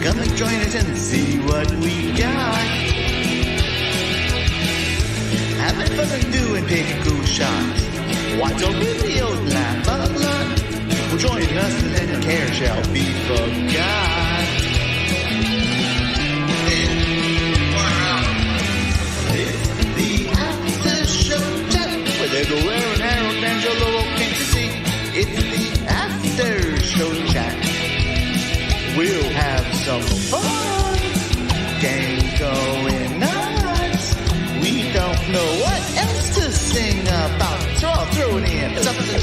Come and join us and see what we got. Having fun and doing pickle shots. Watch our videos and laugh a lot. Well, join us and your care shall be forgot. It's the after show chat. Where they go wearing Harold and Jolo can't you see? It's the after show chat. We'll have some fun. Gang going nuts. We don't know what else to sing about. So I'll throw it in. Something.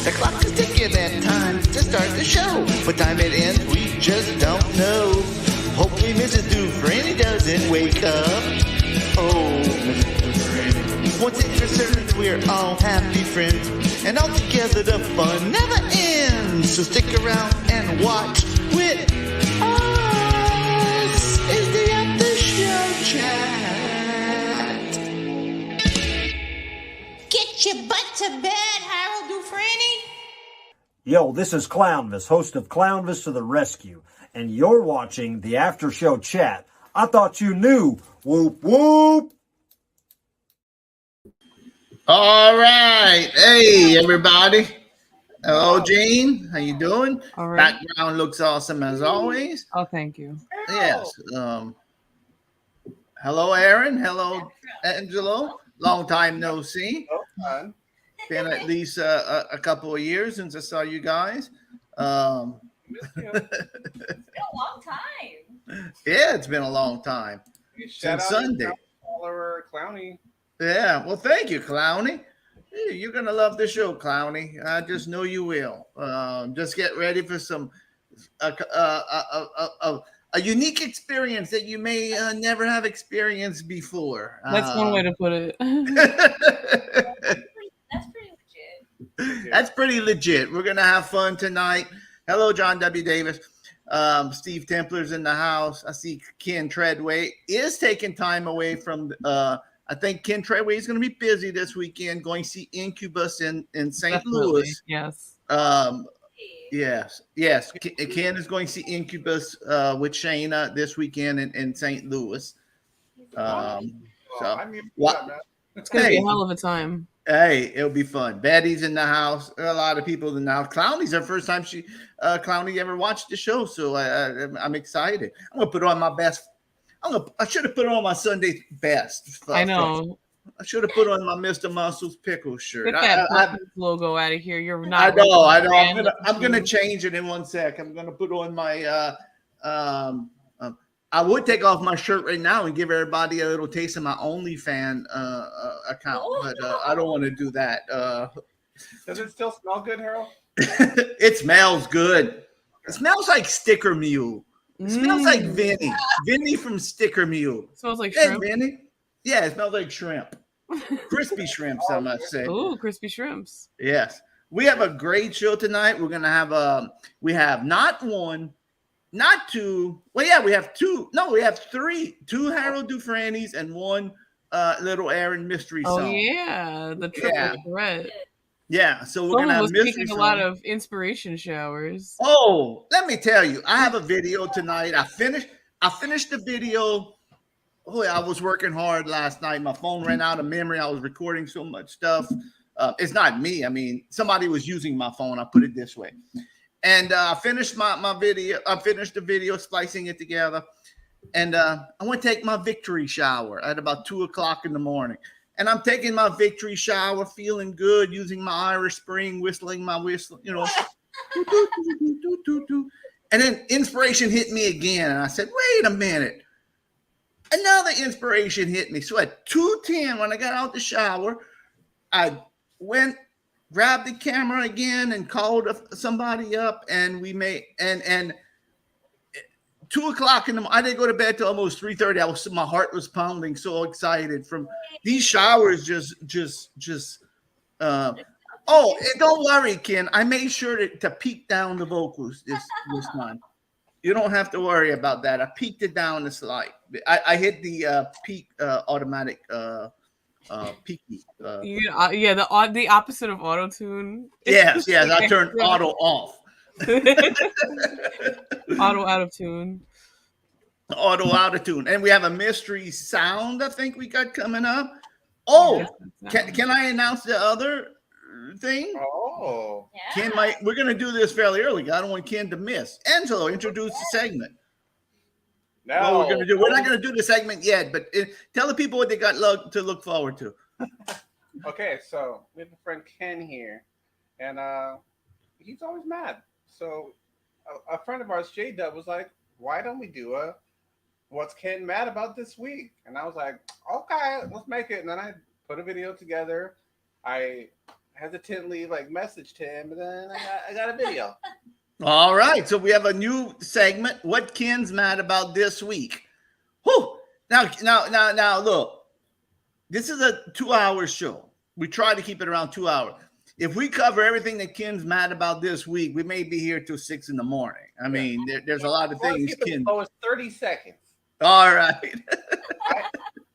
The clock is ticking and time to start the show. What time it ends, we just don't know. Hopefully Mrs. Dufresne doesn't wake up. Oh, Mrs. Dufresne. Once it's for certain, we're all happy friends. And all together the fun never ends. So stick around and watch with us. Is the after show chat. Get your butt to bed, Harold Dufresne. Yo, this is Clownvis, host of Clownvis to the Rescue, and you're watching the After Show Chat. I thought you knew. Whoop, whoop. All right. Hey, everybody. Hello, Jane. How you doing? All right. Background looks awesome as always. Oh, thank you. Yes. Hello, Aaron. Hello, Angelo. Long time no see. Been at least a couple of years since I saw you guys. It's been a long time. Yeah, it's been a long time. Since Sunday. Follower Clowny. Yeah, well, thank you, Clowny. Hey, you're gonna love the show, Clowny. I just know you will. Just get ready for some a unique experience that you may never have experienced before. That's one way to put it. That's pretty legit. That's pretty legit. We're gonna have fun tonight. Hello, John W. Davis. Steve Templer's in the house. I see Ken Treadway is taking time away from. I think Ken Treadway is going to be busy this weekend, going to see Incubus in St. Definitely. Louis. Yes. Yes. Ken is going to see Incubus with Shayna this weekend in St. Louis. It's going to be a hell of a time. Hey, it'll be fun. Betty's in the house. A lot of people in the house. Clowny's her first time Clowny ever watched the show, so I'm excited. I'm gonna put on my best. I should have put on my Sunday best. I know. I should have put on my Mr. Muscles pickle shirt. Get that logo out of here. You're not. I know. I'm gonna change it in 1 sec. I'm gonna put on my. I would take off my shirt right now and give everybody a little taste of my OnlyFans account, but I don't want to do that. Does it still smell good, Harold? It smells good. It smells like Sticker Mule. It smells like Vinny. Vinny from Sticker Mule. It smells like Hey, shrimp. Vinny. Yeah, it smells like shrimp. Crispy shrimps, I must say. Ooh, crispy shrimps. Yes. We have a great show tonight. We're gonna have we have not one, not two. Well, yeah, we have two. No, we have three. Two Harold Dufresne's and one little Aaron mystery song. Oh yeah, the triple threat. Yeah, so we're Someone gonna have was mystery taking song. a lot of inspiration showers. Oh, let me tell you, I have a video tonight. I finished the video. Oh, I was working hard last night. My phone ran out of memory. I was recording so much stuff. It's not me. I mean, somebody was using my phone. I put it this way. And I finished my video. I finished the video, splicing it together. And I went to take my victory shower at about 2:00 in the morning. And I'm taking my victory shower, feeling good, using my Irish Spring, whistling my whistle, you know. And then inspiration hit me again. And I said, wait a minute. Another inspiration hit me. So at 2:10, when I got out the shower, I went, grabbed the camera again and called somebody up. And we made, and 2:00 in the morning. I didn't go to bed till almost 3:30. My heart was pounding, so excited from these showers. Oh, and don't worry, Ken. I made sure to peak down the vocals this time. You don't have to worry about that. I peaked it down the slide. I hit the peak automatic peaky. The opposite of auto tune. Yes. I turned auto off. Auto out of tune. Auto autotune. And we have a mystery sound I think we got coming up. Oh, Yes, that's can I announce the other thing? Oh. Yeah. Ken, we're going to do this fairly early. I don't want Ken to miss. Angelo, introduce the segment. No. What we're going to do. We're not going to do the segment yet, but tell the people what they got to look forward to. Okay, so we have a friend Ken here, and he's always mad. So a friend of ours, J Dub, was like, "Why don't we do a what's Ken mad about this week?" And I was like, "Okay, let's make it." And then I put a video together. I hesitantly messaged him, and then I got a video. All right, so we have a new segment. What Ken's mad about this week? Whew. Now, look. This is a 2-hour show. We try to keep it around 2 hours. If we cover everything that Ken's mad about this week, we may be here till 6 in the morning. I mean, there's a lot of things. Ken. Oh, it's 30 seconds. All right.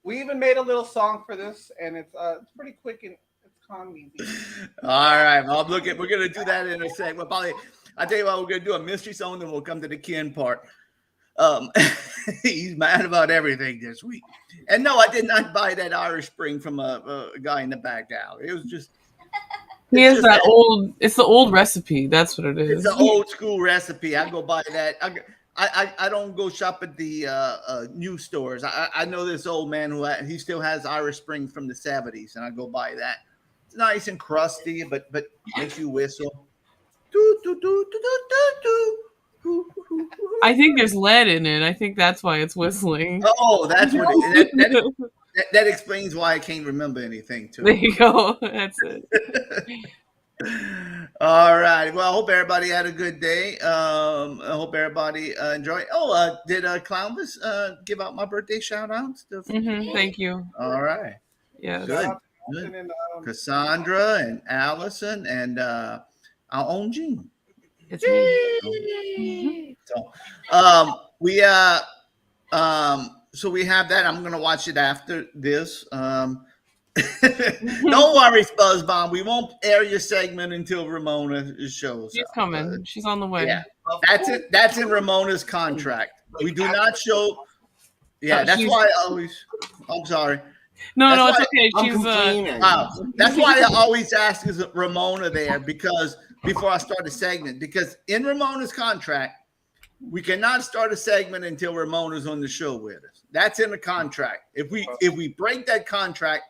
We even made a little song for this, and it's pretty quick and it's calm and easy. All right. Well, we're going to do that in a second. Well, probably, I'll tell you what, we're going to do a mystery song, then we'll come to the Ken part. He's mad about everything this week. And no, I did not buy that Irish Spring from a guy in the back alley. It was just. He has that old. It's the old recipe. That's what it is. It's an old school recipe. I go buy that. I don't go shop at the new stores. I know this old man he still has Irish Spring from the 70s, and I go buy that. It's nice and crusty, but makes you whistle. Do, do, do, do, do, do, do. I think there's lead in it. I think that's why it's whistling. Oh, that's what that explains why I can't remember anything too. There you go. That's it. All right. Well, I hope everybody had a good day. I hope everybody enjoyed. Oh, did Clownvis give out my birthday shout outs? Thank you. All right. Yeah. Good. Good. Cassandra and Allison and our own Jean. It's me. So, so we have that. I'm gonna watch it after this. Don't worry, Spuzzbomb. We won't air your segment until Ramona shows. She's coming. She's on the way. Yeah, that's it. That's in Ramona's contract. We do not show. Yeah, that's why I always. I'm sorry. No, it's okay. She's that's why I always ask is Ramona there because before I start a segment because in Ramona's contract we cannot start a segment until Ramona's on the show with us. That's in the contract. If we break that contract,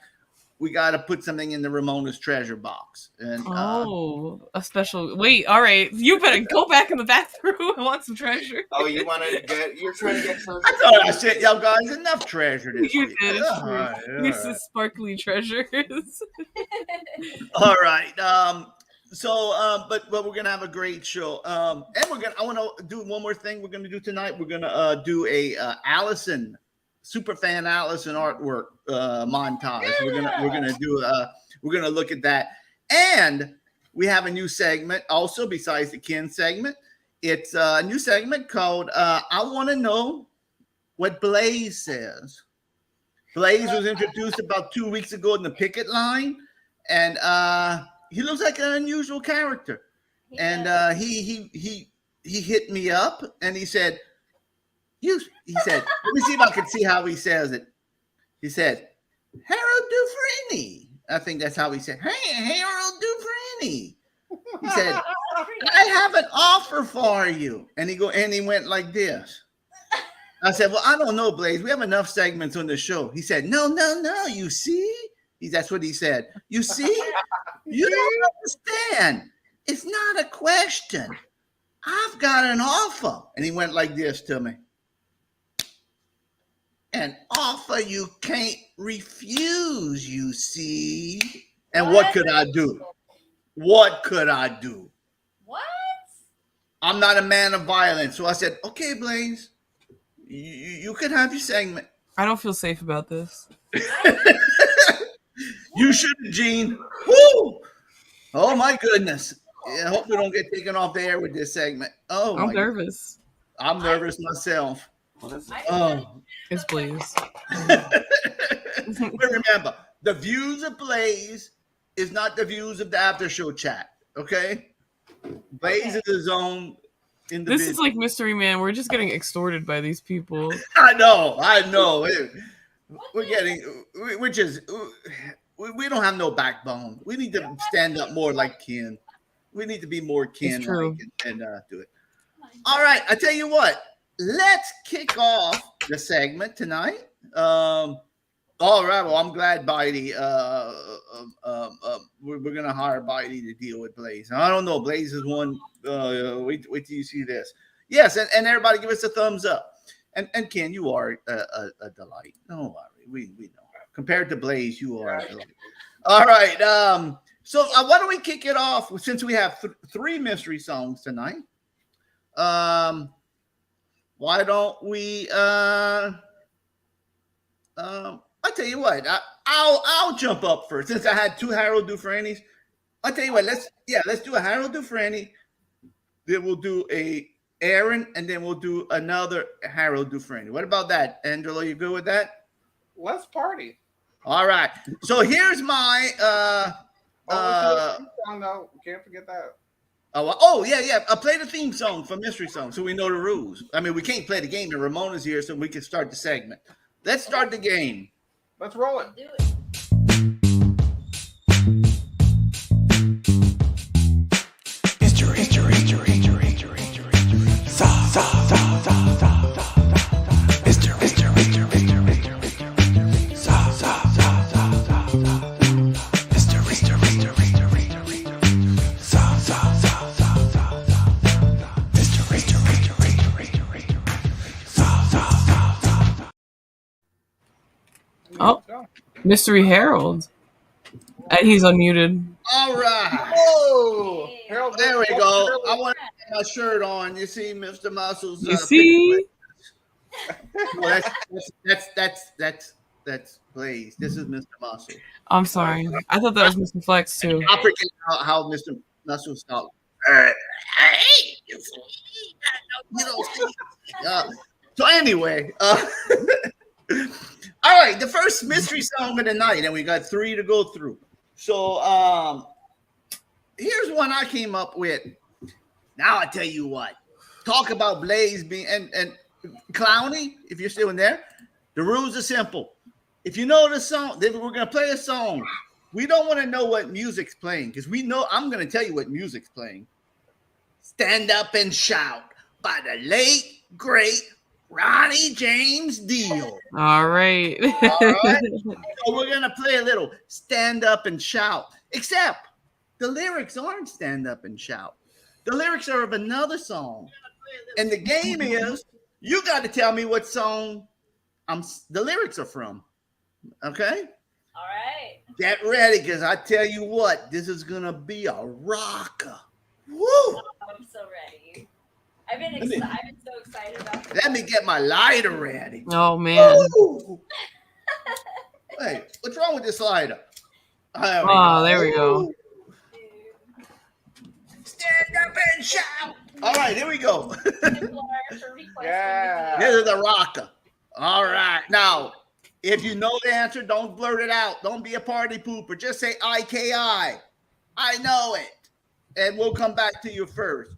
we got to put something in the Ramona's treasure box. And a special. Wait, all right. You better go back in the bathroom and want some treasure. Oh, you're trying to get treasure? I thought I said, y'all guys, enough treasure this You week. did. It's true. Right, This is sparkly treasures. all right. But we're gonna have a great show. And I want to do one more thing. We're gonna do tonight. We're gonna do a Allison superfan Allison artwork montage. Yeah. We're gonna look at that, and we have a new segment also besides the Ken segment. It's a new segment called "I Want to Know What Blaze Says." Blaze was introduced about 2 weeks ago in the picket line, and he looks like an unusual character. And he hit me up and he said, he said, let me see if I can see how he says it. He said, Harold Dufresne. I think that's how he said, hey, Harold Dufresne. He said, I have an offer for you. And he went like this. I said, well, I don't know, Blaze. We have enough segments on the show. He said, no, you see? That's what he said. You see? You don't understand. It's not a question. I've got an offer. And he went like this to me. An offer you can't refuse, you see. And what could I do? What could I do? What? I'm not a man of violence. So I said, okay, Blaze, you can have your segment. I don't feel safe about this. You shouldn't, Gene. Woo! Oh, my goodness. Yeah, I hope we don't get taken off the air with this segment. Oh, I'm nervous. I'm nervous myself. It's Blaze. But remember, the views of Blaze is not the views of the after show chat. Okay? Blaze is his own individual. This is like Mystery Man. We're just getting extorted by these people. I know. We don't have no backbone. We need to stand up more like Ken. We need to be more Ken and do it. All right, I tell you what. Let's kick off the segment tonight. All right. Well, I'm glad Bitey. We're gonna hire Bitey to deal with Blaze. I don't know. Blaze is one. Wait till you see this. Yes, and everybody give us a thumbs up. And Ken, you are a delight. Don't worry, we know. Compared to Blaze, you are a delight. All right. So why don't we kick it off since we have 3 mystery songs tonight? Why don't we? I tell you what, I'll jump up first since I had 2 Harold Dufresne's. I tell you what, let's do a Harold Dufresne. Then we'll do a Aaron, and then we'll do another Harold Dufresne. What about that, Angelo? You good with that? Let's party. All right. So here's my no, can't forget that. Yeah. I'll play the theme song for Mystery Song so we know the rules. I mean, we can't play the game, and Ramona's here, so we can start the segment. Let's start the game. Let's roll it. Do it. Oh, Mystery Harold. And he's unmuted. All right. Oh, Harold, There we go. I want to get my shirt on. You see, Mr. Muscles. You see? Well, that's Blaze. This is Mr. Muscle. I'm sorry. I thought that was Mr. Flex too. I forget how Mr. Muscles talks. So anyway, all right, the first mystery song of the night, and we got 3 to go through. So here's one I came up with. Now I tell you what. Talk about Blaze being and Clowny, if you're still in there. The rules are simple. If you know the song, then we're gonna play a song. We don't want to know what music's playing because we know I'm gonna tell you what music's playing. Stand Up and Shout by the late great Ronnie James Dio. All right. All right. So we're gonna play a little Stand Up and Shout. Except the lyrics aren't Stand Up and Shout. The lyrics are of another song. And the game is you got to tell me what song the lyrics are from. Okay? All right. Get ready, because I tell you what, this is gonna be a rocker. Woo! Oh, I'm so ready. I've been so excited about this. Let me get my lighter ready. Oh man. Woo! Hey, what's wrong with this lighter? There we go. Stand up and shout. All right, here we go. Yeah. This is the rocker. All right. Now, if you know the answer, don't blurt it out. Don't be a party pooper. Just say IKI. I know it. And we'll come back to you first.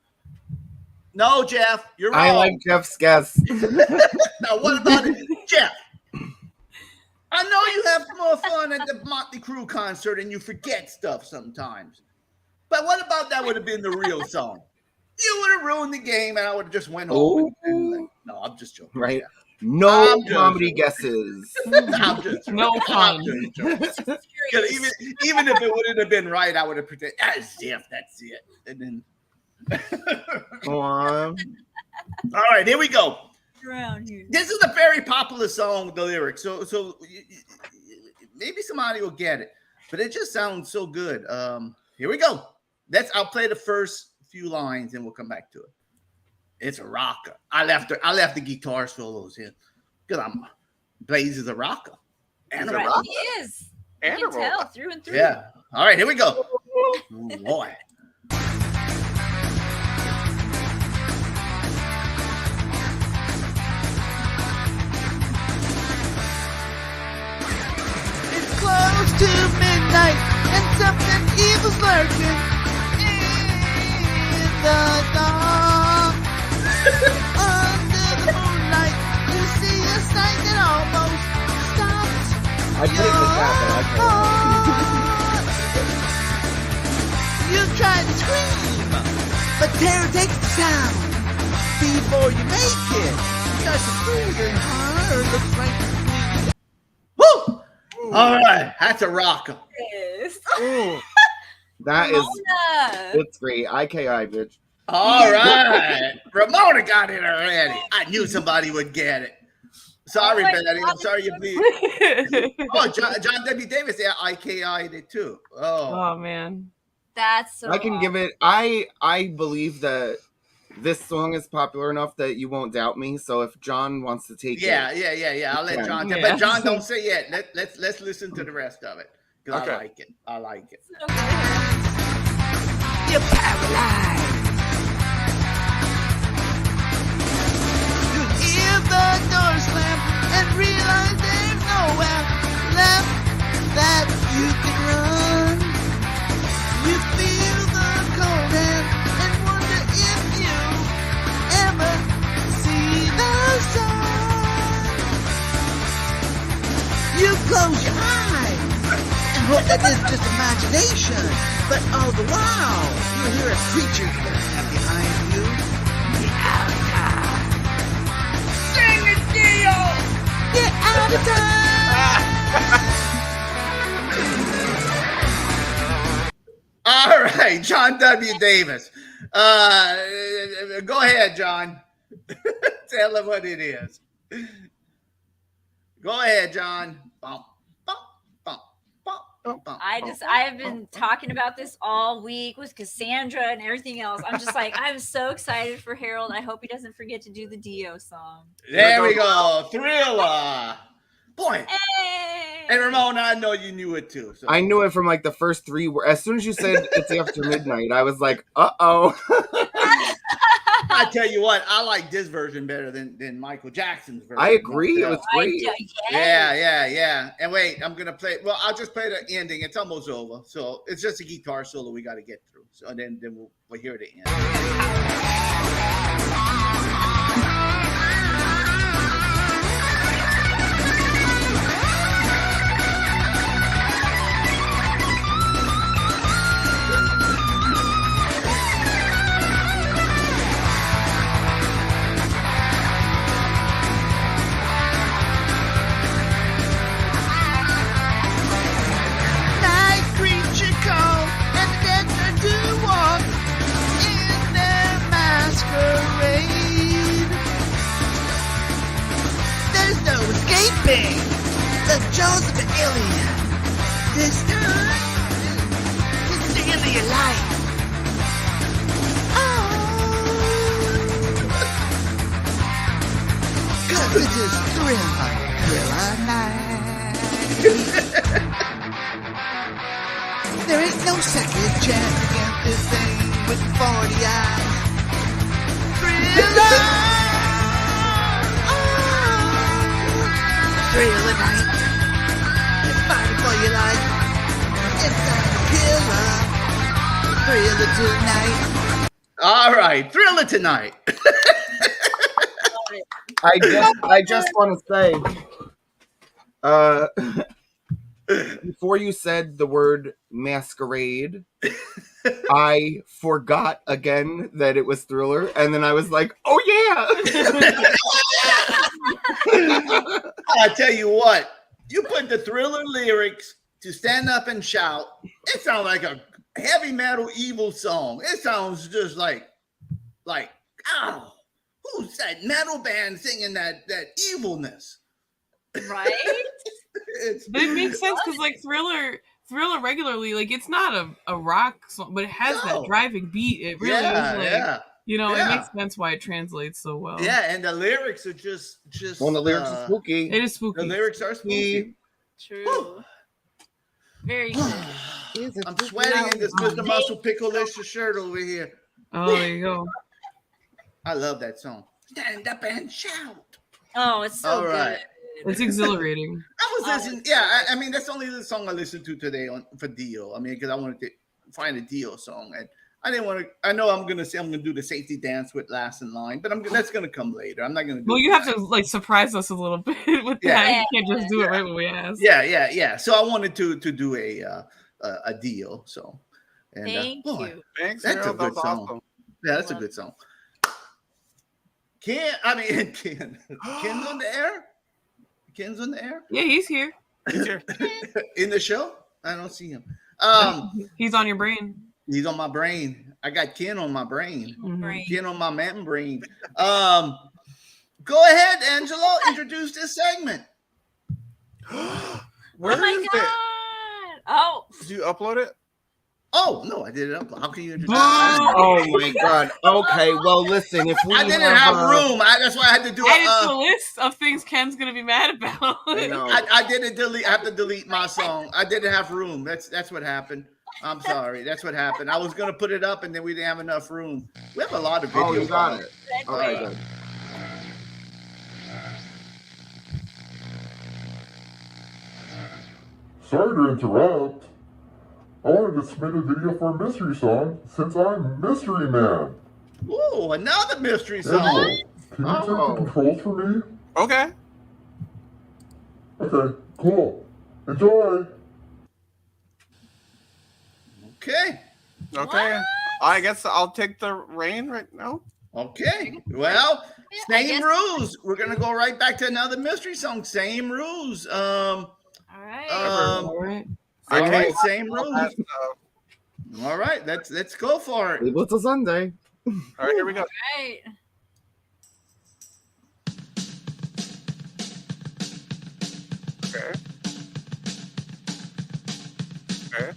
No, Jeff, you're wrong. I like Jeff's guess. Now, what about it? Jeff? I know you have more fun at the Motley Crue concert and you forget stuff sometimes. But what about that would have been the real song? You would have ruined the game and I would have just went home. No, I'm just joking. Right. No comedy guesses. I'm just joking. No fun. Even if it wouldn't have been right, I would have pretended, that's it. And then all right, here we go. This is a very popular song, the lyrics. So maybe somebody will get it, but it just sounds so good. Here we go. I'll play the first few lines and we'll come back to it. It's a rocker. I left the guitar solos in because Blaze is a rocker. And a rocker. He is. You can tell through and through. Yeah. All right, here we go. Oh, boy. It's close to midnight and something evil's lurking. the dark. Under the moonlight, you see a sight that almost stops I put it in the chat, but I heart. You try to scream, but terror takes the sound before you make it. Just a breathing heart looks like the woo! All right, that's a rocker. Yes. That is, Ramona. it's great. IKI, bitch. All right, Ramona got it already. I knew somebody would get it. Sorry, Oh, Betty. I'm sorry you bleed. Oh, John W. Davis, yeah, IKI'd it too. Oh, Oh man. That's so I can give it. I believe that this song is popular enough that you won't doubt me. So if John wants to take yeah. it, I'll let Yeah. John. Yeah. But John, don't say yet. Let's listen to the rest of it because Okay. I like it. I like it. so good. You're paralyzed. You hear the door slam and realize there's nowhere left that you can run. You feel the cold hand and wonder if you ever see the sun. You close your eyes and hope that it's just imagination. But all the while, you hear a creature behind you. The outside. Sing it, Dio! Get out of time! All right, John W. Davis. Go ahead, John. Tell him what it is. Go ahead, John. Bump, bump, bump, bump, bump. I have been talking about this all week with Cassandra and everything else. I'm just like, I'm so excited for Harold. I hope he doesn't forget to do the Dio song. There we go. Thriller. Boy. Hey! And Ramona, I know you knew it too. So. I knew it from like the first three. As soon as you said it's after midnight, I was like, oh. I tell you what, I like this version better than Michael Jackson's version. I agree. It was great. Yeah. And wait, I'm gonna play. Well, I'll just play the ending. It's almost over, so it's just a guitar solo we got to get through. So then we'll hear the end. Night creature call and the dead turn to walk in their masquerade. There's no escaping the jaws of the alien. This time, it's the end of your life. Oh, 'cause it is thriller night. There ain't no second chance against this thing with 40 eyes. Thriller! Oh, thriller night. You're fighting for your life. Inside the killer. Thriller tonight. All right, Thriller tonight. I just want to say, before you said the word masquerade, I forgot again that it was Thriller, and then I was like, oh yeah. I tell you what, you put the Thriller lyrics to Stand Up and Shout, it sounds like a heavy metal evil song. It sounds just like, oh, who's that metal band singing that evilness? Right? But it makes sense because like Thriller regularly, like it's not a rock song, but it has that driving beat. It really is like you know, it makes sense why it translates so well. Yeah, and the lyrics are just Well, the lyrics are spooky. It is spooky. The lyrics are spooky. True. Very good. I'm sweating in this Mr. Muscle Pickle-licious shirt over here. Oh, there you go. I love that song. Stand up and shout. Oh, it's so All right. good. It's exhilarating. I was listening. Yeah, I mean that's only the song I listened to today for Dio. I mean because I wanted to find a Dio song, and I didn't want to. I know I'm gonna say I'm gonna do the safety dance with last in line, but that's gonna come later. I'm not gonna. Well, you have to like surprise us a little bit with that. You can't just do it right when we ask. Yeah. So I wanted to do a deal. So, and, Thank you. Thanks, that's Harold. a good That was song. awesome. Yeah, that's a good song. Ken's on the air. Ken's on the air. Yeah, he's here. He's here. In the show. I don't see him. He's on your brain. He's on my brain. I got Ken on my brain. Brain. Ken on my man brain. Go ahead, Angelo. Introduce this segment. Where Oh my is god! it? Oh, Did you upload it? Oh no, I did it up. How can you introduce? Oh my god. Okay, well listen, if we I didn't have room. That's why I had to do Add it to the list of things Ken's gonna be mad about. I didn't delete. I have to delete my song. I didn't have room. That's what happened. I'm sorry. That's what happened. I was gonna put it up, and then we didn't have enough room. We have a lot of videos. Oh, you got it. okay. Good. Sorry to interrupt. I wanted to submit a video for a mystery song since I'm Mystery Man. Ooh, another mystery Angelo, song. can you take the controls for me? Okay. Okay, cool. Enjoy. Okay. Okay. I guess I'll take the reign right now. Okay. Well, I same guess- rules. We're gonna go right back to another mystery song. Same rules. All right. All right. I All right, can't- same rules. All right, let's go for it. Able to Sunday. All right, here we go. Right. Okay. Okay.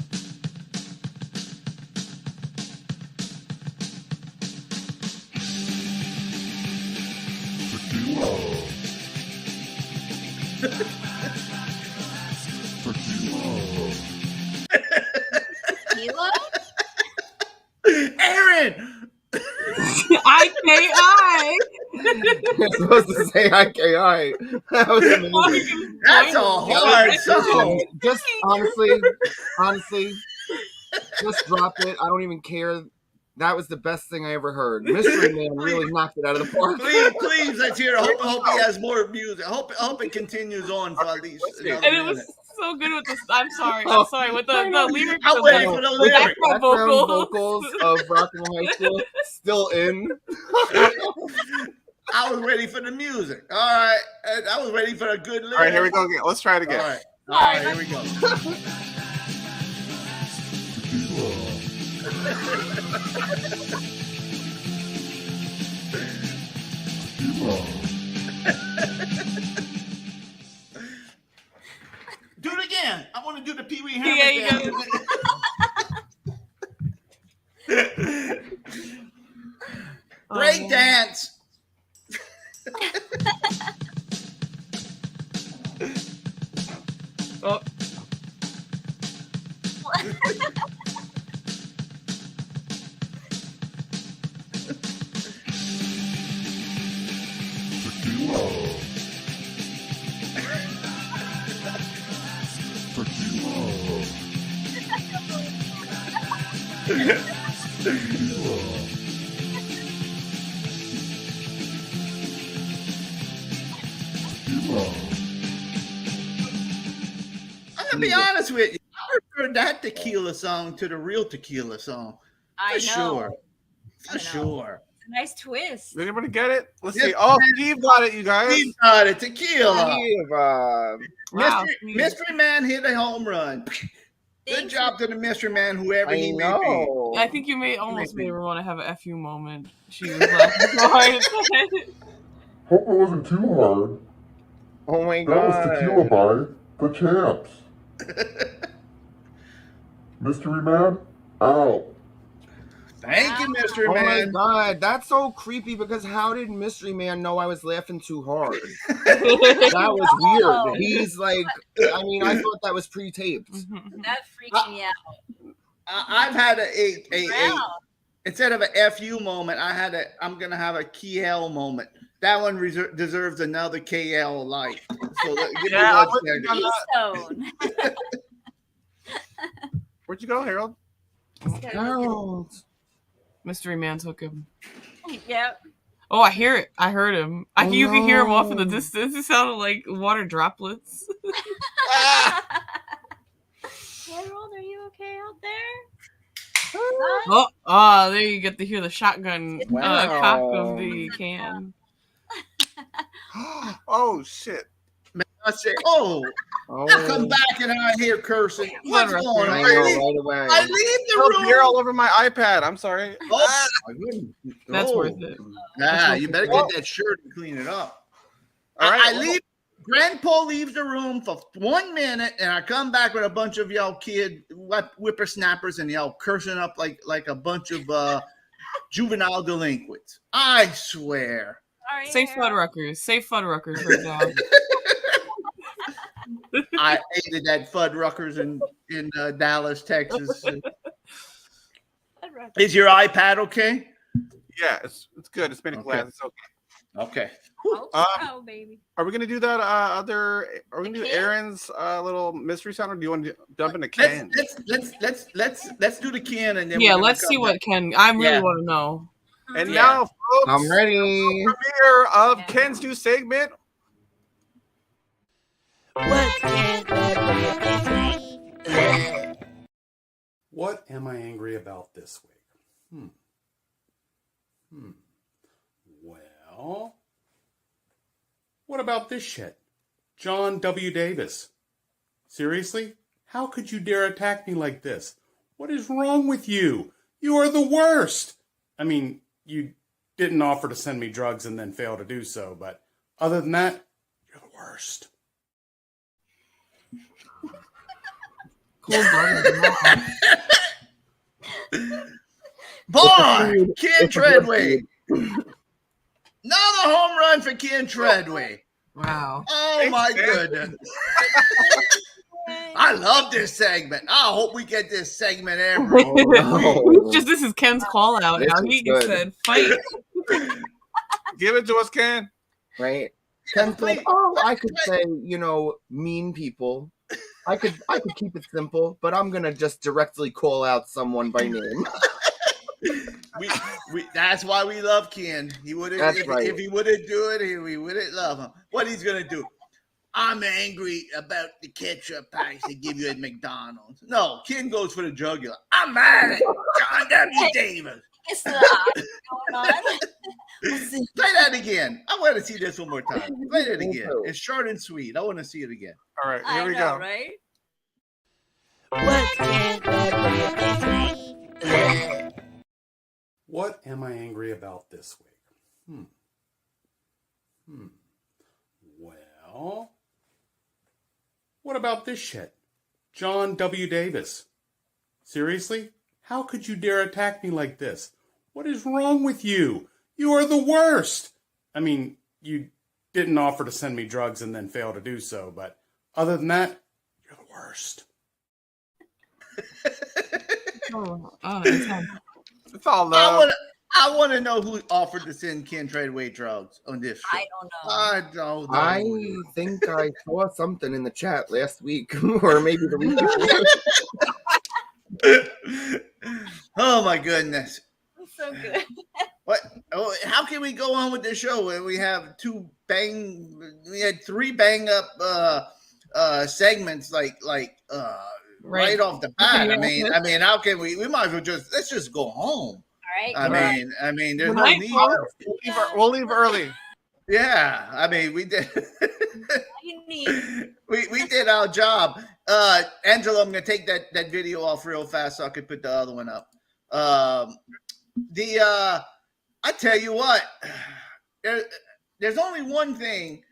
Tequila? Aaron. IKI. You're supposed to say IKI. That was amazing. That's a hard song. Just honestly, just drop it. I don't even care. That was the best thing I ever heard. Mystery Man really knocked it out of the park. Please, let's hear it. I hope he has more music. I hope it continues on for at least another And it was minute. so good with the. I'm sorry with the lyrics. I'm of waiting the- for the the lyrics. background Background vocals. vocals of Rock and Roll High School still in. I was ready for the music. All right. I was ready for a good lyric. All right, here we go again. Let's try it All again. right, here we go. Do it again. I want to do the Pee Wee Herman Yeah, you dance. Break dance. Oh. I'm gonna be honest with you. I prefer that tequila song to the real tequila song. I For know. sure. I For know. sure. It's a nice twist. Did anybody get it? Let's Yes, see. Oh, man. Steve got it, you guys. We got it. Tequila. Wow, Mystery Man hit a home run. Good Thank job to the mystery man, whoever I he may be. know. I think you almost made her want to have a FU moment. She was laughing so hard. Hope it wasn't too hard. Oh my That was god. Tequila by the Champs. Mystery Man, out. Thank you, Mystery Oh my Man. god, that's so creepy because how did Mystery Man know I was laughing too hard? That was weird. He's like, I mean, I thought that was pre-taped. That freaks me out. I've had a Wow. instead of a FU moment, I'm gonna have a KL moment. That one deserves another KL like. So give me Yeah, one second. Keystone. Where'd you go, Harold? Harold. Mystery man took him. Yep. Oh, I hear it. I heard him. You can hear him off in the distance. It sounded like water droplets. Harold, are you okay out there? There you get to hear the shotgun cock of the can. Oh shit! I say, oh, I come back and I hear cursing. What's going on? I leave the room. Beer all over my iPad. I'm sorry. Oh, that's worth it. You better get that shirt and clean it up. All right, I leave. Grandpa leaves the room for 1 minute, and I come back with a bunch of y'all whippersnappers and y'all cursing up like a bunch of juvenile delinquents. I swear. Safe Fuddruckers right now. I hated that Fuddruckers in Dallas, Texas. Is your iPad okay? Yeah, it's good. It's been glass. It's okay. Okay. Baby. Are we gonna do that? Are we gonna do Aaron's little mystery sound, or do you want to jump into Ken? Let's do the Ken, and then let's see what Ken. I really want to know. And now, folks, I'm ready. Premiere of Ken's new segment. What am I angry about this week? Well, what about this shit? John W. Davis. Seriously? How could you dare attack me like this? What is wrong with you? You are the worst. I mean, you didn't offer to send me drugs and then fail to do so, but other than that, you're the worst. Boy, Ken Treadway. Another home run for Ken Treadway. Wow. Oh, my goodness. I love this segment. I hope we get this segment every week. This is Ken's call out. Now he said, fight. Give it to us, Ken. Right? Ken's like, I could say, mean people. I could keep it simple, but I'm gonna just directly call out someone by name. That's why we love Ken. He wouldn't. If he wouldn't do it, we wouldn't love him. What he's gonna do? I'm angry about the ketchup packs they give you at McDonald's. No, Ken goes for the jugular. I'm mad at John W. Davis. It's the odds going on. Play that again. I want to see this one more time. Play that again. It's short and sweet. I want to see it again. All right, here we go. Right? What am I angry about this week? Well, what about this shit? John W. Davis. Seriously? How could you dare attack me like this? What is wrong with you? You are the worst. I mean, you didn't offer to send me drugs and then fail to do so, but other than that, you're the worst. It's all love. I want to know who offered to send Ken Treadway drugs on this show. I don't know. I think I saw something in the chat last week, or maybe the week before. Oh my goodness! So good. What? Oh, how can we go on with this show when we have we had 3 bang up segments right off the bat. I mean, how can we might as well let's just go home. All right. I mean, there's no need. We'll leave early. Yeah, I mean, we did. we did our job. Angela, I'm gonna take that video off real fast so I could put the other one up. I tell you what, there's only one thing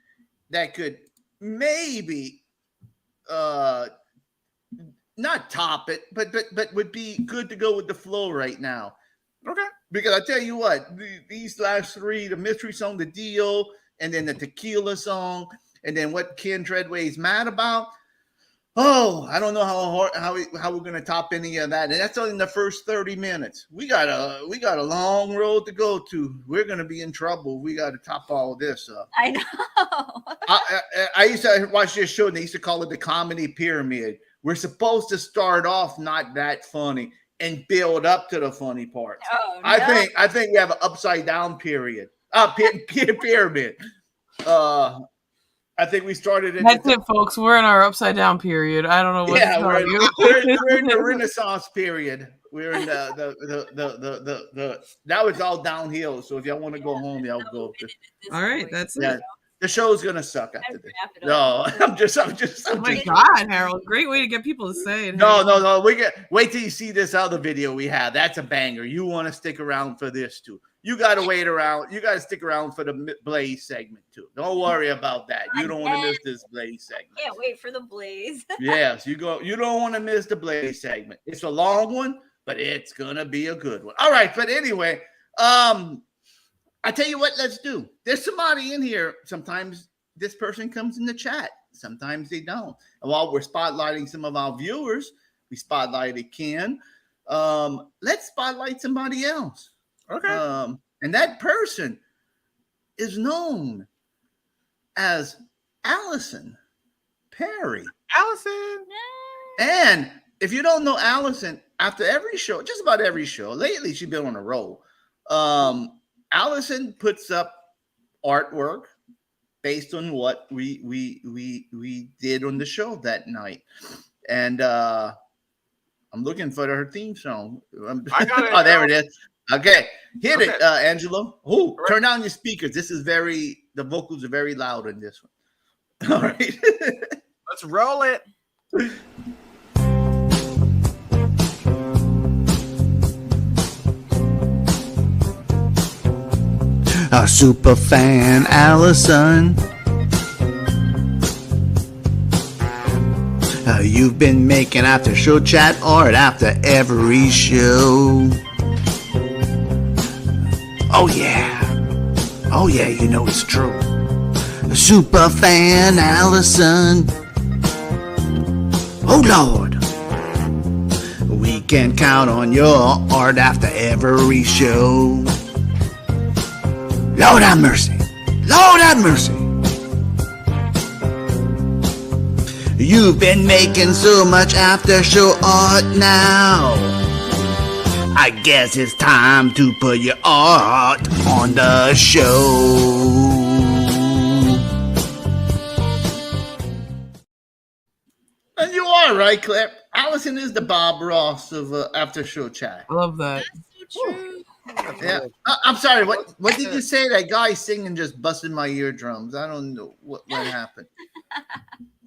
that could maybe not top it, but would be good to go with the flow right now. Okay. Because I tell you what, these last 3, the mystery song, the deal, and then the tequila song, and then what Ken Treadway's mad about. Oh, I don't know how we're gonna top any of that. And that's only in the first 30 minutes. We got a long road to go to. We're gonna be in trouble. We got to top all this up. I know. I used to watch this show, and they used to call it the comedy pyramid. We're supposed to start off not that funny, and build up to the funny parts. Oh, no. I think we have an upside down period. Pyramid. I think we started in That's it, folks. We're in our upside down period. I don't know what to tell you. We're in the Renaissance period. We're in the now it's all downhill. So if y'all want to go home, y'all go. All right, that's it. The show's gonna suck after this. No, I'm just. Oh my God, Harold! Great way to get people to say it. No. Wait till you see this other video we have. That's a banger. You want to stick around for this too. You got to wait around. You got to stick around for the Blaze segment too. Don't worry about that. You don't want to miss this Blaze segment. Can't wait for the Blaze. Yes, you go. You don't want to miss the Blaze segment. It's a long one, but it's gonna be a good one. All right, but anyway, I tell you what, let's do. There's somebody in here. Sometimes this person comes in the chat. Sometimes they don't. And while we're spotlighting some of our viewers, we spotlighted Ken. Let's spotlight somebody else. Okay. And that person is known as Allison Perry. Allison. And if you don't know Allison, after every show, just about every show, lately she's been on a roll. Allison puts up artwork based on what we did on the show that night, and I'm looking for her theme song. I got it. Oh, there it is. Okay, hit it, Angelo. Oh, turn down your speakers. This is the vocals are very loud in this one. All right, let's roll it. A super fan, Allison. You've been making after show chat art after every show. Oh yeah, you know it's true. A super fan, Allison. Oh Lord, we can count on your art after every show. Lord have mercy. Lord have mercy. You've been making so much after show art now. I guess it's time to put your art on the show. And you are right, Claire. Allison is the Bob Ross of After Show Chat. I love that. That's so true. Yeah, I'm sorry. What did you say? That guy singing just busted my eardrums. I don't know what happened.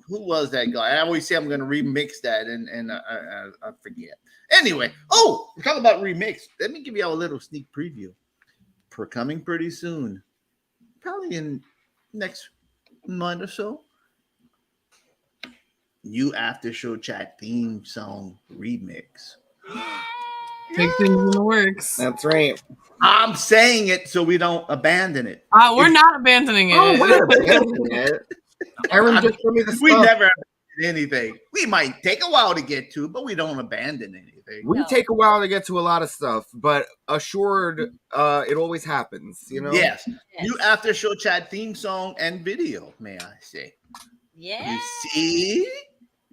Who was that guy? I always say I'm going to remix that, and I forget. Anyway, we're talking about remix. Let me give you all a little sneak preview. For coming pretty soon, probably in next month or so. New After Show Chat theme song remix. Big things in the works. That's right. I'm saying it so we don't abandon it. We're not abandoning it. Oh, we're abandoning it. Aaron just told me the stuff. We never abandon anything. We might take a while to get to, but we don't abandon anything. We take a while to get to a lot of stuff, but assured, it always happens. You know. Yes. New After Show Chat theme song and video. May I say? Yeah. You see?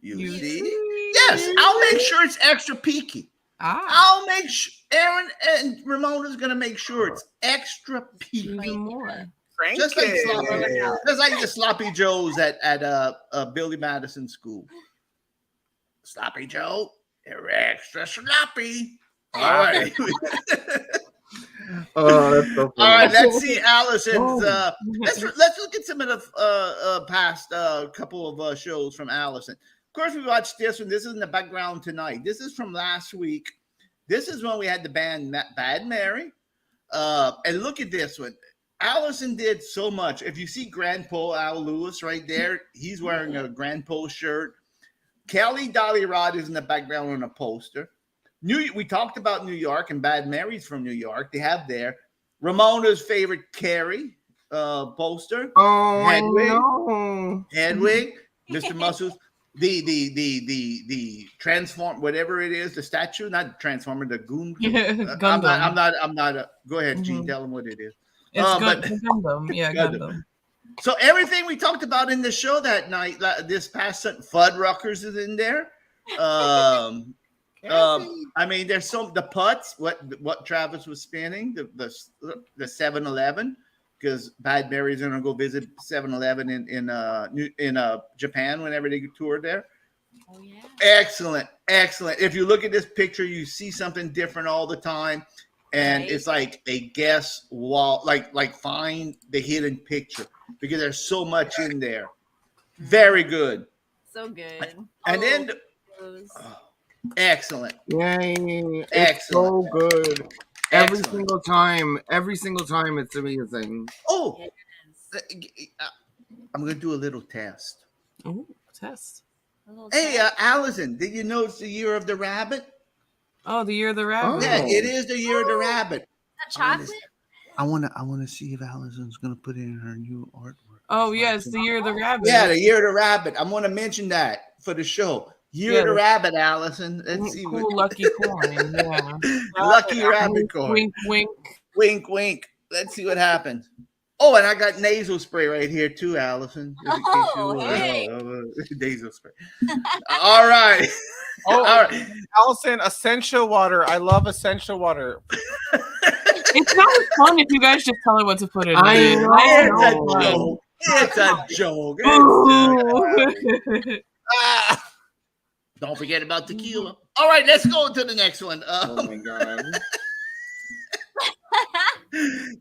You see? Yes. I'll make sure it's extra peaky. I'll make sure Aaron and Ramona's gonna make sure it's extra peaky. Even more. Just like the sloppy Joes at Billy Madison School. Sloppy Joe, they're extra sloppy. All right. Oh, that's so funny. All right, let's see Allison's. Let's look at some of the past couple of shows from Allison. Of course, we watched this one. This is in the background tonight. This is from last week. This is when we had the band Bad Mary. And look at this one. Allison did so much. If you see Grandpa Al Lewis right there, he's wearing a Grandpa shirt. Kelly Dolly Rod is in the background on a poster. We talked about New York, and Bad Mary's from New York. They have there Ramona's favorite Carrie poster. Oh, Hedwig. no. Hedwig. Mr. Muscles. The transform, whatever it is, the statue, not the transformer, the goon. I'm not. Go ahead, Gene. Tell them what it is. It's Gundam. Yeah, Gundam. So everything we talked about in the show that night, this past Fuddruckers is in there. I mean, there's the putts. What Travis was spinning the 7-Eleven, because Bad Mary's gonna go visit 7-Eleven in Japan whenever they tour there. Oh yeah. Excellent. If you look at this picture, you see something different all the time, and it's like a guess wall, like find the hidden picture, because there's so much in there. Very good. So good. And then excellent. Yay. Excellent. It's so good. Every Excellent. single time it's amazing. Oh, I'm gonna do a little test. Oh, test. Hey, Allison, did you notice the year of the rabbit? Oh, the year of the rabbit. Yeah, it is the year of the rabbit. Chocolate? I wanna see if Allison's gonna put in her new artwork. Oh yes, the year of the rabbit. Yeah, the year of the rabbit. I'm gonna mention that for the show. Year of the rabbit, Allison. Let's see. Cool, lucky coin. Yeah. Lucky rabbit coin. Wink, wink. Wink, wink. Let's see what happens. Oh, and I got nasal spray right here too, Allison. Hey. Nasal spray. All right. Oh, all right. Allison, essential water. I love essential water. It's not fun if you guys just tell me what to put in. I know. It's a joke. Don't forget about tequila. All right, let's go to the next one. Oh my god.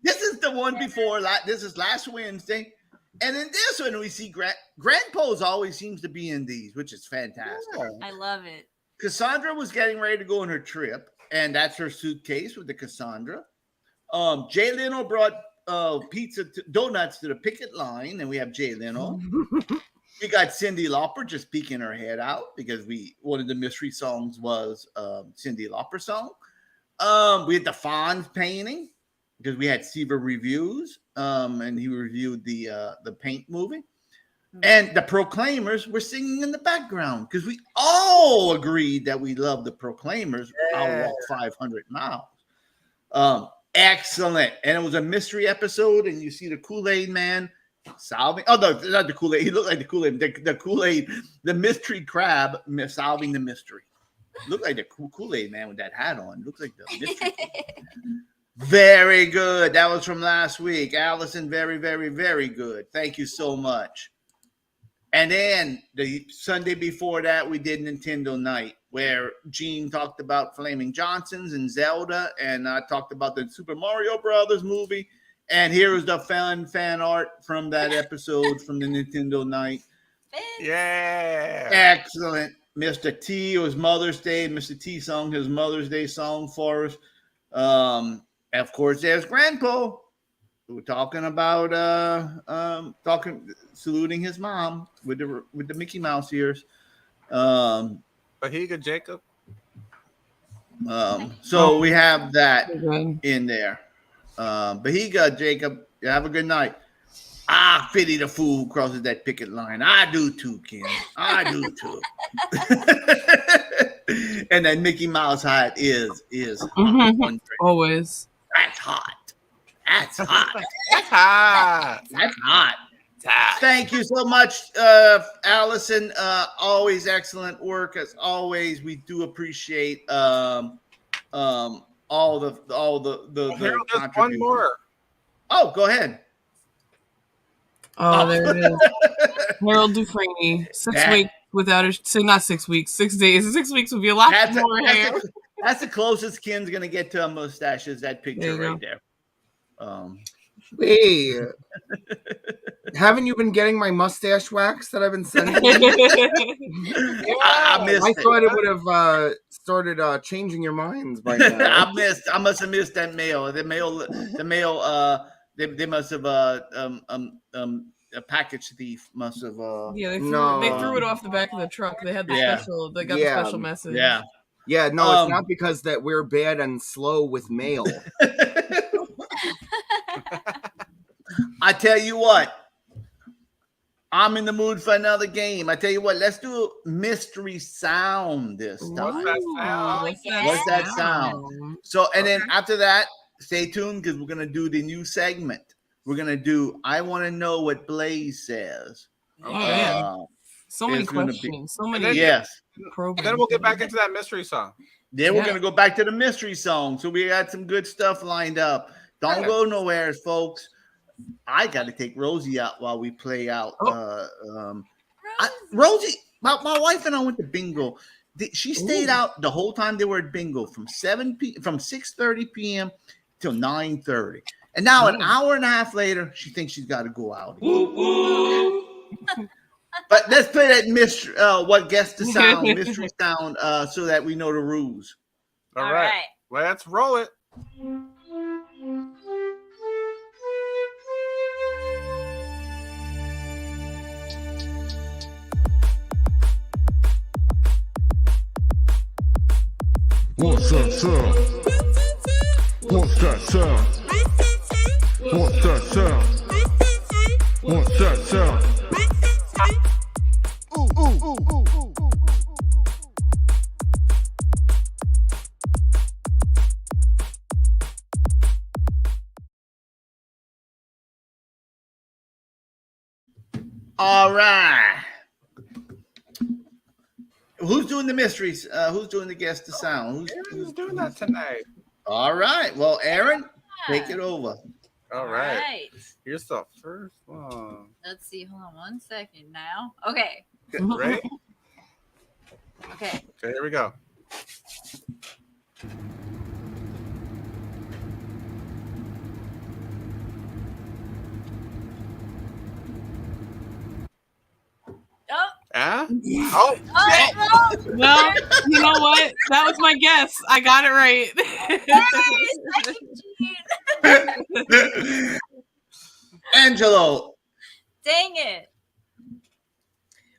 This is the one before. This is last Wednesday. And in this one, we see Grandpa's always seems to be in these, which is fantastic. I love it. Cassandra was getting ready to go on her trip, and that's her suitcase with the Cassandra. Jay Leno brought donuts to the picket line, and we have Jay Leno. We got Cindy Lauper just peeking her head out, because one of the mystery songs was Cindy Lauper song. We had the Fonz painting, because we had Seaver reviews, and he reviewed the Paint movie. And the Proclaimers were singing in the background, because we all agreed that we love the Proclaimers. I'll walk 500 miles. Excellent. And it was a mystery episode, and you see the Kool-Aid man solving. Oh, no, not the Kool-Aid. He looked like the Kool-Aid. The Kool-Aid, the mystery crab solving the mystery. Looked like the Kool-Aid man with that hat on. Looks like the mystery. Very good. That was from last week. Allison, very, very, very good. Thank you so much. And then the Sunday before that, we did Nintendo Night, where Gene talked about Flaming Johnsons and Zelda, and I talked about the Super Mario Brothers movie. And here is the fan art from that episode from the Nintendo Night. Yeah. Excellent. Mr. T, it was Mother's Day. Mr. T sung his Mother's Day song for us. Of course, there's Grandpa. We're talking about saluting his mom with the Mickey Mouse ears. Bahiga Jacob. So we have that in there. Bahiga Jacob, have a good night. I pity the fool who crosses that picket line. I do too, Ken. I do too. And that Mickey Mouse hat is always. That's hot. That's hot. That's hot. That's hot. Thank you so much, Allison. Always excellent work as always. We do appreciate all the Harold, there's one more. Oh, go ahead. Oh, there it is. Harold Dufresne. 6 weeks without not 6 weeks, 6 days. 6 weeks would be a lot more hair. That's the closest Ken's gonna get to a mustache is that picture right there. Hey, haven't you been getting my mustache wax that I've been sending? I thought it would have started changing your minds by now. I must have missed that mail. The mail. They must have a package thief must have. They threw it off the back of the truck. They had the special. They got the special message. Yeah. No, it's not because that we're bad and slow with mail. I tell you what, I'm in the mood for another game. I tell you what, let's do a mystery sound this time. What's that sound? So, and then after that, stay tuned because we're going to do the new segment. We're going to do I Want to Know What Blaze Says. So many questions. So many. Yes. And then we'll get back into that mystery song. Then we're gonna go back to the mystery song. So we got some good stuff lined up. Don't go nowhere, folks. I got to take Rosie out while we play out. Rosie, my wife and I went to bingo. She stayed out the whole time they were at bingo from 6:30 p.m. till 9:30. And now an hour and a half later, she thinks she's got to go out. But let's play that mystery. What guess the sound, mystery sound, so that we know the rules. All right. Let's roll it. What's that sound? What's that sound? What's that sound? What's that sound? All right. Who's doing the mysteries? Who's doing the guess the sound? Who's doing that tonight? All right. Well, Aaron, take it over. All right. Here's the first one. Let's see. Hold on 1 second now. Okay. Ready? Okay. Okay, here we go. Oh. Oh, shit. Well, you know what? That was my guess. I got it right. Angelo. Dang it.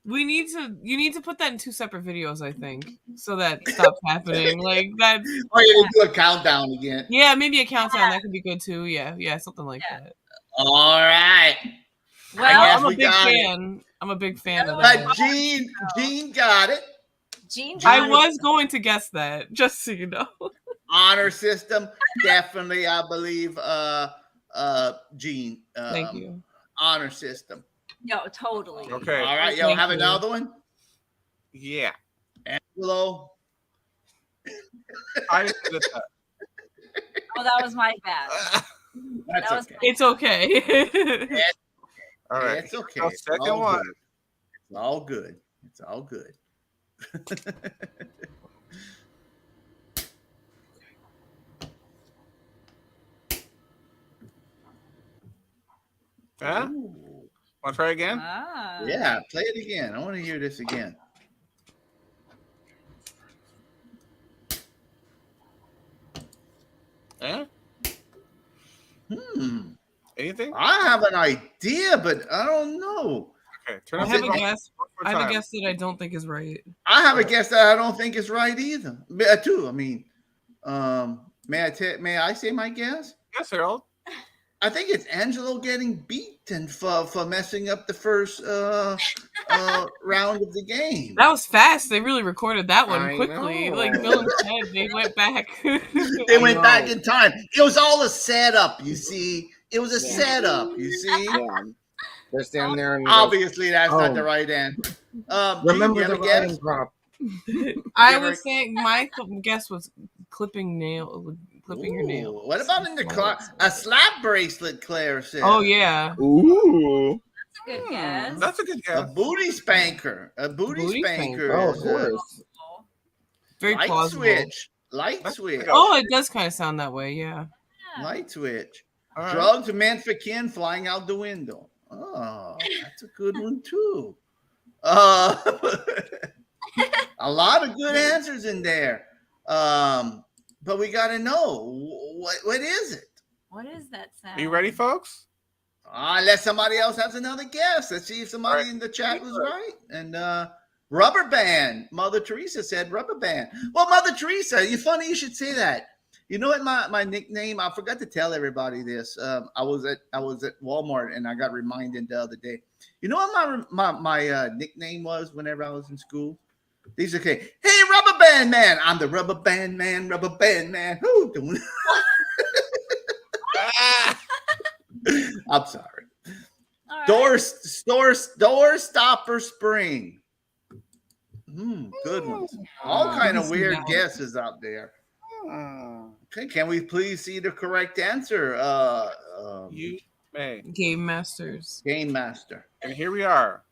You need to put that in 2 separate videos, I think, so that stops happening. Like that. Oh, you do a countdown again. Yeah, maybe a countdown. That could be good too. Yeah, something like that. All right. Well, I'm a big fan. I'm a big fan of that. But Gene got it. I was going to guess that, just so you know. Honor system, definitely. I believe. Gene. Thank you. Honor system. No, totally. Okay. All right, yo, have another one. Yeah. Angelo. I did that. Oh, that was my bad. It's okay. All right. It's okay. It's second one. Good. It's all good. It's all good. Huh? Want to try again? Yeah, play it again. I want to hear this again. Yeah? Anything? I have an idea, but I don't know. Okay, I have a guess. I have a guess that I don't think is right. I have a guess that I don't think is right either. Too. I mean, may I say my guess? Yes, Harold. I think it's Angelo getting beaten for messing up the first round of the game. That was fast. They really recorded that one I quickly. know. Like Bill and Ted, they went back. They went back in time. It was all a setup, you see. It was a setup, you see. Yeah. They're standing there and obviously that's not the right end. Remember the writing prop. I was saying my guess was clipping your nail. What about in the car? A slap bracelet, Claire said. Oh yeah. Ooh. That's a good guess. That's a good guess. A booty spanker. A booty spanker. Oh, of course. Very light plausible. switch. Light switch. Oh, it does kind of sound that way. Yeah. Light switch. All right. Drugs meant for kin flying out the window. Oh, that's a good one too. A lot of good answers in there. But we got to know what is it? What is that sound? Are you ready, folks? Unless somebody else has another guess. Let's see if somebody in the chat was right. And rubber band. Mother Teresa said rubber band. Well, Mother Teresa, you're funny you should say that. You know what my nickname? I forgot to tell everybody this. I was at Walmart and I got reminded the other day. You know what my nickname was whenever I was in school? These are okay. Hey, rubber band man. I'm the rubber band man. Rubber band man. Who doing? I'm sorry. All right. Door stopper spring. Good ones. All kind of weird guesses out there. Okay, can we please see the correct answer? You may. Game Masters. Game Master. And here we are.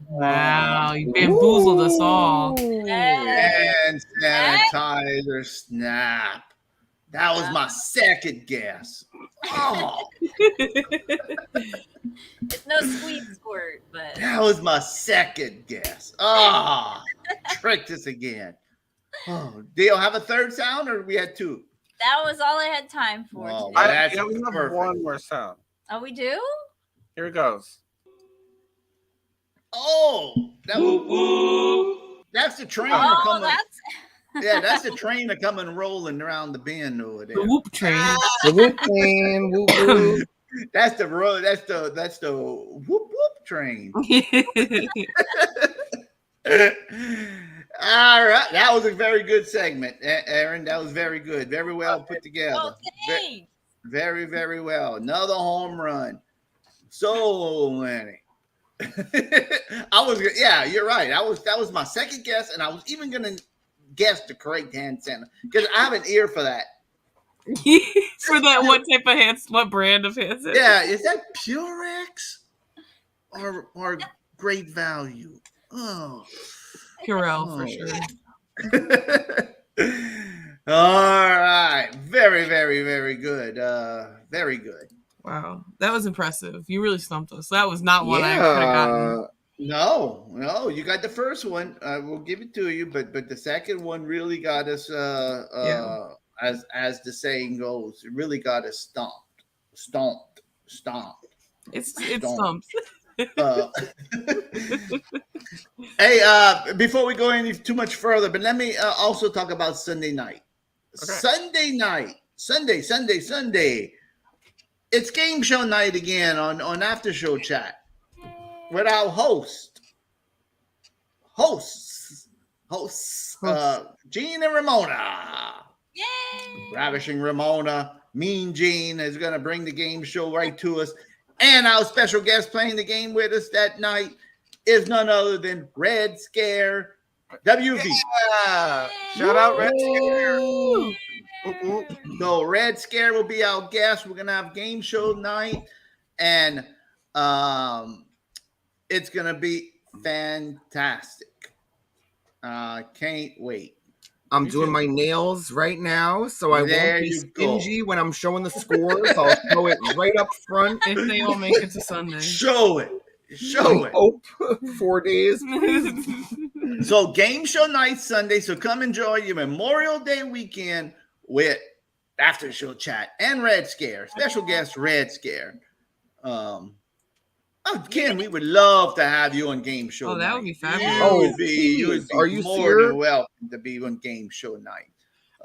Wow, you bamboozled us all. And sanitizer snap. That was my second guess. Oh. It's no squeak squirt, but That was my second guess. Ah, tricked us again. Oh, do you have a third sound, or we had two? that was all I had time for. Oh, today. well, that's We have perfect. one more sound. Oh, we do? Here it goes. Oh, that's the train Oh, coming. that's Yeah, that's the train coming rolling around the bend over there. The whoop train. The whoop train, whoop whoop. That's the road. That's the whoop whoop train. All right, that was a very good segment, Aaron. That was very good, very well put together. oh, thanks. Very, very well. Another home run. So many. Yeah, you're right. That was my second guess, and I was even gonna guess the correct hand sanitizer because I have an ear for that. For that, what brand of hand sanitizer? Yeah, is that Purex or Great Value? Oh, Purell for sure. All right, very, very, very good. Very good. Wow, that was impressive. You really stumped us. That was not one I could have gotten. No, you got the first one. We'll give it to you, but the second one really got us. As the saying goes, it really got us stomped. It's stumped. Hey, before we go any too much further, but let me also talk about Sunday night. Okay. Sunday. It's game show night again on After Show Chat with our hosts, Gene and Ramona. Yay! Ravishing Ramona, Mean Gene is going to bring the game show right to us. And our special guest playing the game with us that night is none other than Red Scare WV. Yeah. Shout out Red Scare. So Red Scare will be our guest. We're going to have game show night. And it's going to be fantastic. Can't wait. I'm doing my nails right now, so I won't be stingy when I'm showing the scores. I'll show it right up front. If they all make it to Sunday. Show it. Hope 4 days. So game show night Sunday. So come enjoy your Memorial Day weekend with After Show Chat and Red Scare. Special guest Red Scare. Ken, we would love to have you on game show. Oh, that night. would be fabulous. You would be Are you more than welcome to be on game show night.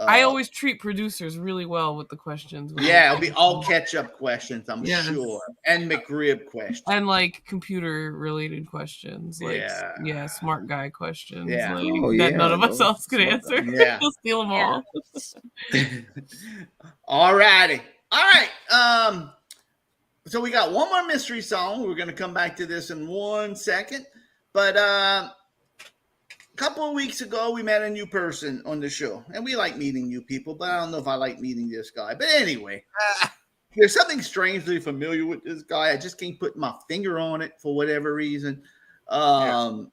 I always treat producers really well with the questions. Yeah, it'll be all catch-up questions, I'm sure, and McRib questions, and like computer-related questions, like smart guy questions, that none of us else could answer. Yeah, we'll steal them all. All righty, all right. So we got one more mystery song. We're going to come back to this in 1 second, but a couple of weeks ago, we met a new person on the show, and we like meeting new people, but I don't know if I like meeting this guy. But anyway, there's something strangely familiar with this guy. I just can't put my finger on it for whatever reason. I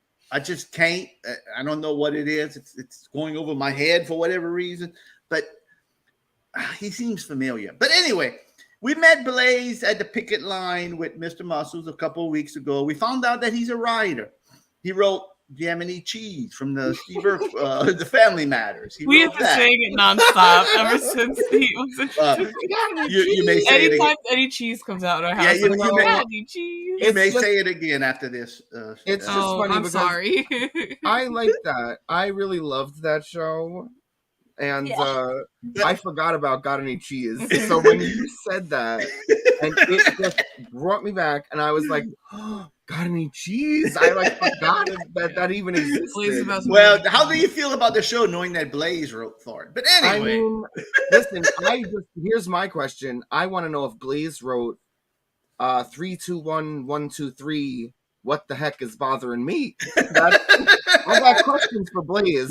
just can't. I don't know what it is. It's going over my head for whatever reason, but he seems familiar. But anyway, we met Blaze at the picket line with Mr. Muscles a couple of weeks ago. We found out that he's a writer. He wrote Jam and Eat Cheese from the Steve the Family Matters. We have been saying it nonstop ever since he was you may say anytime it again. any cheese comes out in our house. You may just, say it again after this. It's just funny I'm because sorry. I like that. I really loved that show. And I forgot about Got Any Cheese. So when you said that, and it just brought me back, and I was like, oh, Got Any Cheese? I forgot that even existed. Well, how do you feel about the show knowing that Blaze wrote for it? But anyway. Listen, here's my question. I want to know if Blaze wrote 3, 2, 1, 1, 2, 3. What the heck is bothering me? I got questions for Blaze.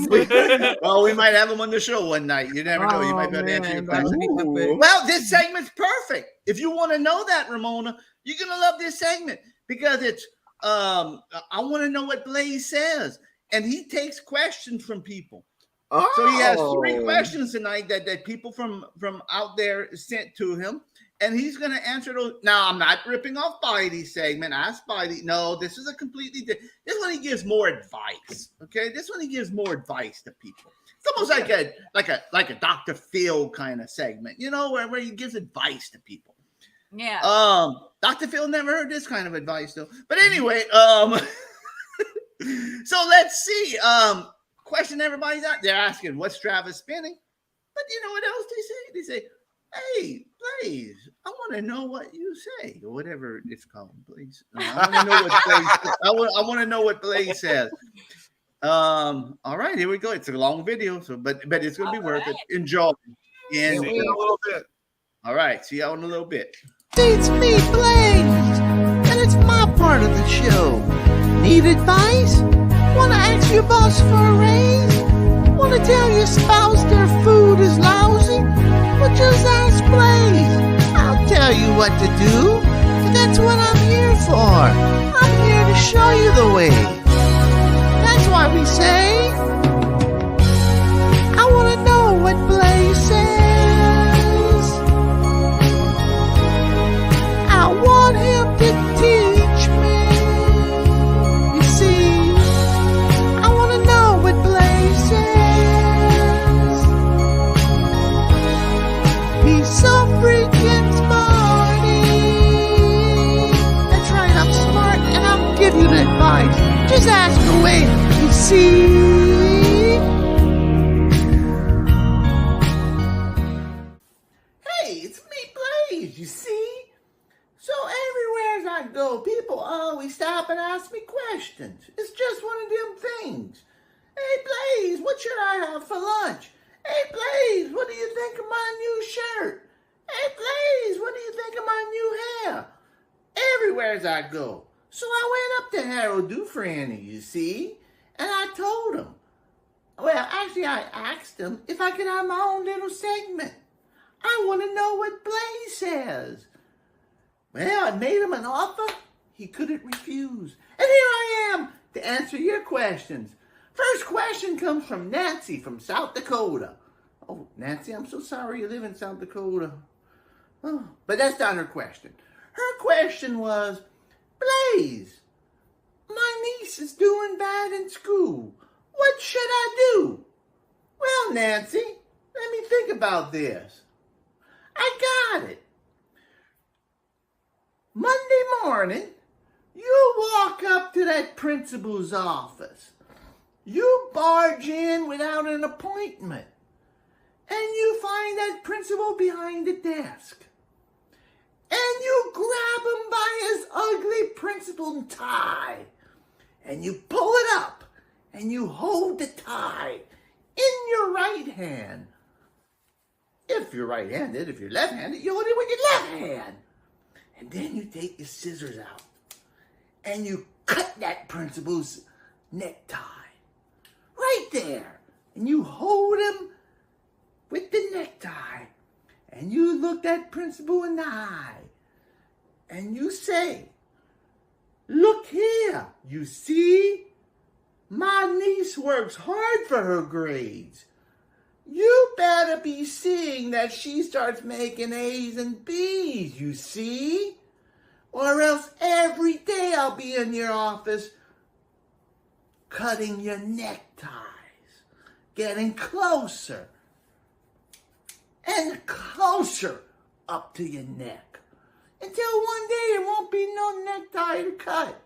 Well, we might have him on the show one night. You never know. You might be able to answer your question. Well, this segment's perfect. If you want to know that, Ramona, you're gonna love this segment because it's I want to know what Blaze says, and he takes questions from people. Oh. So he has 3 questions tonight that people from out there sent to him. And he's going to answer those. Now, I'm not ripping off Spidey's segment. Ask Spidey. No, this is a completely different. This one he gives more advice. Okay, this one he gives more advice to people. It's almost like a Dr. Phil kind of segment, you know, where he gives advice to people. Yeah. Dr. Phil never heard this kind of advice though. But anyway, so let's see. Question everybody's out there asking, what's Travis spinning? But you know what else they say? They say, hey, Blaze, I want to know what you say, or whatever it's called, Blaze. I want to know what Blaze. I want to know what Blaze says. All right, here we go. It's a long video, so but it's gonna be worth it. Enjoy. And see you in a little bit. All right, see y'all in a little bit. It's me, Blaze, and it's my part of the show. Need advice? Want to ask your boss for a raise? Want to tell your spouse their food is lousy? Well, just ask Blaze. I'll tell you what to do. That's what I'm here for. I'm here to show you the way. That's why we say, I want to know what Blaze says. I want him to teach me. You see, I want to know what Blaze says. He's so freaking smarty. That's right, I'm smart and I'll give you the advice. Just ask away, you see. Hey, it's me, Blaze, you see? So everywhere as I go, people always stop and ask me questions. It's just one of them things. Hey, Blaze, what should I have for lunch? Hey, Blaze, what do you think of my new shirt? Hey, Blaze, what do you think of my new hair? Everywhere as I go. So I went up to Harold Dufresne, you see, and I told him. Well, actually, I asked him if I could have my own little segment. I want to know what Blaze says. Well, I made him an offer he couldn't refuse. And here I am to answer your questions. First question comes from Nancy from South Dakota. Oh, Nancy, I'm so sorry you live in South Dakota. Oh, but that's not her question. Her question was, Blaze, my niece is doing bad in school. What should I do? Well, Nancy, let me think about this. I got it. Monday morning, you walk up to that principal's office. You barge in without an appointment. And you find that principal behind the desk. And you grab him by his ugly principal tie. And you pull it up. And you hold the tie in your right hand. If you're right-handed, if you're left-handed, you hold it with your left hand. And then you take your scissors out. And you cut that principal's necktie. Right there. And you hold him with the necktie. And you look that principal in the eye. And you say, look here, you see? My niece works hard for her grades. You better be seeing that she starts making A's and B's, you see? Or else every day I'll be in your office cutting your neckties, getting closer and closer up to your neck, until one day there won't be no necktie to cut,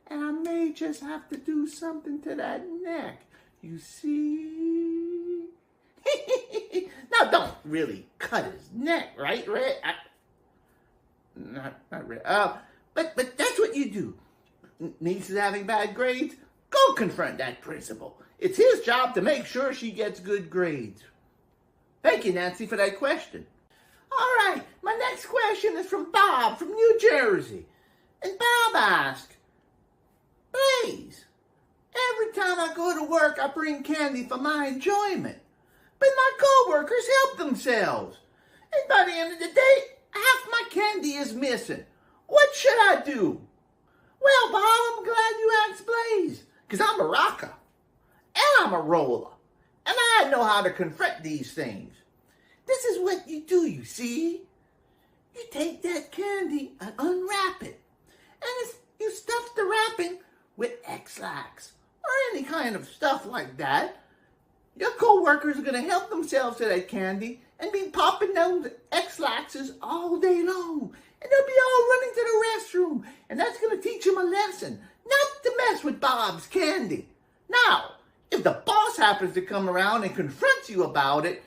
and I may just have to do something to that neck, you see? Now, don't really cut his neck, right? Not really. But that's what you do. Niece is having bad grades? Go confront that principal. It's his job to make sure she gets good grades. Thank you, Nancy, for that question. All right, my next question is from Bob from New Jersey. And Bob asked, Blaze, every time I go to work, I bring candy for my enjoyment. But my co-workers help themselves. And by the end of the day, half my candy is missing. What should I do? Well, Bob, I'm glad you asked Blaze, because I'm a rocker, and I'm a roller, and I know how to confront these things. This is what you do, you see. You take that candy and unwrap it, and you stuff the wrapping with X-Lax or any kind of stuff like that. Your co-workers are going to help themselves to that candy and be popping down the X-Laxes all day long. And they'll be all running to the restroom. And that's going to teach them a lesson. Not to mess with Bob's candy. Now, if the boss happens to come around and confronts you about it,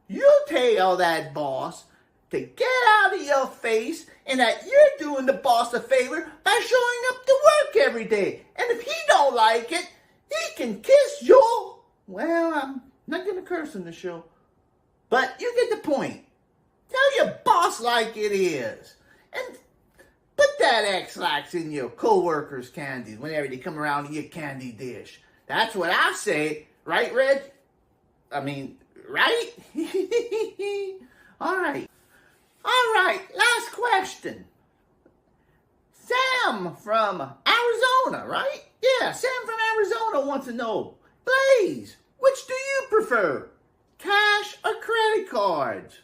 you tell that boss to get out of your face and that you're doing the boss a favor by showing up to work every day. And if he don't like it, he can kiss your... Well, I'm not going to curse on the show. But you get the point. Tell your boss like it is. And put that X-Lax in your co-workers' candies whenever they come around to your candy dish. That's what I say. Right, Red? I mean, right? All right. All right, last question. Sam from Arizona, right? Yeah, Sam from Arizona wants to know, Blaze, which do you prefer? Cash or credit cards?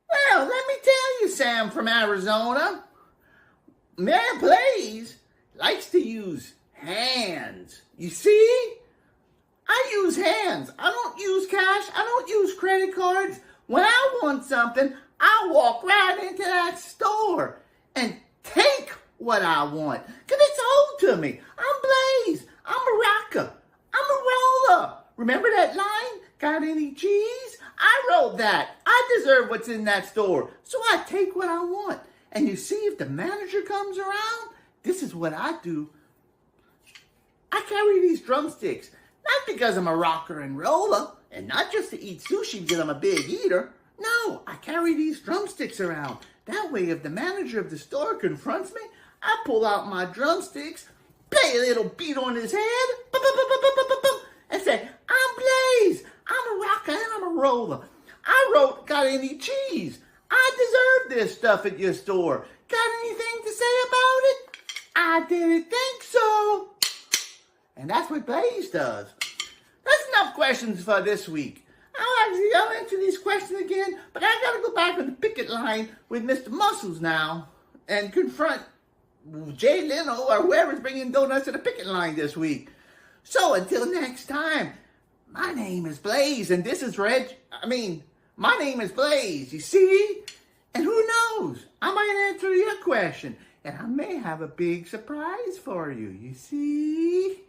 Well, let me tell you, Sam from Arizona. Man, Blaze likes to use hands. You see? I use hands. I don't use cash. I don't use credit cards. When I want something, I walk right into that store and take what I want. Because it's owed to me. I'm Blaze. I'm a rocker. I'm a roller. Remember that line? Got any cheese? I wrote that. I deserve what's in that store. So I take what I want. And you see, if the manager comes around, this is what I do. I carry these drumsticks. Not because I'm a rocker and roller, and not just to eat sushi because I'm a big eater. No, I carry these drumsticks around. That way, if the manager of the store confronts me, I pull out my drumsticks, play a little beat on his head, and say, I'm Blaze. I'm a rocker and I'm a roller. I wrote, got any cheese? I deserve this stuff at your store. Got anything to say about it? I didn't think so. And that's what Blaze does. That's enough questions for this week. I'll answer these questions again, but I gotta go back on the picket line with Mr. Muscles now and confront Jay Leno or whoever's bringing donuts to the picket line this week. So until next time, my name is Blaze, and this is my name is Blaze, you see? And who knows? I might answer your question, and I may have a big surprise for you, you see?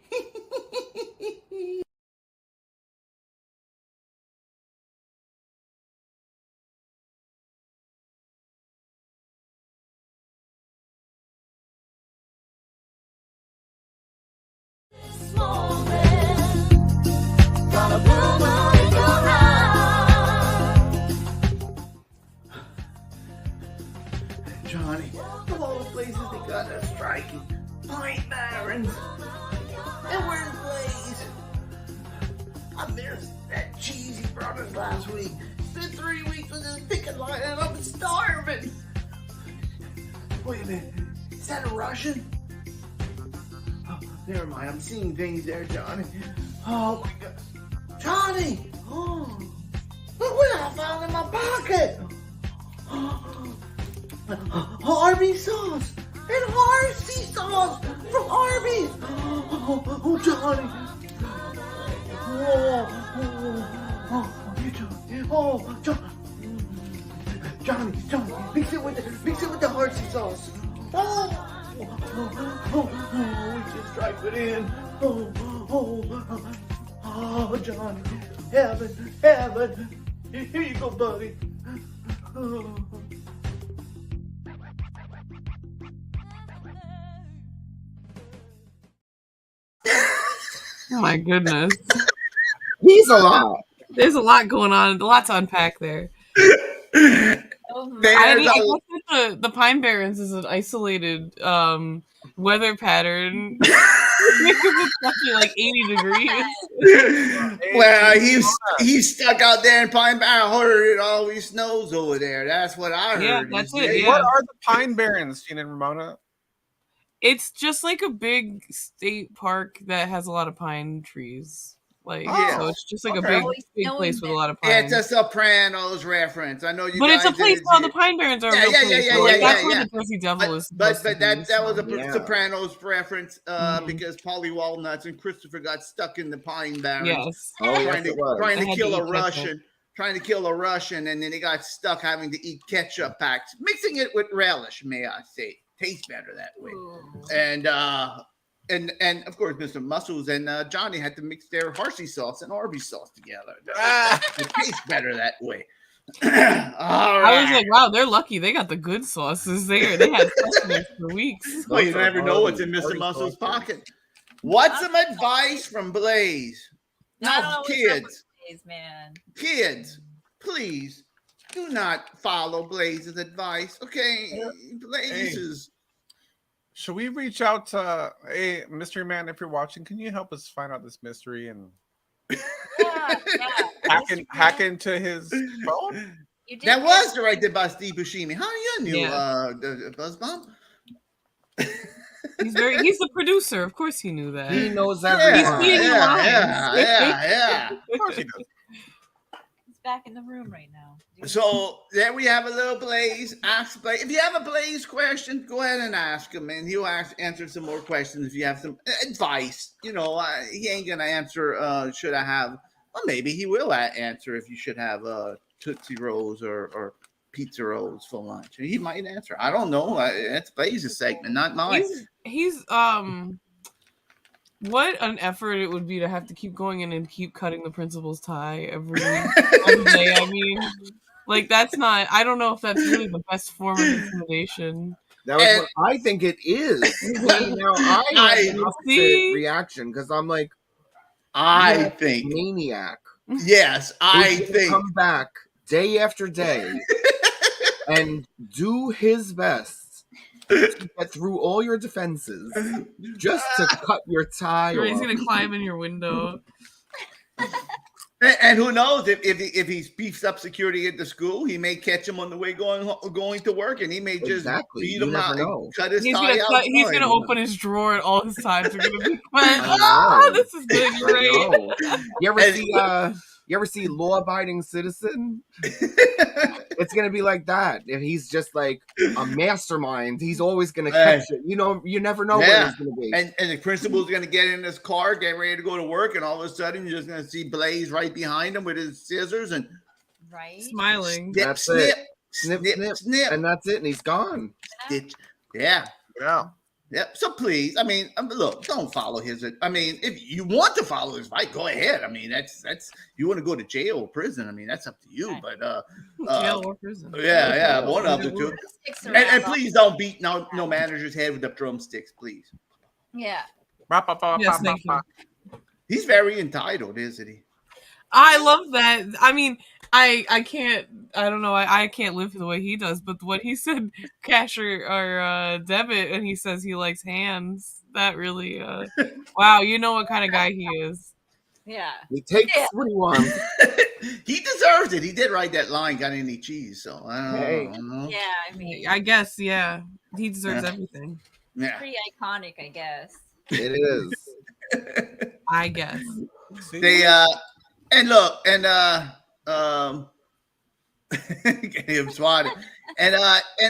Johnny, of all the places they got us striking, Pine Barrens, and where's Blaze? I missed that cheese he brought us last week. It's been 3 weeks with this picket line and I'm starving. Wait a minute, is that a Russian? Oh, never mind, I'm seeing things there, Johnny. Oh my God. Johnny! Oh, look what I found in my pocket! Arby's sauce and RC sauce from Arby's. Oh, Johnny. Johnny, mix it with the RC sauce. We just strike it in. Johnny, heaven. Here you go, buddy. Oh my goodness. He's a lot. There's a lot going on. A lot to unpack there. I guess the the Pine Barrens is an isolated weather pattern because it's actually like 80 degrees. Well, he's stuck out there in Pine Barrens. I heard it always snows over there. That's what I heard. Yeah, that's it. Hey, Yeah. what are the Pine Barrens, Gene and Ramona? It's just like a big state park that has a lot of pine trees. Like, so it's just like a big place with a lot of pine. It's a Sopranos reference. I know you. But guys it's a place called the Pine Barrens. Are a real place. That's where the Jersey Devil is. But that was a Sopranos reference because Polly Walnuts and Christopher got stuck in the Pine Barrens. Yes. Trying to kill a Russian. Trying to kill a Russian, and then they got stuck having to eat ketchup packs, mixing it with relish. May I say, tastes better that way. And of course, Mr. Muscles and Johnny had to mix their Hershey sauce and Arby's sauce together. It tastes better that way. I was like, wow, they're lucky. They got the good sauces there. They had customers for weeks. Well, you never know what's in Mr. Muscles' pocket. What's some advice from Blaze? Now, kids, man. Kids, please do not follow Blaze's advice. Okay, Blaze is. Should we reach out to hey, mystery man? If you're watching, can you help us find out this mystery and hack into his phone? That was directed by Steve Buscemi. How you knew the Buzz Bomb? He's the producer. Of course, he knew that. He knows everything. Yeah. Of course he does. He's back in the room right now. So there we have a little Blaze. Ask Blaze. If you have a Blaze question, go ahead and ask him, and he'll answer some more questions. If you have some advice, he ain't gonna answer. Should I have? Well, maybe he will answer if you should have Tootsie Rolls or pizza rolls for lunch. He might answer. I don't know. That's Blaze's segment, not mine. He's what an effort it would be to have to keep going in and keep cutting the principal's tie every day. I mean, like that's not. I don't know if that's really the best form of intimidation. That was what I think it is. Now I have an opposite reaction because I'm like, I think maniac. Yes, I think come back day after day and do his best to get through all your defenses just to cut your tie off. He's gonna climb in your window. And who knows if he beefs up security at the school, he may catch him on the way going to work, and he may just beat him out and cut his tie out. He's gonna open his drawer, and all his ties are gonna be cut. This is good. Great. You ever see Law Abiding Citizen? It's gonna be like that. If he's just like a mastermind, he's always gonna catch it. You never know where he's gonna be. And the principal's gonna get in his car, get ready to go to work, and all of a sudden you're just gonna see Blaze right behind him with his scissors and smiling. Snip, and that's it. And he's gone. Yeah. So please, I mean, look, don't follow his. I mean, if you want to follow his advice, go ahead. I mean, that's you want to go to jail or prison. I mean, that's up to you. But jail or prison. Yeah, one of the two. And please don't beat no manager's head with the drumsticks, please. Yeah. Yes, thank you. He's very entitled, isn't he? I love that. I mean, I can't. I don't know. I can't live the way he does. But what he said, cash or debit, and he says he likes hands. That really, wow. You know what kind of guy he is. Yeah. He takes what he wants. He deserves it. He did write that line. Got any cheese? So I don't know. Yeah, I mean, I guess he deserves everything. Yeah. Pretty iconic, I guess. It is. I guess. They and look and him swatted and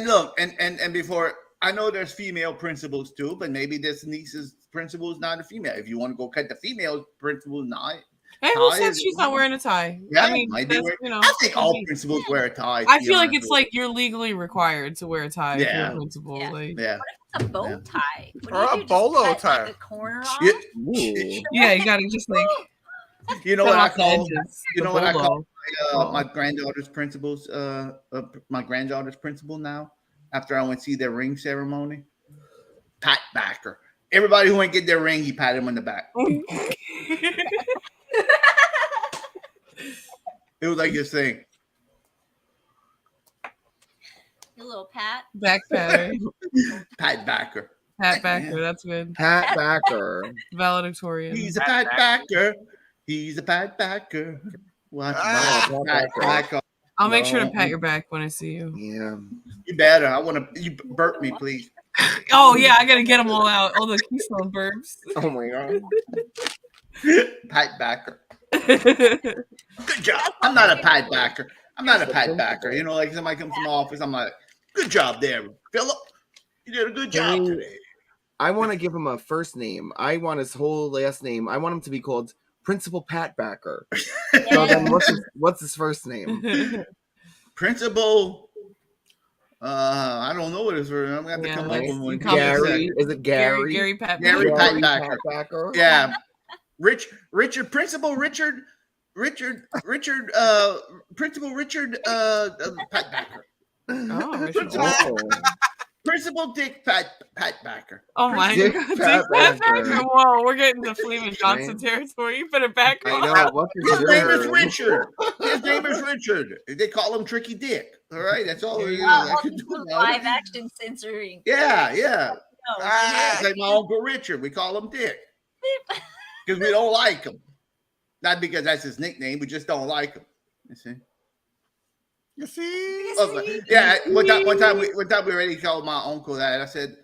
look and before I know there's female principals too, but maybe this niece's principal is not a female. If you want to go cut the female principal, Hey, who says she's not wearing a tie? Yeah, I mean, I think all principals wear a tie. I feel like it's like you're legally required to wear a tie if you're a principal. Yeah. Like, What if it's a bow tie? Or a bolo tie. Like, a corner off? Yeah, you gotta just like. You know what I call? You know what I bolo. call my granddaughter's principals? My granddaughter's principal now. After I went to see their ring ceremony, pat backer. Everybody who ain't get their ring, he patted him on the back. It was like this thing. Your little Pat. Back patter. Pat Backer. Pat Backer, that's good. Pat Backer. Valedictorian. He's a Pat Backer. He's a Pat Backer. Watch Pat Backer. I'll make sure to pat your back when I see you. Yeah. You better. I want to. You burp me, please. Oh yeah, I gotta get them all out. All the Keystone burps. Oh my god. Pat Backer. Good job. I'm not a Pat Backer. I'm not a Pat Backer. You know, like somebody comes from the office, I'm like, good job there, Philip. You did a good job today. I want to give him a first name. I want his whole last name. I want him to be called Principal Pat Backer. So then what's his first name? Principal. I don't know what his first name. I'm going to have to come up with one. Gary. Is it Gary? Gary Pat Gary Backer. Pat Backer. Yeah. Richard, Principal Richard, Principal Richard Pat Backer. Principal Dick Pat Backer. Oh my Dick god, Pat Dick Pat Backer. Backer. Whoa, we're getting to Fleeman Johnson territory. You better back I off. know. His name is Richard. His name is Richard. They call him Tricky Dick. All right, that's all it is. Live action censoring. Yeah. It's like my Uncle Richard. We call him Dick because we don't like him. Not because that's his nickname. We just don't like him. You see? Yeah. One time we already called my uncle that. I said,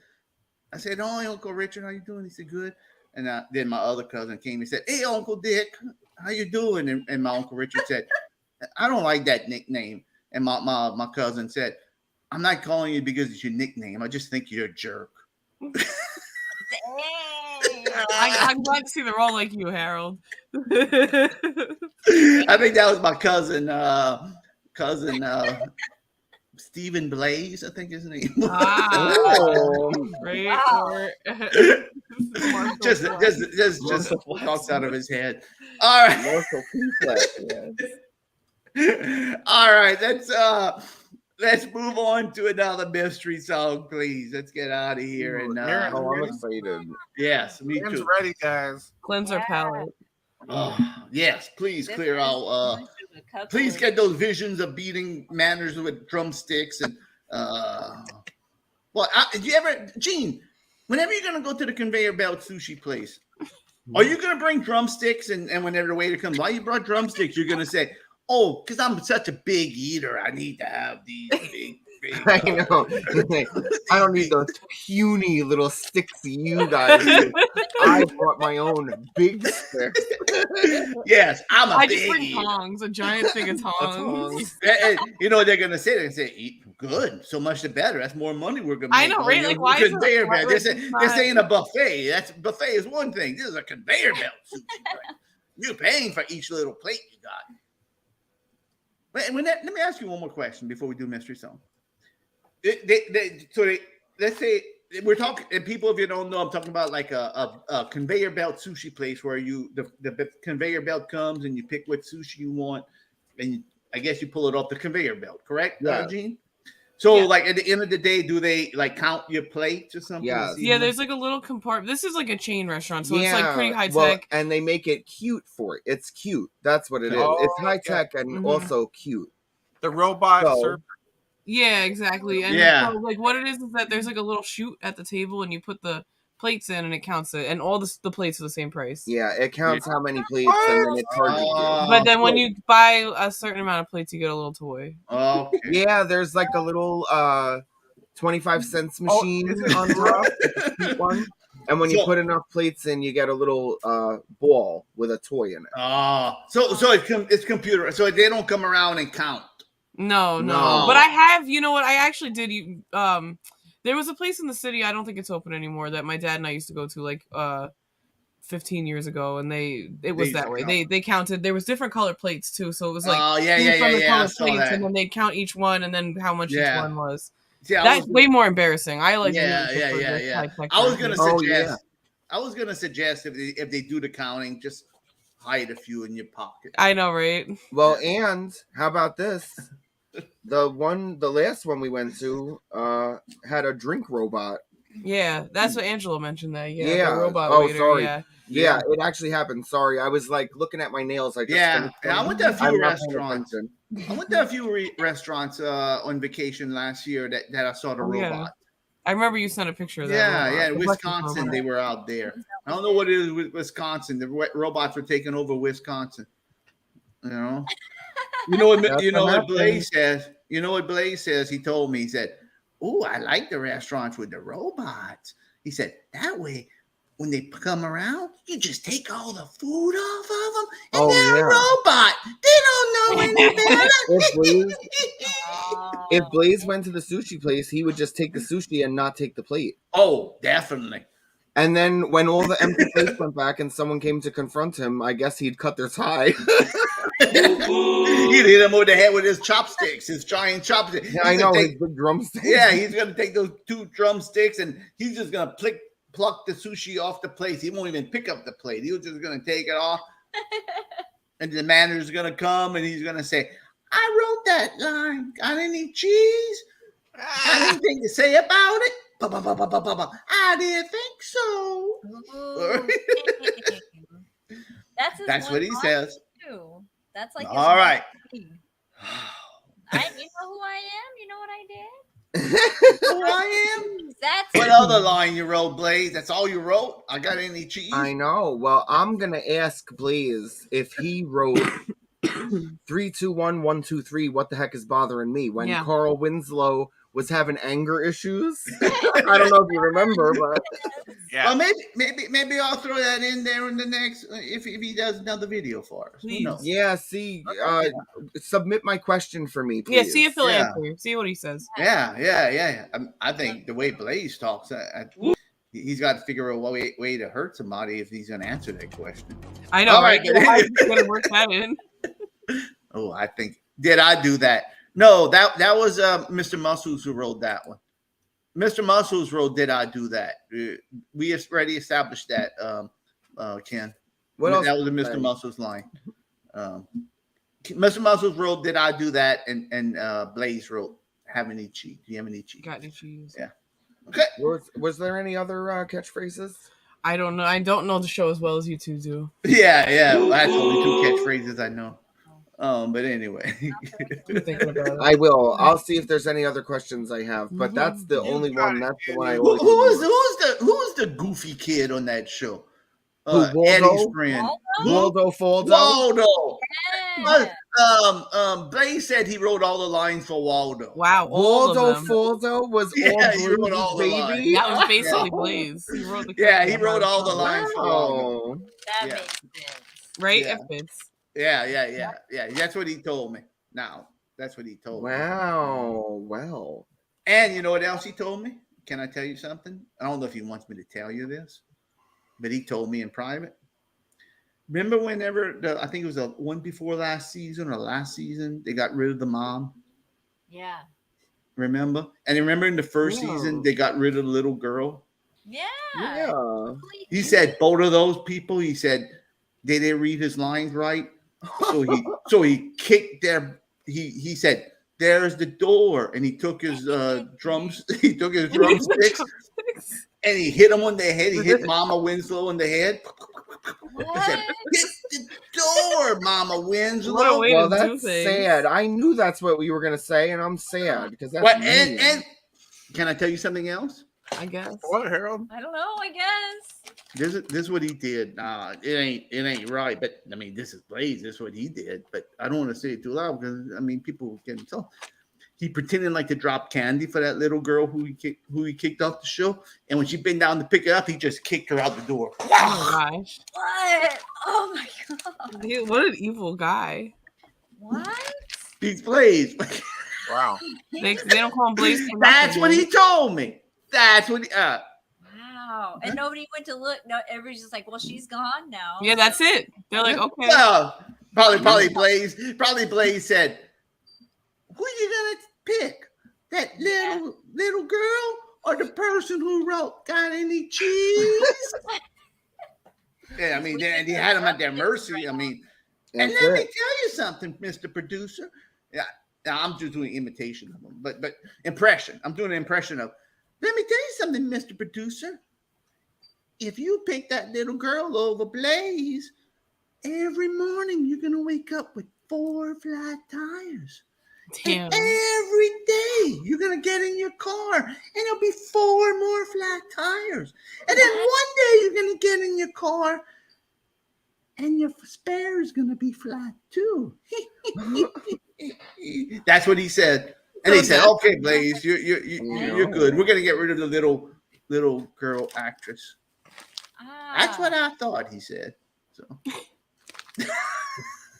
"Oh, Uncle Richard, how you doing?" He said, "Good." And then my other cousin came and said, "Hey, Uncle Dick, how you doing?" And my Uncle Richard said, "I don't like that nickname." And my cousin said, "I'm not calling you because it's your nickname. I just think you're a jerk." I'm glad to see they're all like you, Harold. I think that was my cousin Stephen Blaze, I think his name. Great. Wow. just talks out of his head. All right. All right, let's move on to another mystery song, please. Let's get out of here. And I'm excited. Yes, me Aaron's too. ready, guys. Cleanser palette. Oh, yes, please clear out. Please get those visions of beating manners with drumsticks and Gene, whenever you're gonna go to the conveyor belt sushi place, are you gonna bring drumsticks and whenever the waiter comes, why you brought drumsticks? You're gonna say, "Oh, because I'm such a big eater, I need to have these big." I know. I don't need those puny little sticks you guys do. I brought my own big sticks. Yes, I just bring tongs, a giant thing of tongs. You know what they're gonna say? They're gonna say, "Eat good, so much the better. That's more money we're gonna make." I know, right? Like, why is conveyor belt? They're saying a buffet. Buffet is one thing. This is a conveyor belt. You're paying for each little plate you got. Let me ask you one more question before we do mystery song. Let's say we're talking, and people, if you don't know, I'm talking about like a conveyor belt sushi place where the conveyor belt comes and you pick what sushi you want, and I guess you pull it off the conveyor belt, correct, Gene? So, like at the end of the day, do they like count your plates or something? Yeah, there's like a little compartment. This is like a chain restaurant, so it's like pretty high tech. And they make it cute for it. It's cute. That's what it is. It's high tech and also cute. The robot server. Yeah, exactly. And so, like what it is that there's like a little chute at the table, and you put the plates in, and it counts it, and all the plates are the same price. Yeah, it counts how many plates, and then it charges you. But then when you buy a certain amount of plates, you get a little toy. Okay. Yeah, there's like a little 25-cent machine on top, it's a cute one. And when you put enough plates in, you get a little ball with a toy in it. So it's computer. So they don't come around and count. No. But I have, you know what? I actually did. There was a place in the city. I don't think it's open anymore. That my dad and I used to go to like 15 years ago, and it was that way. They counted. There was different color plates too, so it was like color plates, and then they count each one, and then how much each one was. That's way more embarrassing. I like. Yeah. I was gonna suggest if they do the counting, just hide a few in your pocket. I know, right? Well, and how about this? The last one we went to had a drink robot. Yeah, that's what Angela mentioned. That the robot waiter. Sorry. Yeah. Yeah, it actually happened. Sorry, I was like looking at my nails. I went to a few restaurants. I went to a few restaurants on vacation last year that I saw the robot. Yeah. I remember you sent a picture of that. Yeah, in Wisconsin, they were out there. I don't know what it is with Wisconsin. The robots were taking over Wisconsin. You know, what Blaze says. You know what Blaze says? He told me. He said, "Oh, I like the restaurants with the robots." He said that way, when they come around, you just take all the food off of them, and they're a robot. They don't know any better. If Blaze went to the sushi place, he would just take the sushi and not take the plate. Oh, definitely. And then when all the empty plates went back and someone came to confront him, I guess he'd cut their tie. He'd hit him over the head with his chopsticks, his giant chopsticks. Yeah, I know, his big drumsticks. Yeah, he's going to take those 2 drumsticks and he's just going to pluck the sushi off the plate. He won't even pick up the plate. He was just going to take it off. And the manager's going to come and he's going to say, I wrote that line. Got any cheese? Got anything to say about it? I didn't think so. That's what he says. Too. That's like all right. You know who I am? You know what I did? Who I am? That's what other line you wrote, Blaze? That's all you wrote? I got any cheese? I know. Well, I'm gonna ask Blaze if he wrote 3, 2, 1, 1, 2, 3. What the heck is bothering me? When Carl Winslow was having anger issues. I don't know if you remember, but well, maybe I'll throw that in there in the next if he does another video for us. Yeah, see, submit my question for me, please. Yeah, see if he'll answer. See what he says. Yeah. I think the way Blaze talks, he's got to figure out a way to hurt somebody if he's going to answer that question. I know, right? He's going to work that in. Oh, I think did I do that? No, that was Mr. Muscles who wrote that one. Mr. Muscles wrote, "Did I do that?" We already established that, Ken. What else? That was a Mr. Muscles line. Mr. Muscles wrote, "Did I do that?" And Blaze wrote, "Have any cheese? Do you have any cheese? Got any cheese?" Yeah. Okay. Was there any other catchphrases? I don't know. I don't know the show as well as you two do. Yeah. That's only 2 catchphrases I know. But anyway, I will. I'll see if there's any other questions I have, but that's the only one. That's the one I always. Who's the goofy kid on that show? Eddie's friend, Waldo Faldo. Waldo. Blaze said he wrote all the lines for Waldo. Wow, Waldo Faldo was he wrote all the baby. Lines. That was basically Blaze. He wrote he wrote all the lines for Waldo. That makes sense, right? Yeah. If it's Yeah. That's what he told me. Now, that's what he told me. Wow. Well. And you know what else he told me? Can I tell you something? I don't know if he wants me to tell you this, but he told me in private. Remember whenever, I think it was the one before last season or last season, they got rid of the mom? Yeah. Remember? And remember in the first season, they got rid of the little girl? Yeah. He said both of those people, he said, they didn't read his lines right. So he kicked their. He said, "There's the door," and he took his drumsticks and he hit him on the head. He hit Mama Winslow on the head. He said, "Hit the door, Mama Winslow." Well, that's sad. I knew that's what you were gonna say, and I'm sad because that's mean. And can I tell you something else? I guess. What, Harold? I don't know. I guess. This is what he did. It ain't right. But I mean, this is Blaze. This is what he did. But I don't want to say it too loud because I mean, people can tell. He pretended like to drop candy for that little girl who he kicked off the show, and when she bent down to pick it up, he just kicked her out the door. Oh my gosh! What? Oh my god! Dude, what an evil guy! What? He's Blaze. Wow. They don't call him Blaze. That's what he told me. That's what. Wow. And nobody went to look. No, everybody's just like, well, she's gone now. Yeah, that's it. They're like, okay. Well, probably Blaze. Probably Blaze said, "Who you gonna pick? That little girl or the person who wrote? Got any cheese?" Yeah, I mean, they had him at their mercy. I mean, and let me tell you something, Mr. Producer. Yeah, I'm just doing imitation of him, but impression. I'm doing an impression of. Let me tell you something, Mr. Producer. if you pick that little girl over Blaze, every morning you're gonna wake up with 4 flat tires. Damn. And every day you're gonna get in your car and there'll be 4 more flat tires. And then one day you're gonna get in your car and your spare is gonna be flat too. That's what he said. And he said, "Okay, Blaze, you're good. We're gonna get rid of the little girl actress." That's what I thought he said. So.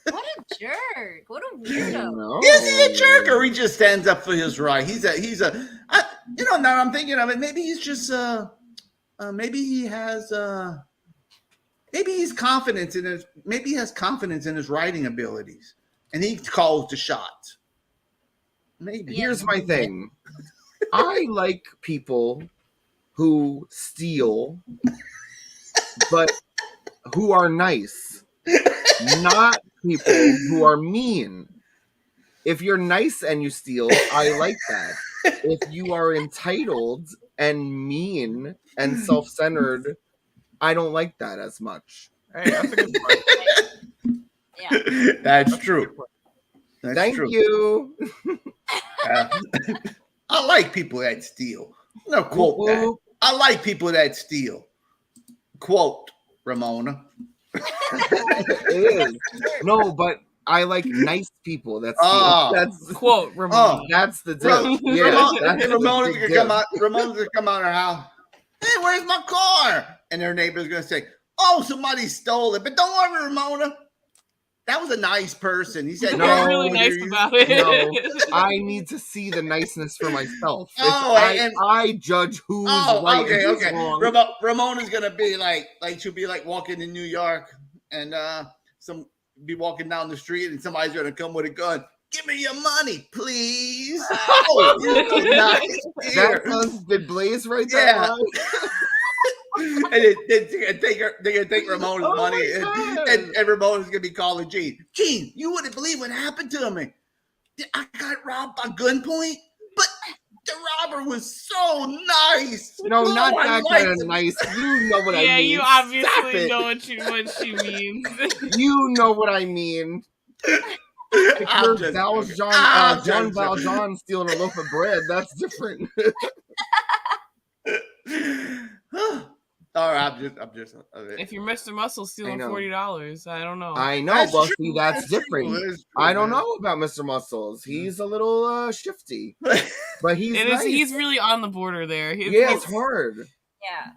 What a jerk! What a weirdo! Is he a jerk, or he just stands up for his right? Now I'm thinking of it. Maybe he's just maybe he has maybe he's confidence in his maybe he has confidence in his writing abilities, and he calls the shots. Maybe. Here's my thing. I like people who steal, but who are nice, not people who are mean. If you're nice and you steal, I like that. If you are entitled and mean and self-centered, I don't like that as much. Hey, that's a good point. Yeah. That's true. Thank you. I like people that steal. No, quote that. I like people that steal. Quote Ramona. It is. No, but I like nice people. That's quote Ramona. That's the difference. Ramona's gonna come out of her house. Hey, where's my car? And their neighbor's gonna say, "Oh, somebody stole it." But don't worry, Ramona. That was a nice person. He said, "No, really nice about it." No, I need to see the niceness for myself. I judge who's right and who's wrong. Ramona's gonna be like she'll be like walking in New York, and be walking down the street, and somebody's gonna come with a gun. Give me your money, please. Nice. That sounds did Blaze right there. Yeah. And they're gonna take Ramona's money, and Ramona's gonna be calling Gene. Gene, you wouldn't believe what happened to me. I got robbed by gunpoint, but the robber was so nice. No, not that kind of nice. You know what I mean. Yeah, you obviously know what she means. You know what I mean. If John Valjean stealing a loaf of bread, that's different. All right, I'm just. If you're Mr. Muscle stealing $40, I don't know. I know, but see, that's different. I don't know about Mr. Muscles. He's a little shifty, but he's really on the border there. It's hard. Yeah,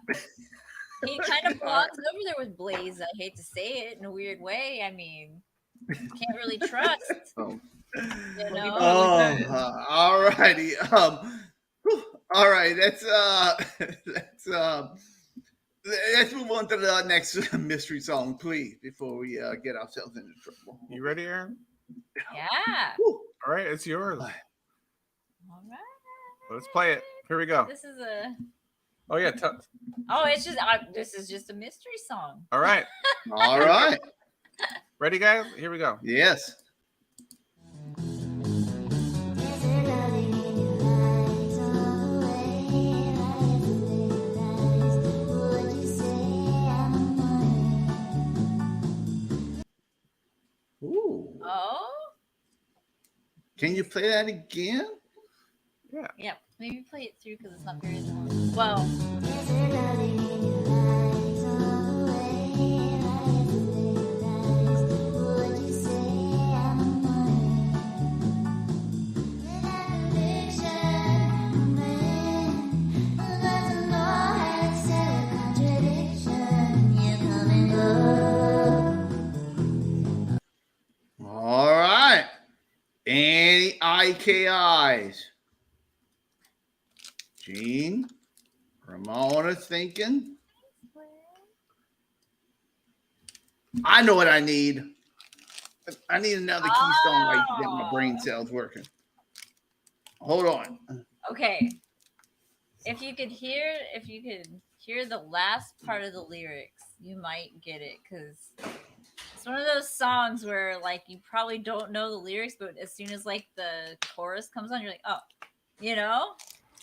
he kind of bonds over there with Blaze. I hate to say it in a weird way. I mean, can't really trust. You know. All righty. All right. Let's move on to the next mystery song, please, before we get ourselves into trouble. You ready, Aaron? Yeah. All right, it's yours. All right. Let's play it. Here we go. This is a. Oh yeah. It's just. This is just a mystery song. All right. All right. Ready, guys? Here we go. Yes. Ooh. Oh. Can you play that again? Yeah. Yeah. Maybe play it through because it's not very long. Well. All right. Any IKIs? Gene? Ramona thinking? I know what I need. I need another Keystone Light to get my brain cells working. Hold on. Okay. If you could hear the last part of the lyrics, you might get it, because it's one of those songs where like you probably don't know the lyrics, but as soon as like the chorus comes on, you're like, oh, you know?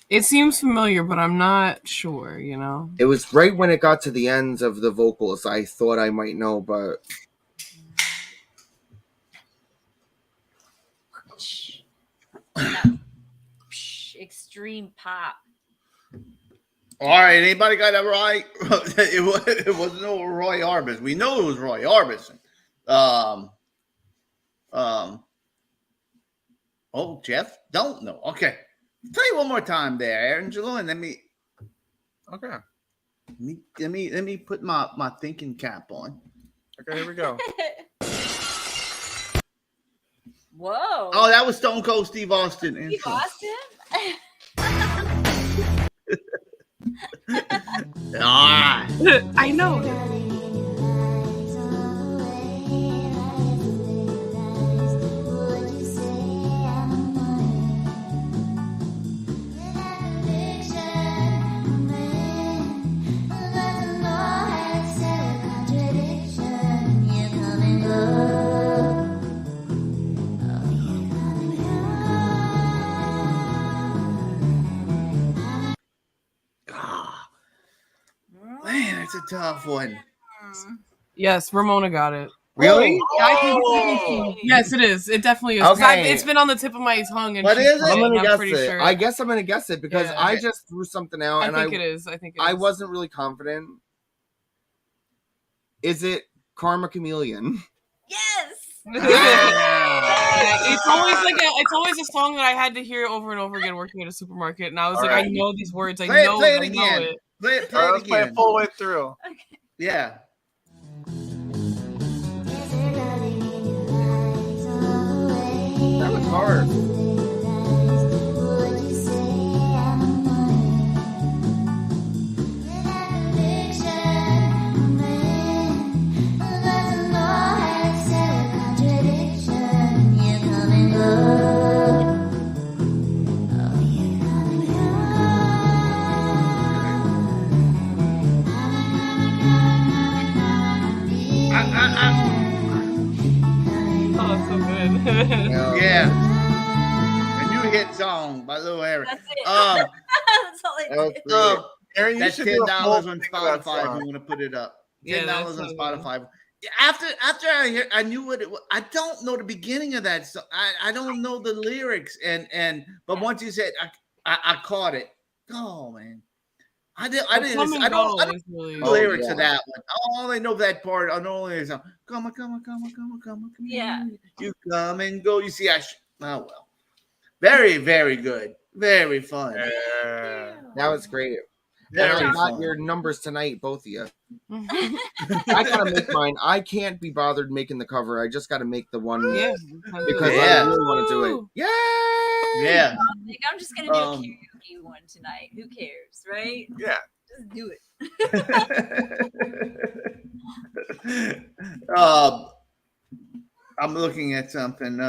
It seems familiar, but I'm not sure, you know? It was right when it got to the ends of the vocals. I thought I might know, but... Extreme pop. All right, anybody got that right? It wasn't no Roy Orbison. We know it was Roy Orbison. Oh, Jeff, don't know. Okay, play one more time there, Angelo, and let me. Okay. Let me put my thinking cap on. Okay, here we go. Whoa. Oh, that was Stone Cold Steve Austin. Steve Austin? All right. I know. Man, that's a tough one. Yes, Ramona got it. Really? Yes, it is. It definitely is. Okay. It's been on the tip of my tongue. And What is it? I'm gonna guess pretty it. sure. I guess I'm gonna guess it because Yeah. I just threw something out, I and think it is. I think it is. I wasn't really confident. Is it Karma Chameleon? Yes. Yeah, it's always a song that I had to hear over and over again working at a supermarket, and I was All like, right. I know these words. I Play know it I know again. it. Play it Let's play again. it full way through. Okay. Yeah. That was hard. Oh, it's so good. Yeah. A new hit song by Lil Eric. That's it. Um, That's all I did. Aaron, you That's should do a full $10 on thing of that Spotify if song. you want to put it up. Yeah, $10 that's on so Spotify. After I knew what it was. I don't know the beginning of that song. I don't know the lyrics but once you said I caught it. Oh man. I didn't listen. I don't know the lyrics of that one. I only know that part. I know only come on. Yeah. You come and go. You see, oh well. Very, very good. Very fun. Yeah. That was great. Very And I got fun. your numbers tonight, both of you. I gotta make mine. I can't be bothered making the cover. I just gotta make the one Yeah. because Yeah. I really want to do it. Yay! Yeah. I think I'm just gonna do a karaoke one tonight. Who cares, right? Yeah. Just do it. I'm looking at something.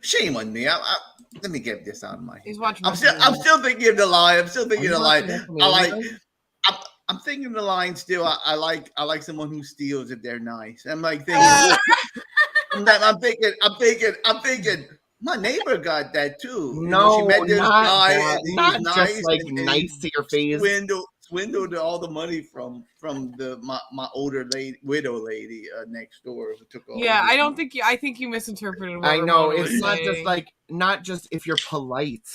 Shame on me. Let me get this out of my. He's watching. I'm still thinking of the line. I'm still thinking of the line. I'm thinking of the line still. I like someone who steals if they're nice. I'm like thinking. I'm thinking. My neighbor got that too. No, she met this not guy. that. And he Not was just like and nice to your face. Swindled all the money from my older widow lady next door who took all. Yeah, I don't think I think you misinterpreted. What I know Ramona it's was not saying. not just if you're polite.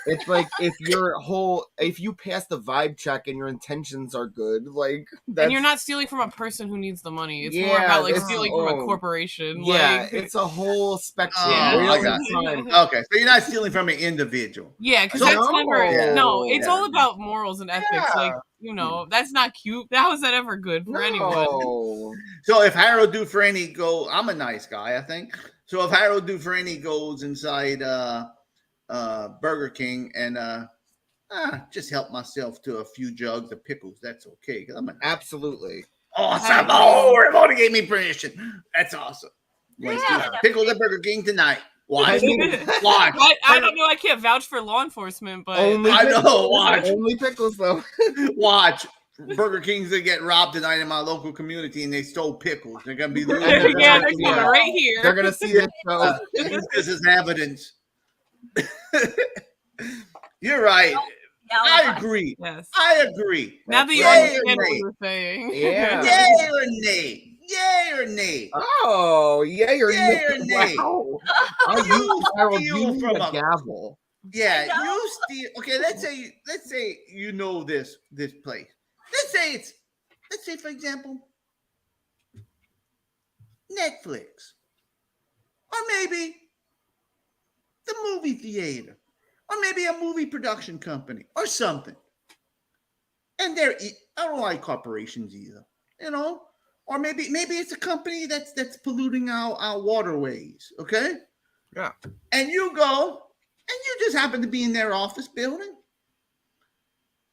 It's like if you pass the vibe check and your intentions are good, like that's, and you're not stealing from a person who needs the money. It's more Yeah, about like it's- stealing from a corporation. Yeah, like, it's a whole spectrum. Yeah. I Really got fun. Okay, so you're not stealing from an individual. yeah, because So- that's never. Yeah. No, it's Yeah. all about morals and ethics. Yeah. Like that's not cute. How is that ever good for anyone? No. So if Harold Dufresne I'm a nice guy, I think. So if Harold Dufresne goes inside Burger King and just help myself to a few jugs of pickles, that's okay. 'Cause I'm a Absolutely. awesome. Oh, Ramona gave me permission. That's awesome. Let's do Yeah. some pickles at Burger King tonight. Watch. I Watch. I don't know. I can't vouch for law enforcement, but Only I know, pickles. watch. Only pickles though. Watch. Burger King's that get robbed tonight in my local community, and they stole pickles. They're gonna be yeah, they're coming right here. They're gonna see this show. Use this as evidence. You're right. I agree. Yes. I agree. Now that you Yay understand or what nay? you're saying. Yeah. Yay or nay? Yay or nay? Oh, yay or Yay nay? or nay? Wow. Harold, you steal need from a a- gavel. Yeah, you steal. Okay, let's say you know this place. Let's say for example, Netflix, or maybe the movie theater, or maybe a movie production company, or something. And I don't like corporations either, or maybe it's a company that's polluting our waterways. Okay. Yeah. And you go, and you just happen to be in their office building,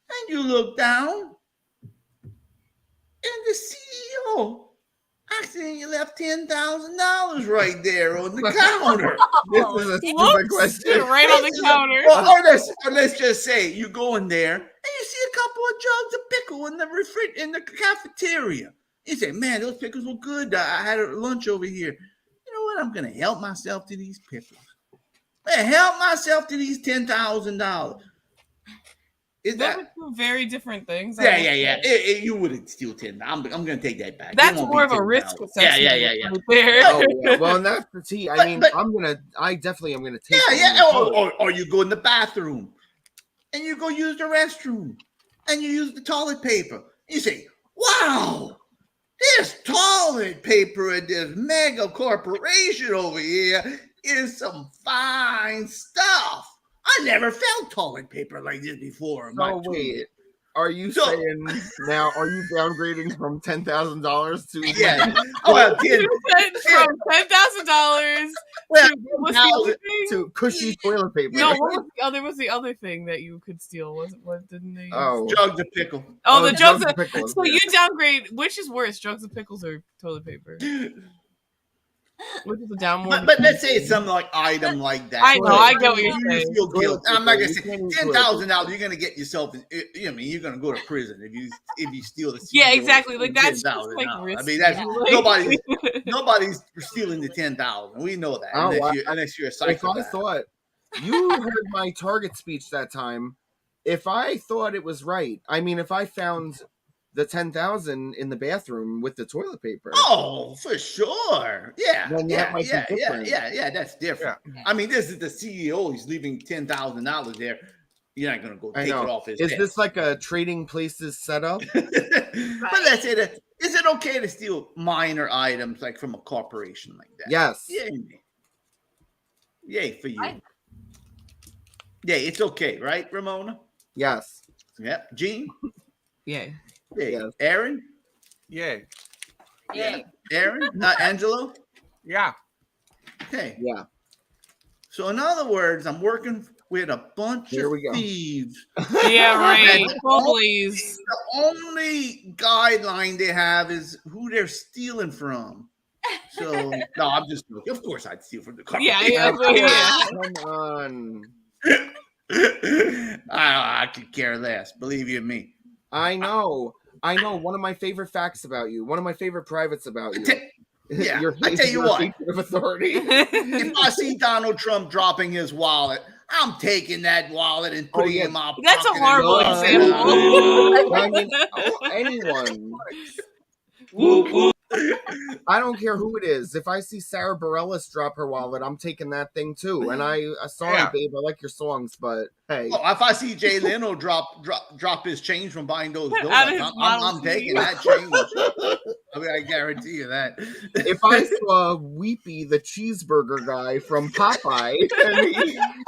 and you look down, and the CEO accidentally left $10,000 right there on the counter. This is a stupid question. Right on the counter. Or let's just say you go in there and you see a couple of jugs of pickle in the cafeteria. You say, "Man, those pickles were good. I had a lunch over here. You know what? I'm gonna help myself to these pickles. Help myself to these $10,000." Is Those that are two very different things. Yeah. You wouldn't steal 10. I'm gonna take that back. That's more of a risk assessment. Yeah. There. Oh, yeah. Well, and that's the tea. I definitely am gonna take. Or you go in the bathroom, and you go use the restroom, and you use the toilet paper. You say, "Wow, this toilet paper at this mega corporation over here is some fine stuff. I never felt toilet paper like this before." So wait, are you saying now? Are you downgrading from $10,000 to Yeah? Well, from $10,000 to cushy toilet paper? No, what was the other thing that you could steal? What didn't they use? Jugs of pickle. Oh, the jugs of pickles. So you downgrade. Which is worse, jugs of pickles or toilet paper? Which is a down more? But let's say it's some item like that. I know. I get what you're saying. You feel guilty. I'm not gonna say $10,000. You're gonna get yourself. You're gonna go to prison if you steal the. Yeah, exactly. Like that's just like I mean, that's nobody's stealing the 10,000. We know that unless you're a psychopath. If I thought you heard my Target speech that time, if I thought it was right, I mean, if I found the 10,000 in the bathroom with the toilet paper. Oh, for sure. Yeah. Then that might be different. Yeah, that's different. Yeah. I mean, this is the CEO. He's leaving $10,000 there. You're not going to go take it off his Is desk. this like a Trading Places setup? But let's say that, is it okay to steal minor items like from a corporation like that? Yes. Yay for you. Yeah, it's okay, right, Ramona? Yes. Yep. Gene? Yay. Yeah. Aaron? Yay. Yay. Aaron? Angelo? Yeah. Okay. Yeah. So in other words, I'm working with a bunch of thieves. Yeah, right. Please. The only guideline they have is who they're stealing from. So no, I'm just joking. Of course I'd steal from the car. Yeah. Come on. I could care less. Believe you me. I know. One of my favorite facts about you. One of my favorite privates about you. Yeah, I tell you what. Of authority. If I see Donald Trump dropping his wallet, I'm taking that wallet and putting it in my pocket. That's a horrible example. I mean, anyone. I don't care who it is. If I see Sarah Bareilles drop her wallet, I'm taking that thing too. And sorry, babe, I like your songs, but hey. Oh, if I see Jay Leno drop his change from buying those donuts, I'm taking that change. I mean, I guarantee you that. If I saw Weepy, the cheeseburger guy from Popeye, and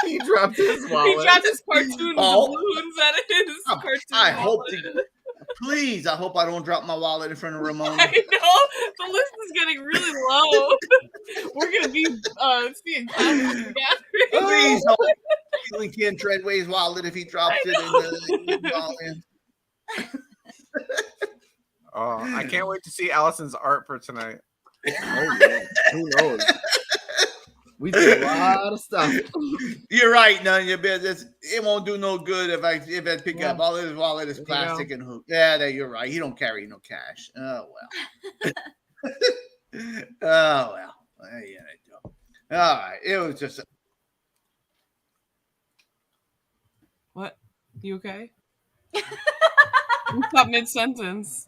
he dropped his wallet. He dropped his cartoon balloons at his cartoon. I hope please, I hope I don't drop my wallet in front of Ramona. I know. The list is getting really low. We're going to be seeing clowns together. Please don't stealing Ken Treadway's wallet if he drops it in the wallet. Oh, I can't wait to see Allison's art for tonight. Oh, yeah. Who knows? We did a lot of stuff. You're right. None of your business. It won't do no good if I pick up all his wallet is plastic and hook. Yeah, that you're right. He don't carry no cash. Oh well. Oh well. Yeah, all right. It was just. What? You okay? You stopped mid-sentence.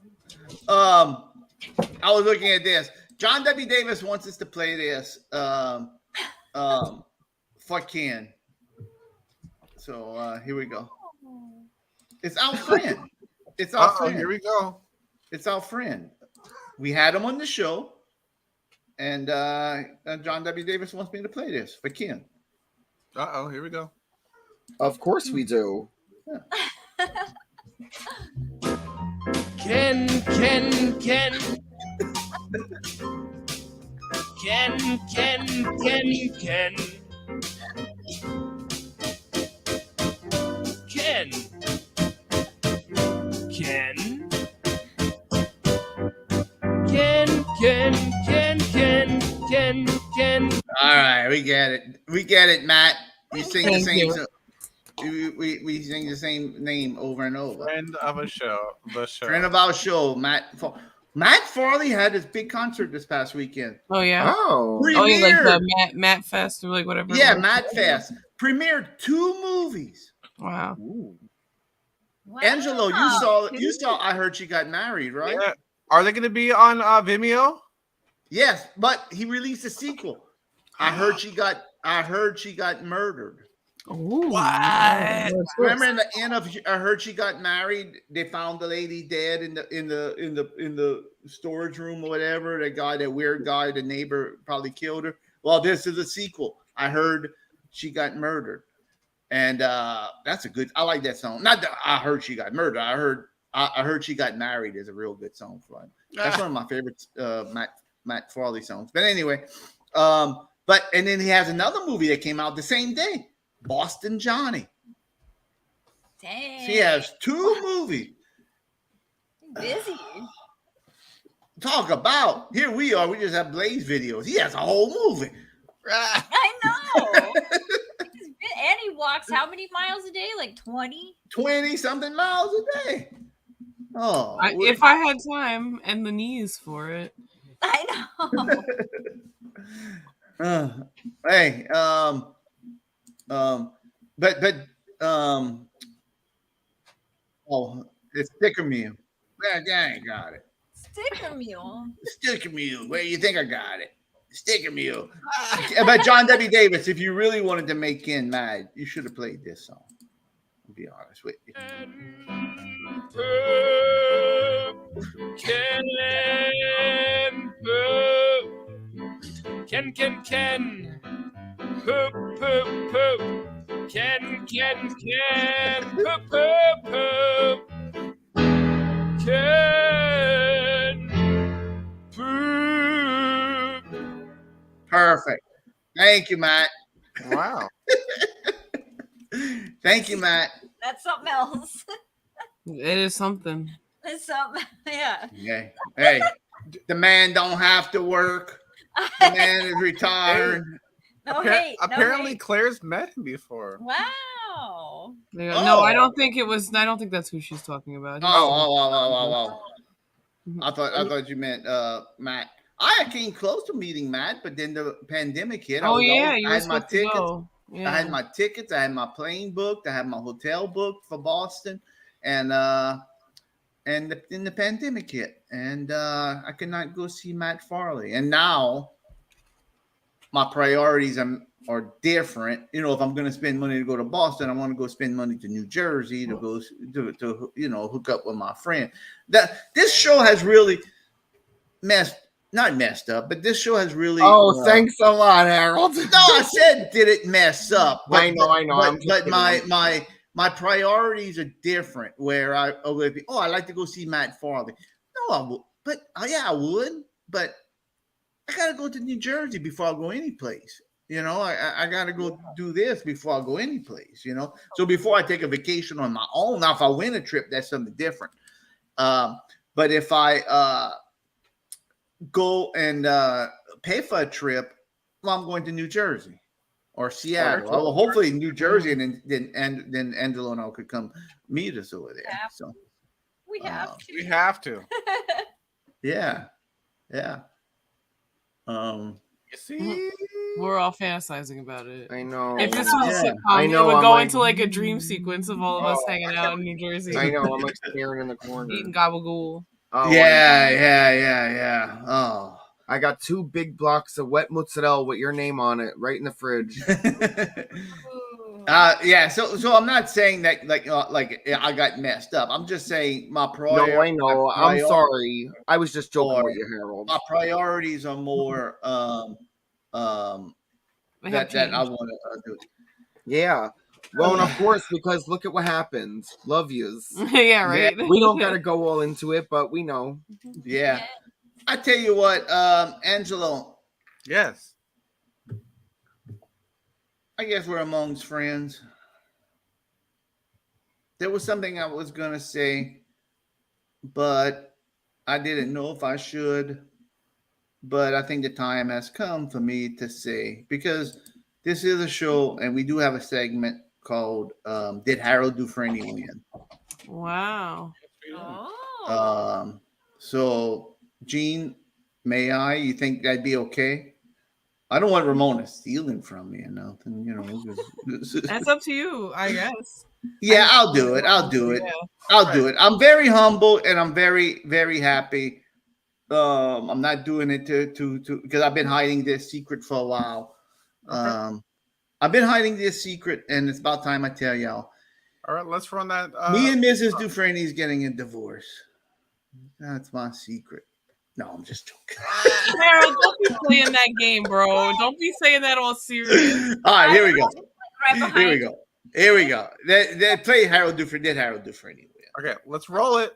I was looking at this. John W. Davis wants us to play this. For Ken. So here we go. It's our friend. It's our friend. Here we go. It's our friend. We had him on the show, and John W. Davis wants me to play this for Ken. Here we go. Of course we do. Yeah. Ken. Ken. All right, we get it. We get it, Matt. You sing the same. We sing the same name over and over. Friend of a show. Friend of our show, Matt. Matt Farley had his big concert this past weekend. Oh yeah. Oh, like the Matt Fest or like whatever. Yeah, Matt Fest premiered 2 movies. Wow. Ooh. Wow. Angelo, you saw. I heard she got married, right? Yeah. Are they going to be on Vimeo? Yes, but he released a sequel. I heard she got murdered. Ooh. What? Remember in the end of I heard she got married. They found the lady dead in the storage room or whatever. That weird guy, the neighbor probably killed her. Well, this is a sequel. I heard she got murdered, and that's a good. I like that song. Not that I heard she got murdered. I heard she got married is a real good song for him. That's one of my favorite Matt Farley songs. But anyway, and then he has another movie that came out the same day. Boston Johnny. Dang. He has 2 movies. Busy. Talk about. Here we are. We just have Blaze videos. He has a whole movie. I know. And he walks how many miles a day? Like 20? 20 something miles a day. Oh. If I had time and the knees for it. I know. Hey, it's Sticker Mule. Yeah, I ain't got it. Sticker Mule. Sticker Mule. Where you think I got it? Sticker Mule. But John W. Davis, if you really wanted to make Ken mad, you should have played this song. I'll be honest with you. Ken. Poop, poop, poop. Ken. Poop, poop, poop. Ken. Poop. Perfect. Thank you, Matt. Wow. Thank you, Matt. That's something else. It is something. It's something, yeah. Hey, the man don't have to work. The man is retired. Apparently, Claire's met him before. Wow. No, I don't think it was. I don't think that's who she's talking about. Oh. I thought you meant Matt. I came close to meeting Matt, but then the pandemic hit. I had my tickets. Yeah. I had my tickets. I had my plane booked. I had my hotel booked for Boston, and then the pandemic hit, and I could not go see Matt Farley. And now my priorities are different. You know, if I'm going to spend money to go to Boston, I want to go spend money to New Jersey to go to hook up with my friend. This show has really not messed up, but this show has really. Oh, thanks a lot, Harold. No, I said did it mess up? But, I know. But my priorities are different. Where I would be, I like to go see Matt Farley. No, I would, but I would, but I gotta go to New Jersey before I go any place. You know, I gotta go do this before I go any place. You know, so before I take a vacation on my own. Now, if I win a trip, that's something different. But if I go and pay for a trip, Well, I'm going to New Jersey or Seattle. Well, hopefully New Jersey, and then Angelo and I could come meet us over there. So we have to. We have to. Yeah. You see, we're all fantasizing about it. I know. If this was a sitcom, I know, it would I'm go like- into like a dream sequence of all of us hanging out in New Jersey. I know. I'm like staring in the corner. Eating gabagool. Oh, Yeah. Oh. I got 2 big blocks of wet mozzarella with your name on it right in the fridge. Yeah. So I'm not saying that like I got messed up. I'm just saying my priorities. No, I know. I'm sorry. I was just joking with you, Harold. My priorities are more that I want to do. Yeah. Well, and of course, because look at what happens. Love yous. Yeah, right. We don't got to go all into it, but we know. Yeah. I tell you what, Angelo. Yes. I guess we're amongst friends. There was something I was going to say, but I didn't know if I should. But I think the time has come for me to say, because this is a show and we do have a segment called Did Harold Dufresne Win? Wow. So, Gene, may I? You think that'd be okay? I don't want Ramona stealing from me or nothing, you know. That's up to you, I guess. Yeah, I'll do it. I'll do it. I'm very humble and I'm very, very happy. I'm not doing it to because I've been hiding this secret for a while. I've been hiding this secret, and it's about time I tell y'all. All right, let's run that. Me and Mrs. Dufresne is getting a divorce. That's my secret. No, I'm just joking. Harold, don't be playing that game, bro. Don't be saying that all serious. All right, here we go. Here we go. They play Harold Dufresne. Did Harold Dufresne win? Okay, let's roll it.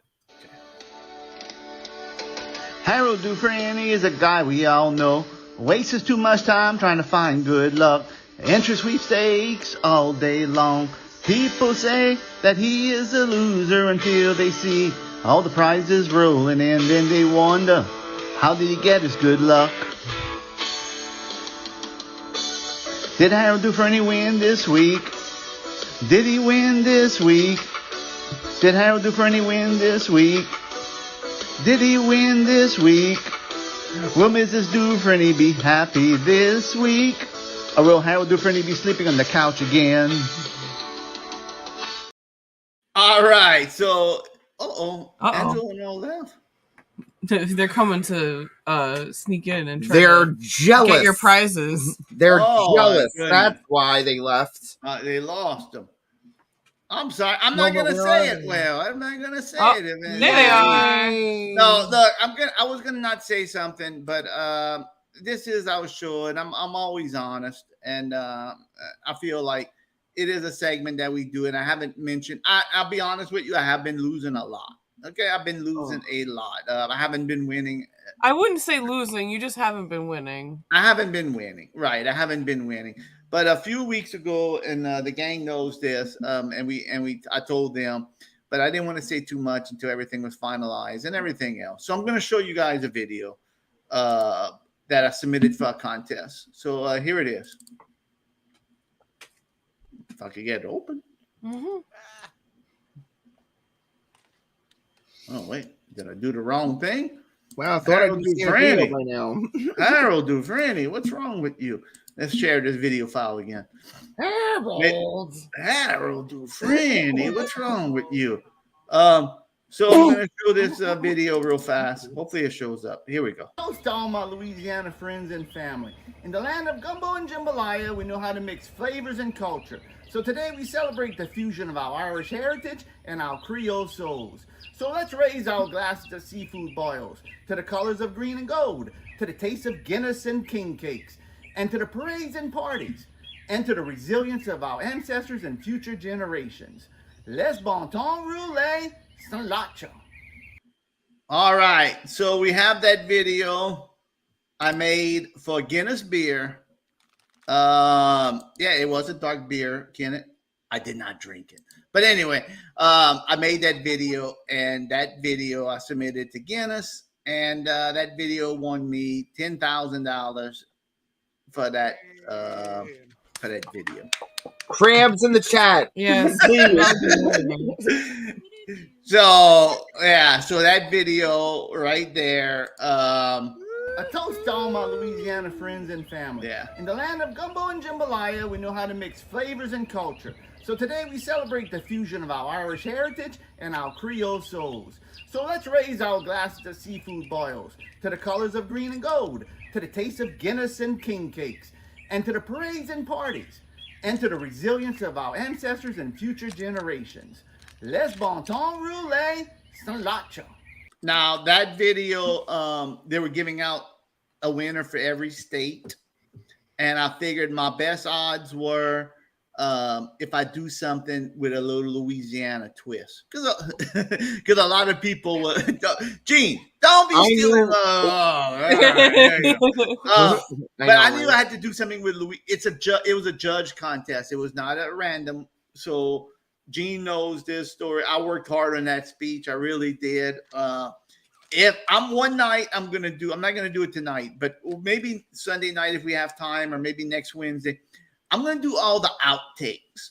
Harold Dufresne is a guy we all know. Wastes too much time trying to find good luck. Entry sweepstakes all day long. People say that he is a loser until they see all the prizes rolling in. Then they wonder, how did he get his good luck? Did Harold Dufresne win this week? Did he win this week? Did Harold Dufresne win this week? Did he win this week? Will Mrs. Dufresne be happy this week? Or will Harold Dufresne be sleeping on the couch again? All right, so Angelo and all that. They're coming to sneak in and try They're to jealous. get your prizes. They're Oh, jealous. my goodness. That's why they left. They lost them. I'm sorry. I'm No, not but gonna where say are it they? well. I'm not gonna say Oh, it. there they are. No, look, I was gonna not say something, but this is our show, and I'm always honest, and I feel like it is a segment that we do, and I haven't mentioned. I'll be honest with you, I have been losing a lot. Okay, I've been losing a lot. I haven't been winning. I wouldn't say losing. You just haven't been winning. I haven't been winning. Right, I haven't been winning. But a few weeks ago, and the gang knows this, I told them, but I didn't want to say too much until everything was finalized and everything else. So I'm going to show you guys a video that I submitted for a contest. So here it is. If I could get it open. Mm-hmm. Oh wait, did I do the wrong thing? Wow, I thought I'd be seeing a video by now. Harold Dufresne, what's wrong with you? Let's share this video file again. Harold Dufresne, what's wrong with you? So I'm going to show this video real fast. Hopefully it shows up. Here we go. Toast to all my Louisiana friends and family. In the land of gumbo and jambalaya, we know how to mix flavors and culture. So today we celebrate the fusion of our Irish heritage and our Creole souls. So let's raise our glasses to seafood boils, to the colors of green and gold, to the taste of Guinness and king cakes, and to the parades and parties, and to the resilience of our ancestors and future generations. Les bon temps roulé, salacho. All right, so we have that video I made for Guinness beer. Yeah, it was a dark beer, Kenneth. I did not drink it. But anyway, I made that video, and that video I submitted to Guinness, and that video won me $10,000 for that video. Crabs in the chat. Yes. So yeah, so that video right there. A toast to all my Louisiana friends and family. Yeah. In the land of gumbo and jambalaya, we know how to mix flavors and culture. So today we celebrate the fusion of our Irish heritage and our Creole souls. So let's raise our glasses to seafood boils, to the colors of green and gold, to the taste of Guinness and king cakes, and to the parades and parties, and to the resilience of our ancestors and future generations. Les bon temps roulé, salacha. Now that video, they were giving out a winner for every state, and I figured my best odds were if I do something with a little Louisiana twist, because a lot of people were. Gene, don't be stealing. But I knew I had to do something with Louis. It was a judge contest. It was not at random. So Gene knows this story. I worked hard on that speech. I really did. If I'm one night, I'm not gonna do it tonight, but maybe Sunday night if we have time, or maybe next Wednesday. I'm gonna do all the outtakes,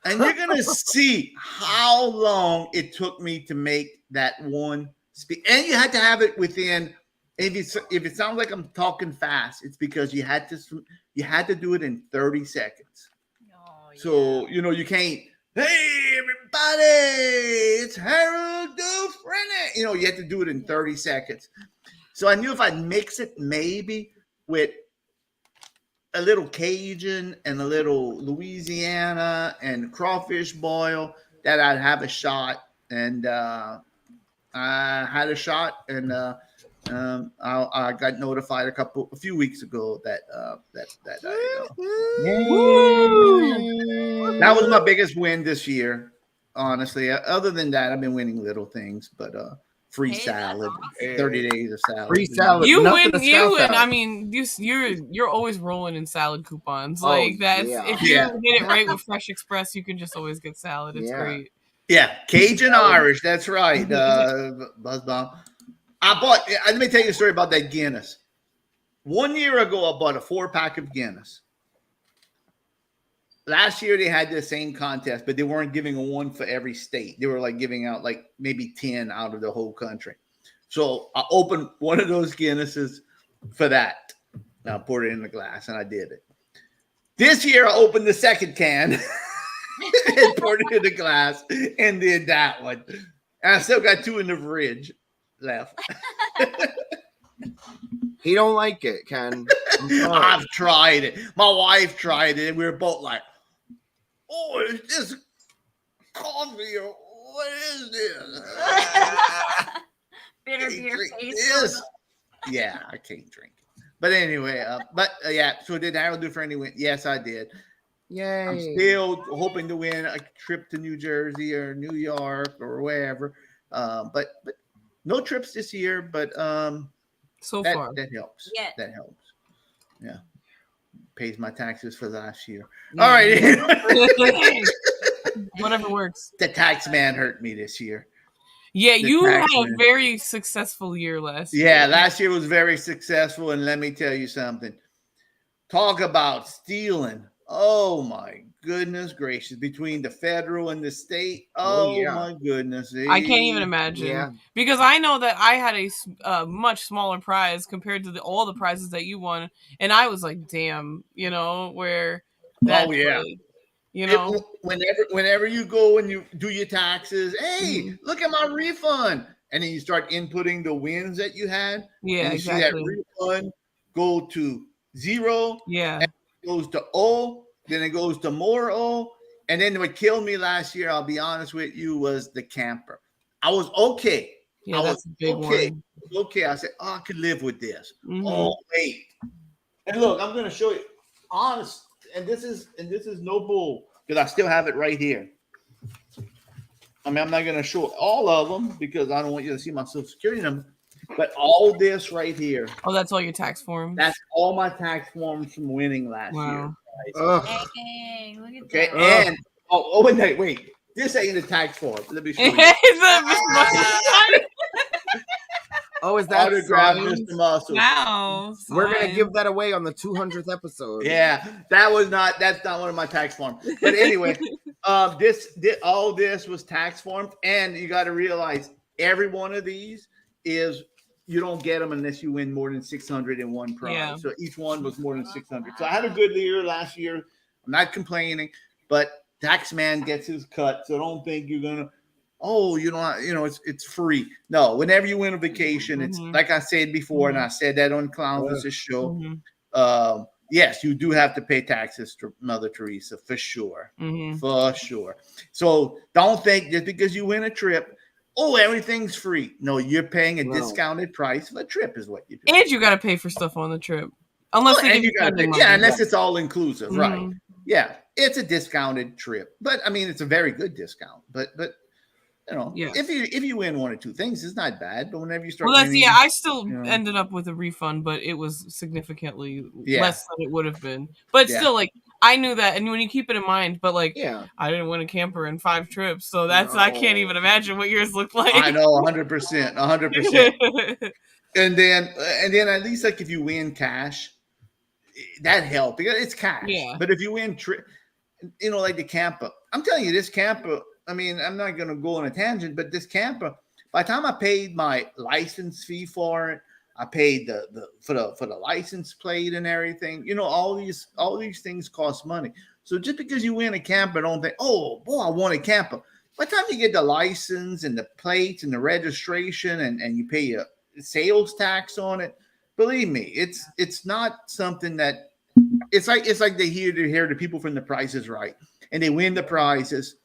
and you're gonna see how long it took me to make that one speech. And you had to have it within. If it sounds like I'm talking fast, it's because you had to do it in 30 seconds. Oh, yeah. So you can't. Hey everybody, it's Harold Dufresne. You have to do it in 30 seconds. So I knew if I mix it maybe with a little Cajun and a little Louisiana and crawfish boil, that I'd have a shot. And I had a shot, and I got notified a few weeks ago that that was my biggest win this year. Honestly, other than that, I've been winning little things, but free salad, 30 days of salad, free salad. You win. I mean, you're always rolling in salad coupons. Like that's if you get it right with Fresh Express, you can just always get salad. It's great. Yeah, Cajun Irish. That's right. Buzz Bomb. Let me tell you a story about that Guinness. 1 year ago, I bought a 4-pack of Guinness. Last year, they had the same contest, but they weren't giving one for every state. They were like giving out like maybe 10 out of the whole country. So I opened one of those Guinnesses for that. And I poured it in the glass, and I did it. This year, I opened the second can and poured it in the glass and did that one. And I still got 2 in the fridge left. He don't like it, Ken. I've tried it. My wife tried it, and we were both like, "Oh, is this coffee or what is this?" Bitter beer face. Yeah, I can't drink it. But anyway, so did Harold Dufresne win? Yes, I did. Yay. I'm still hoping to win a trip to New Jersey or New York or wherever. But no trips this year, but that helps. Yeah. That helps. Yeah. Pays my taxes for last year. Yeah. All right. Whatever works. The tax man hurt me this year. Yeah, you had a very successful year last year. Yeah, last year was very successful. And let me tell you something. Talk about stealing. Oh, my goodness gracious. Between the federal and the state. My goodness. I can't even imagine. Yeah. Because I know that I had a much smaller prize compared to all the prizes that you won. And I was like, damn, where that whenever you go and you do your taxes, hey, look at my refund. And then you start inputting the wins that you had. Yeah, and you see that refund go to 0. Yeah. And it goes to O. Then it goes to more O. And then what killed me last year, I'll be honest with you, was the camper. I was okay. Yeah, that's a big one. Okay. I said, I could live with this. Mm-hmm. Oh, wait. And look, I'm going to show you. Honest. And this is no bull, because I still have it right here. I mean, I'm not going to show all of them because I don't want you to see my Social Security number. But all this right here. Oh, that's all your tax forms? That's all my tax forms from winning last year. Right? Dang, look at okay, that. And wait. This ain't the tax form. Let me show you. Oh, is that Autograph signed? Mr. Muscle. Wow. We're gonna give that away on the 200th episode. Yeah, that's not one of my tax forms. But anyway, all this was tax formed, and you got to realize every one of these is you don't get them unless you win more than 600 in one prize. Yeah. So each one was more than 600. So I had a good year last year. I'm not complaining, but Taxman gets his cut. So don't think you're gonna. Oh, it's free. No, whenever you win a vacation, it's like I said before, and I said that on Clownvis' show. Yes, you do have to pay taxes to Mother Teresa for sure. For sure. So don't think just because you win a trip, oh, everything's free. No, you're paying a discounted price for a trip is what you pay. And you got to pay for stuff on the trip. Unless they give you money. Unless it's all inclusive, right? Yeah, it's a discounted trip. But I mean, it's a very good discount. But if you win one or two things, it's not bad. But whenever you start, I still ended up with a refund, but it was significantly less than it would have been. But still, like I knew that, and when you keep it in mind, but like I didn't win a camper in 5 trips, so I can't even imagine what yours looked like. I know, 100%. And then at least like if you win cash, that helps because it's cash. Yeah. But if you win like the camper, I'm telling you, this camper. I mean, I'm not going to go on a tangent, but this camper, by the time I paid my license fee for it, I paid for the license plate and everything. All these things cost money. So just because you win a camper, don't think, oh boy, I won a camper. By the time you get the license and the plates and the registration and you pay a sales tax on it, believe me, it's not something that it's like they hear the people from The Price is Right, and they win the prizes.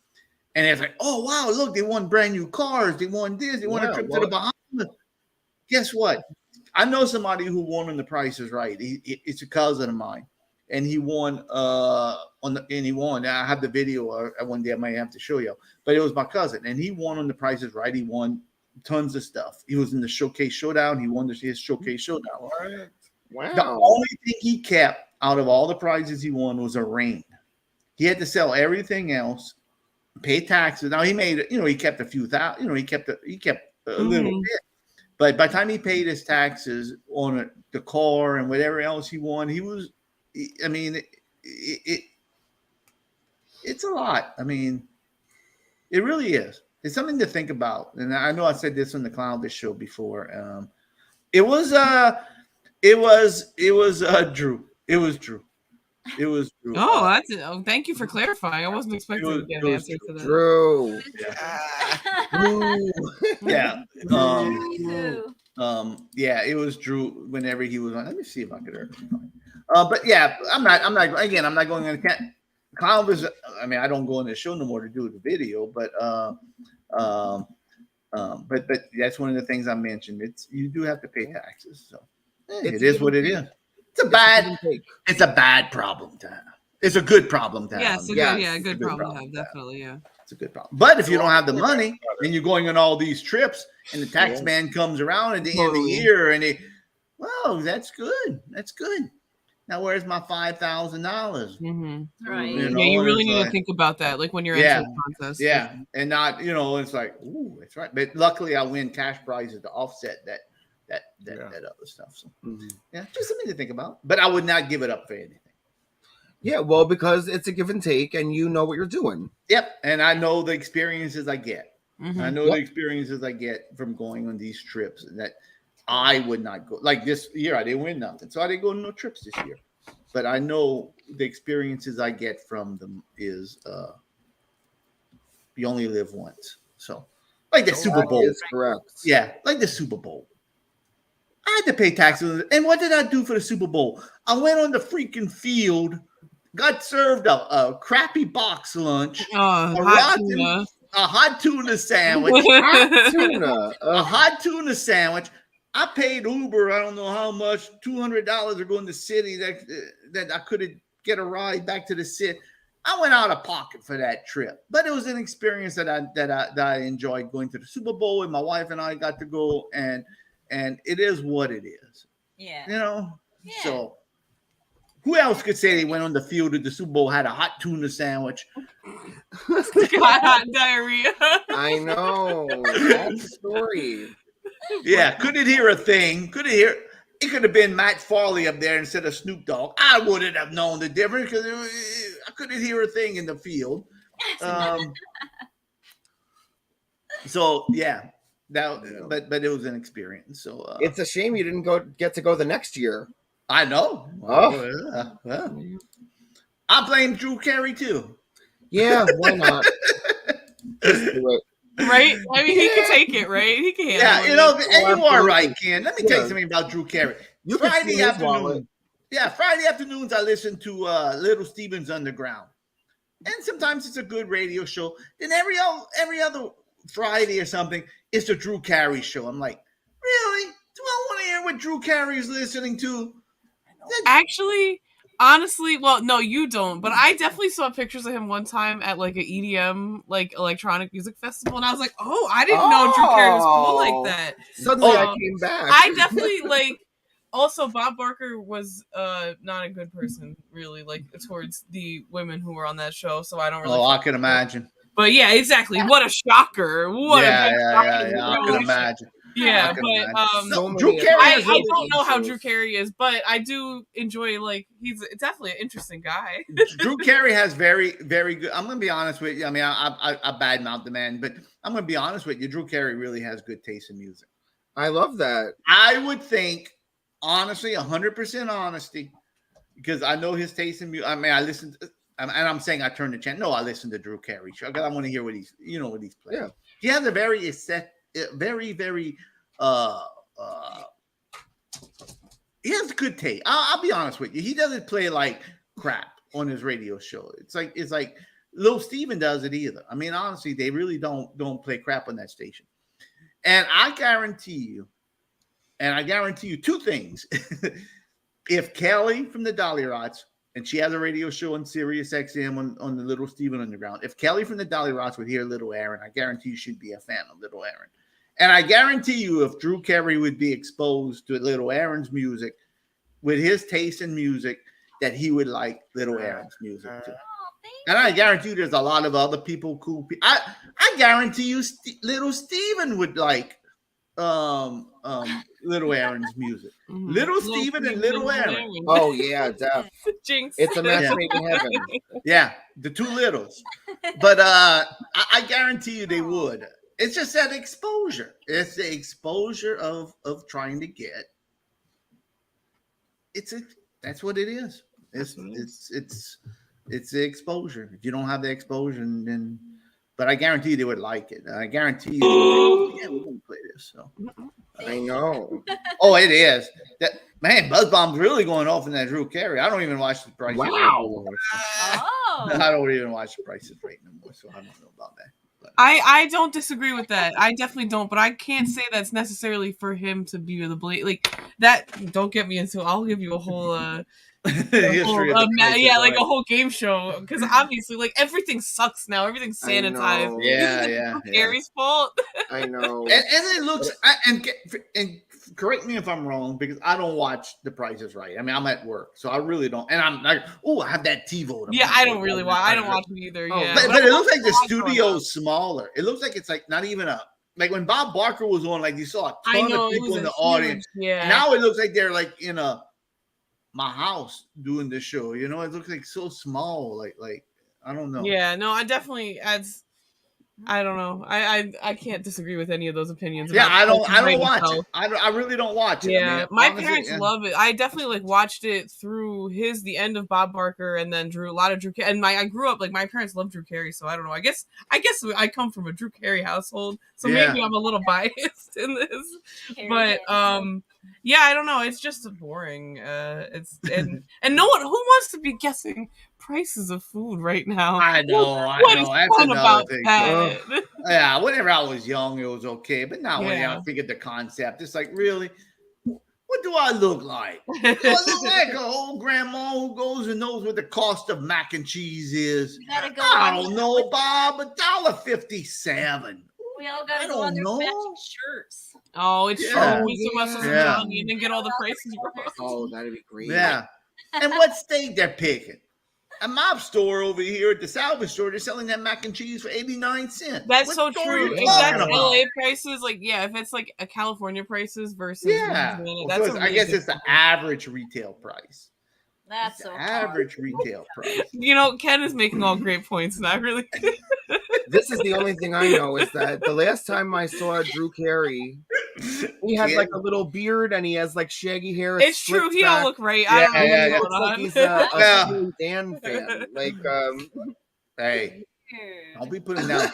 And it's like, oh, wow, look, they won brand new cars. They won this. They won a trip to the Bahamas. Guess what? I know somebody who won on The Price is Right. It's a cousin of mine. And he won he won. I have the video one day I might have to show you. But it was my cousin. And he won on The Price is Right. He won tons of stuff. He was in the Showcase Showdown. He won his Showcase Showdown. What? Wow. The only thing he kept out of all the prizes he won was a ring. He had to sell everything else. Pay taxes. Now he made he kept a few thousand. He kept a little bit. But by the time he paid his taxes on the car and whatever else he won, it's a lot. I mean, it really is. It's something to think about. And I know I said this on the Clownvis show before. It was Drew. It was Drew. It was Drew. Oh, thank you for clarifying. I wasn't expecting to get an answer to that. Drew. Yeah. It was Drew whenever he was on. Let me see if I could ever find. But yeah, I'm not going on Clownvis. I mean, I don't go on the show no more to do the video, but that's one of the things I mentioned. You do have to pay taxes, so it is what it is. It's a bad problem to have. It's a good problem to have. Yes, good problem to have. Definitely, yeah. It's a good problem. But if you don't have the money and you're going on all these trips and the tax man comes around at the end of the year and that's good. That's good. Now, where's my $5,000? Right. You really need to think about that, like when you're entering the contest. Yeah, and not, it's like, ooh, that's right. But luckily, I win cash prizes to offset that other stuff. So just something to think about. But I would not give it up for anything. Yeah, well, because it's a give and take, and you know what you're doing. Yep, and I know the experiences I get. I know the experiences I get from going on these trips that I would not go. Like this year, I didn't win nothing, so I didn't go on no trips this year. But I know the experiences I get from them is you only live once. So, like the Super Bowl. Is correct. Yeah, like the Super Bowl. I had to pay taxes. And what did I do for the Super Bowl? I went on the freaking field, got served a crappy box lunch, a hot tuna sandwich. A hot tuna sandwich. I paid Uber, I don't know how much, $200 to go in the city that I could get a ride back to the city. I went out of pocket for that trip, but it was an experience that I enjoyed going to the Super Bowl, and my wife and I got to go, and it is what it is. Yeah. Yeah. So who else could say they went on the field at the Super Bowl, had a hot tuna sandwich? Hot diarrhea. I know. That's the story. Yeah, couldn't hear a thing. Couldn't hear. It could have been Matt Farley up there instead of Snoop Dogg. I wouldn't have known the difference because I couldn't hear a thing in the field. So yeah, but it was an experience. So it's a shame you didn't get to go the next year. I know. Well, I blame Drew Carey too. Yeah, why not? Just do it. Right? I mean, he can take it, right? He can handle Yeah, it. you know, and you are right, Ken. Let me tell you something about Drew Carey. Friday afternoon. Yeah, Friday afternoons I listen to Little Steven's Underground. And sometimes it's a good radio show. Then every other Friday or something, it's the Drew Carey show. I'm like, really? Do I want to hear what Drew Carey's listening to? Actually, honestly, well, no, you don't. But I definitely saw pictures of him one time at like an EDM, like electronic music festival, and I was like, oh, I didn't know Drew Carey was cool like that. Suddenly I came back. I definitely like. Also, Bob Barker was not a good person, really, like towards the women who were on that show. So I don't really. Oh, I can imagine. But yeah, exactly. What a shocker! What a big yeah. I can imagine. Yeah, but Drew Carey. I don't know how Drew Carey is, but I do enjoy. Like, he's definitely an interesting guy. Drew Carey has very, very good. I'm gonna be honest with you. I mean, I badmouth the man, but I'm gonna be honest with you. Drew Carey really has good taste in music. I love that. I would think, honestly, 100% honesty, because I know his taste in music. I mean, I listen to, and I'm saying I turn the channel. No, I listen to Drew Carey show because I want to hear what he's playing. Yeah. He has a very he has good taste. I'll be honest with you. He doesn't play like crap on his radio show. It's like Lil Steven does it either. I mean, honestly, they really don't play crap on that station. And I guarantee you two things. If Kelly from the Dolly Rots, and she has a radio show on Sirius XM on the Little Steven Underground, if Kelly from the Dolly Rots would hear Little Aaron, I guarantee you she'd be a fan of Little Aaron. And I guarantee you if Drew Carey would be exposed to Little Aaron's music, with his taste in music, that he would like Little Aaron's music too. And I guarantee you there's a lot of other people, cool people. I guarantee you Little Steven would like Little Aaron's music. Mm-hmm. Little Steven and Little Aaron. Oh yeah, definitely. Jinx. It's a match made in heaven. Yeah, the two littles. But I guarantee you they would. It's just that exposure. It's the exposure of trying to get. That's what it is. It's the exposure. If you don't have the exposure, then. But I guarantee you they would like it. I guarantee you. Yeah, we're gonna play this. So I know. Oh, it is. That man, Buzz Bomb's really going off in that Drew Carey. I don't even watch the Price. Wow. I don't even watch the Price is Right no more, so I don't know about that. But. I don't disagree with that. I definitely don't, but I can't say that's necessarily for him to be the blade like that. Don't get me into. I'll give you a whole a whole game show because obviously like everything sucks now. Everything's sanitized. Yeah. Gary's fault. I know. And it looks and correct me if I'm wrong because I don't watch The Price is Right. I mean, I'm at work, so I really don't. And I'm like, oh, I have that TiVo. Yeah, I don't really watch. I don't watch it either. Oh, yeah, but it looks like the studio's smaller. It looks like it's like not even like when Bob Barker was on, like you saw a ton of people in the audience. Yeah. Now it looks like they're like in my house doing this show. You know, it looks like so small. Like I don't know. Yeah, no, I definitely adds. I don't know. I can't disagree with any of those opinions. Yeah, I don't watch it. I really don't watch it. Yeah, I mean, my parents love it. I definitely like watched it through the end of Bob Barker and then a lot of Drew Carey. And I grew up like my parents love Drew Carey, so I don't know. I guess I come from a Drew Carey household, so maybe I'm a little biased in this. But yeah, I don't know. It's just boring. It's and no one who wants to be guessing prices of food right now. I know. What is fun about that? Yeah, whenever I was young, it was okay. But now when I think of the concept, it's like, really, what do I look like? Do I look like an old grandma who goes and knows what the cost of mac and cheese is? I don't know, Bob. $1.57. We all got to go on their matching shirts. Oh, it's true. We must have and then get all the prices wrong. Oh, that'd be great. Yeah. And what state they're picking? a mob store over here at the salvage store, they're selling that mac and cheese for 89 cents. That's what so store true. Are you If talking that's about? LA prices, like if it's like a California prices versus Yeah, Louisiana, well, that's first, a I really guess big it's the average retail price. That's so Average retail price. Ken is making all great points, not really. This is the only thing I know is that the last time I saw Drew Carey, he had like a little beard and he has like shaggy hair. It's true. He don't look right. I Yeah, don't know yeah, what's yeah. going Looks on. like he's a Steely Dan fan. Like, hey, I'll be putting down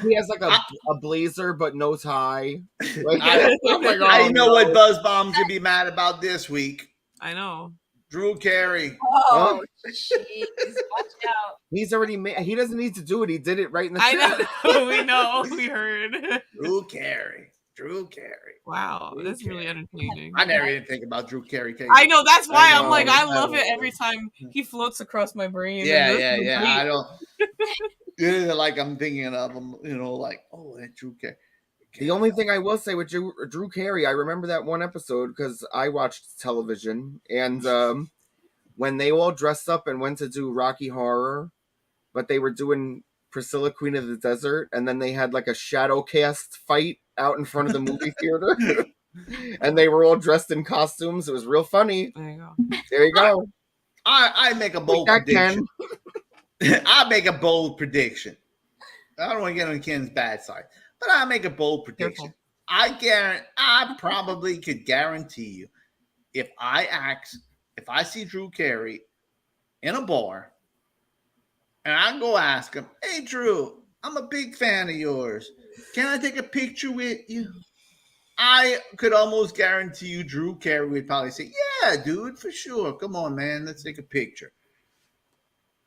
he has like a blazer but no tie. Like, I'm like, I oh, know no. what Buzz Bombs would be mad about this week. I know. Drew Carey. Oh, jeez. Watch out. He's already made. He doesn't need to do it. He did it right in the I chat. know. We know. We heard. Drew Carey. Wow, that's really entertaining. I never even think about Drew Carey. I know. That's why I'm like, I love it every time he floats across my brain. Yeah. I don't. Like I'm thinking of him, like, oh, that Drew Carey. The only thing I will say with Drew Carey, I remember that one episode because I watched television, and when they all dressed up and went to do Rocky Horror, but they were doing Priscilla, Queen of the Desert, and then they had like a shadow cast fight out in front of the movie theater, and they were all dressed in costumes. It was real funny. There you go. I make a bold prediction. I make a bold prediction. I don't want to get on Ken's bad side, but I make a bold prediction. I probably could guarantee you, if I see Drew Carey in a bar, and I go ask him, "Hey, Drew, I'm a big fan of yours. Can I take a picture with you?" I could almost guarantee you Drew Carey would probably say, "Yeah, dude, for sure. Come on, man. Let's take a picture."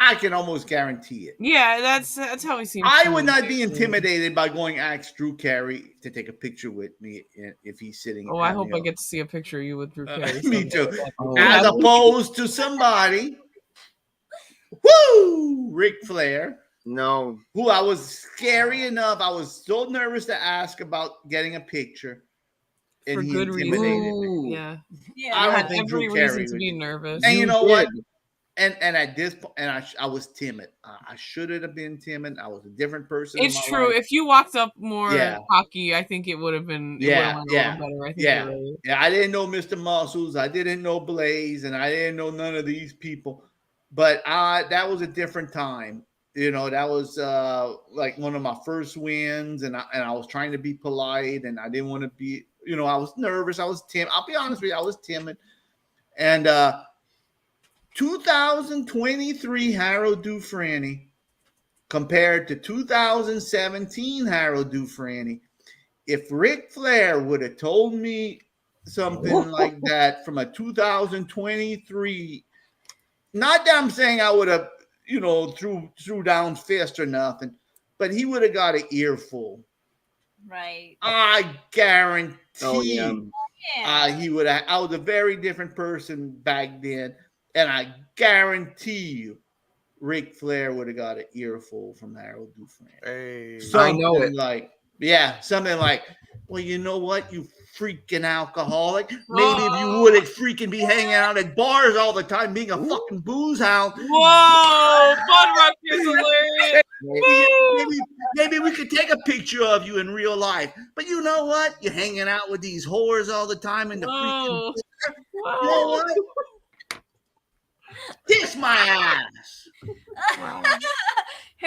I can almost guarantee it. Yeah, that's how he seems. I would not be intimidated by going ask Drew Carey to take a picture with me if he's sitting. Oh, I hope I get to see a picture of you with Drew Carey. Me too. As opposed to somebody, Ric Flair. No. Who I was scary enough. I was so nervous to ask about getting a picture. And for he good intimidated reason. me. Yeah. I don't had think every Drew Carey reason to would be do. nervous. And you know what? And at this point, I was timid. I should have been timid. I was a different person. It's true. If you walked up more cocky, I think it would have been. Yeah. Better. I think you're right. Yeah. I didn't know Mr. Muscles. I didn't know Blaze, and I didn't know none of these people. But that was a different time. That was like one of my first wins, and I was trying to be polite, and I didn't want to be. I was nervous. I was timid. I'll be honest with you. I was timid, and 2023 Harold Dufresne compared to 2017 Harold Dufresne. If Ric Flair would have told me something like that from a 2023, not that I'm saying I would have, threw down fist or nothing, but he would have got an earful. Right. I guarantee he would have. I was a very different person back then. And I guarantee you, Ric Flair would have got an earful from Harold Dufresne. Hey, I know it. Something like, well, you know what, you freaking alcoholic. Maybe if you wouldn't freaking be hanging out at bars all the time, being a fucking booze hound. Whoa, Bud Rock is hilarious. Maybe we could take a picture of you in real life. But you know what? You're hanging out with these whores all the time in the freaking. You know what? Kiss my ass.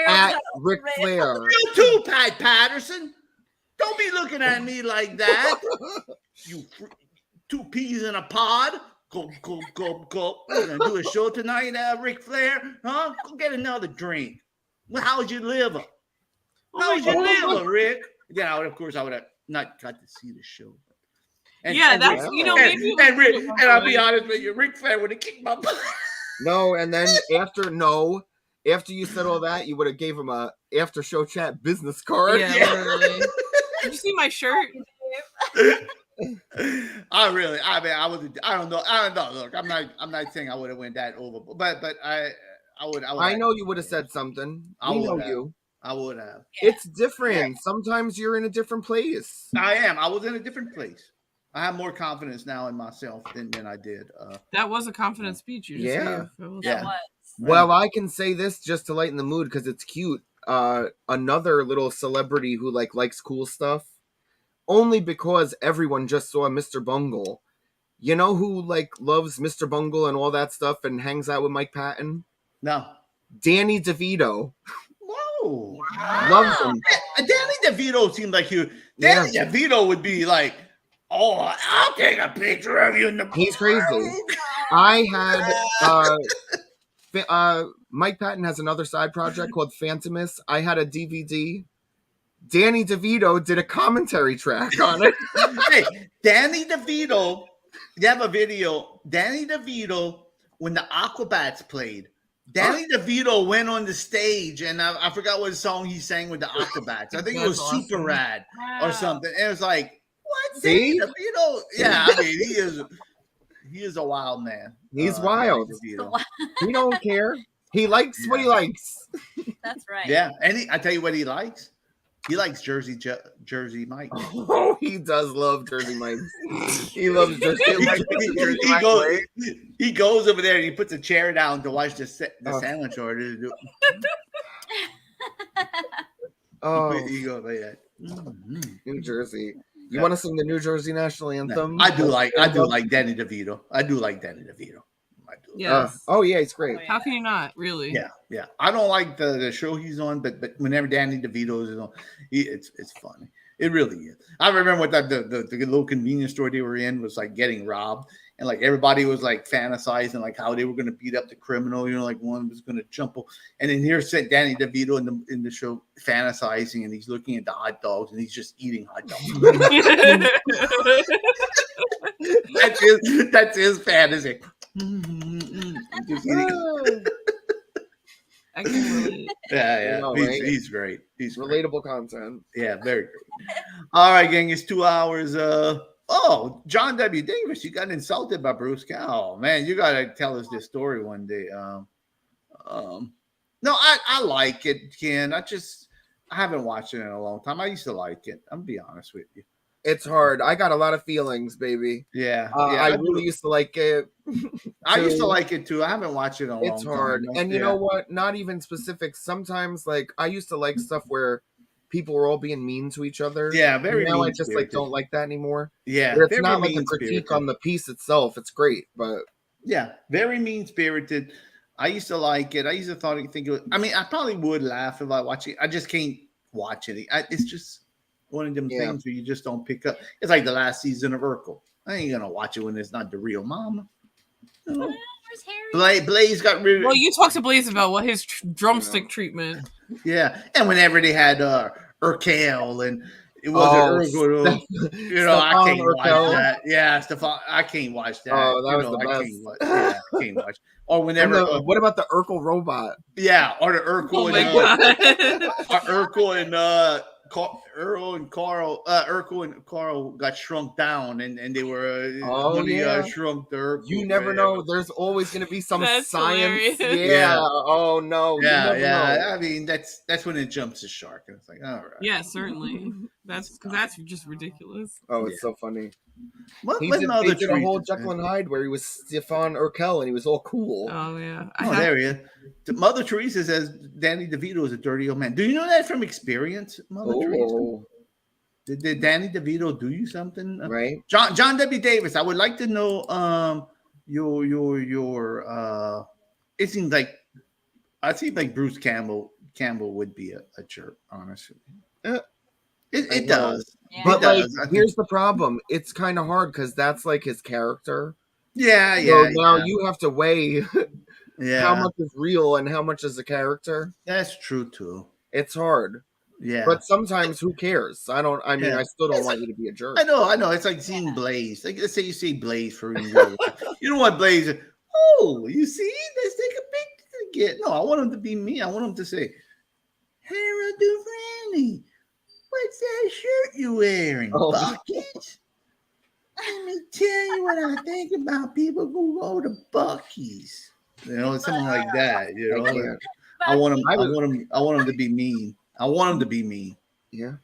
At Ric Flair. You too, Pat Patterson. Don't be looking at me like that. You two peas in a pod. Go. We're going to do a show tonight, Ric Flair. Huh? Go get another drink. Well, how's your liver? How's your liver, Rick? Yeah, of course, I would have not got to see the show. And that's, maybe. And I'll be honest with you, Ric Flair would have kicked my butt. No, and then after you said all that, you would have gave him a after show chat business card. Yeah. Did you see my shirt? I don't know. Look, I'm not saying I would have went that over, but I would. I know you would have said something. I would have. It's different. Sometimes you're in a different place. I am. I was in a different place. I have more confidence now in myself than I did. That was a confident speech you just Yeah. gave. Yeah. Well, I can say this just to lighten the mood because it's cute. Another little celebrity who likes cool stuff, only because everyone just saw Mr. Bungle. You know who loves Mr. Bungle and all that stuff and hangs out with Mike Patton? No. Danny DeVito. Whoa. Loves him. Danny DeVito seemed like Danny DeVito would be like, oh, I'll take a picture of you in the He's crazy. I had Mike Patton has another side project called Phantomus. I had a DVD. Danny DeVito did a commentary track on it. Hey, Danny DeVito, you have a video. Danny DeVito, when the Aquabats played, Danny DeVito went on the stage, and I forgot what song he sang with the Aquabats. I think it was awesome. Super Rad or something. And it was like, what? See? Danny DeVito? Yeah, I mean, he is a wild man. He's wild. He don't care. He likes what he likes. That's right. Yeah, and I tell you what he likes. He likes Jersey Mike. Oh, he does love Jersey Mike. He loves Jersey Mike. He goes over there and he puts a chair down to watch the sandwich order. Oh, he goes like that. New Jersey. You want to sing the New Jersey national anthem? I do like Danny DeVito. I do like Danny DeVito. I do. Yes. Oh yeah, he's great. How can you not? Really? Yeah. I don't like the show he's on, but whenever Danny DeVito is on, it's funny. It really is. I remember what the little convenience store they were in was like getting robbed, and like everybody was like fantasizing like how they were going to beat up the criminal. You know, like one was going to jump, and then here's Danny DeVito in the show fantasizing, and he's looking at the hot dogs, and he's just eating hot dogs. that's his fantasy. I can relate. Yeah. You know, he's great. He's relatable content. Yeah, very great. All right, gang, it's 2 hours. John W. Davis, you got insulted by Bruce Campbell. Oh, man, you got to tell us this story one day. No, I like it, Ken. I haven't watched it in a long time. I used to like it. I'm gonna be honest with you. It's hard. I got a lot of feelings, baby. Yeah. I really used to like it. I used to like it too. I haven't watched it in a long time. It's hard. And you know what? Not even specific. Sometimes, I used to like stuff where people were all being mean to each other. Yeah, very now I just don't like that anymore. Yeah. But it's not like a critique on the piece itself. It's great, but yeah, very mean-spirited. I used to like it. I used to think it was, I mean, I probably would laugh if I watch it. I just can't watch it. It's just one of them things where you just don't pick up. It's like the last season of Urkel. I ain't gonna watch it when it's not the real mama. You know? Blaze got rid of. Well, you talked to Blaze about his drumstick treatment. Yeah, and whenever they had Urkel and it was Urkel, I can't watch that. Yeah, Stefan, I can't watch that. Oh, that was the best. I can't watch. Or whenever. What about the Urkel robot? Yeah, or the Urkel Urkel and Carl got shrunk down, and they were shrunk the Urkel. You never know. There's always going to be some science. Yeah. Oh no. Yeah. I mean, that's when it jumps the shark, and it's like, all right. Yeah, certainly. That's just ridiculous. Oh, it's so funny. They did a whole Jekyll and Hyde where he was Stefan Urkel and he was all cool. Oh yeah. There he is. Mother Teresa says Danny DeVito is a dirty old man. Do you know that from experience, Mother Teresa? Did Danny DeVito do you something? Right. John W. Davis, I would like to know your it seems like Bruce Campbell would be a jerk, honestly. It does. Yeah. But here's the problem. It's kind of hard because that's like his character. Yeah. So now you have to weigh how much is real and how much is a character. That's true too. It's hard. Yeah. But sometimes who cares? I still don't want you to be a jerk. I know. It's like seeing Blaze. Like, let's say you see Blaze for you. You know what Blaze is? Oh, you see? Let's take a picture. No, I want him to be me. I want him to say, Harold Dufresne, what's that shirt you wearing, Buc-ee's? Let me tell you what I think about people who go to Buc-ee's. You know, something like that. You know, I want him to be mean. I want him to be mean. Yeah.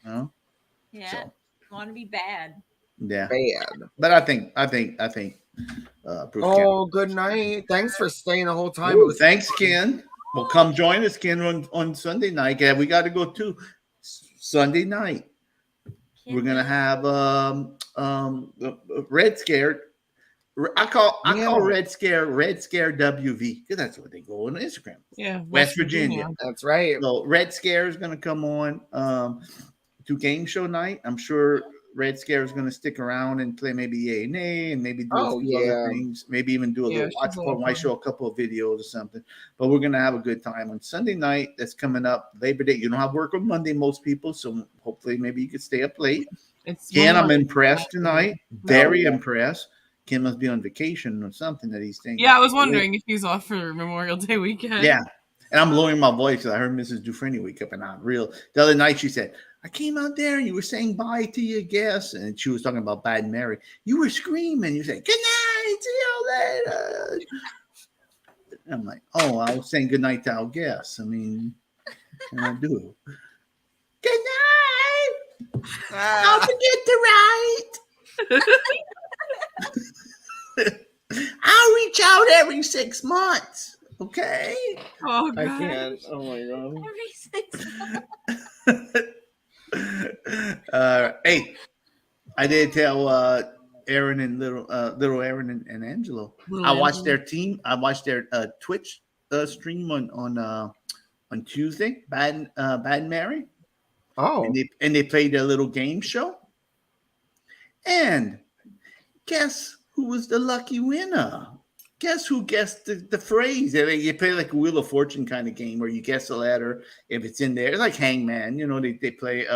Yeah. I want to be bad. Yeah, bad. but I think. Good night. Thanks for staying the whole time. Ooh, thanks, Ken. Well, come join us, Ken, on Sunday night. Yeah, we got to go too. Sunday night. We're gonna have Red Scare. I call Red Scare WV because that's what they go on Instagram. Yeah, West Virginia. That's right. So Red Scare is gonna come on to game show night. I'm sure Red Scare is gonna stick around and play maybe Yay and Nay and maybe do a few other things. Maybe even do a little watch party. Might show a couple of videos or something. But we're gonna have a good time on Sunday night. That's coming up Labor Day. You don't have work on Monday, most people, so hopefully maybe you could stay up late. Ken, I'm impressed tonight. Very impressed. Ken must be on vacation or something that he's thinking. Yeah, I was wondering if he's off for Memorial Day weekend. Yeah. And I'm lowering my voice because I heard Mrs. Dufresne wake up and not real. The other night she said, I came out there and you were saying bye to your guests. And she was talking about Bad Mary. You were screaming. You said, good night. See you later. I'm like, oh, I was saying good night to our guests. I mean, what can I do? Good night. Don't forget to write. I'll reach out every 6 months. Okay. Oh, God. I can't. Oh my god. Every 6 months. Hey, I did tell Aaron and little Aaron and Angelo. I watched their team. I watched their Twitch stream on Tuesday. Bad Mary. Oh. And they played their little game show. And guess who was the lucky winner? Guess who guessed the phrase? You play like a Wheel of Fortune kind of game where you guess the letter if it's in there. It's like Hangman. You know, they play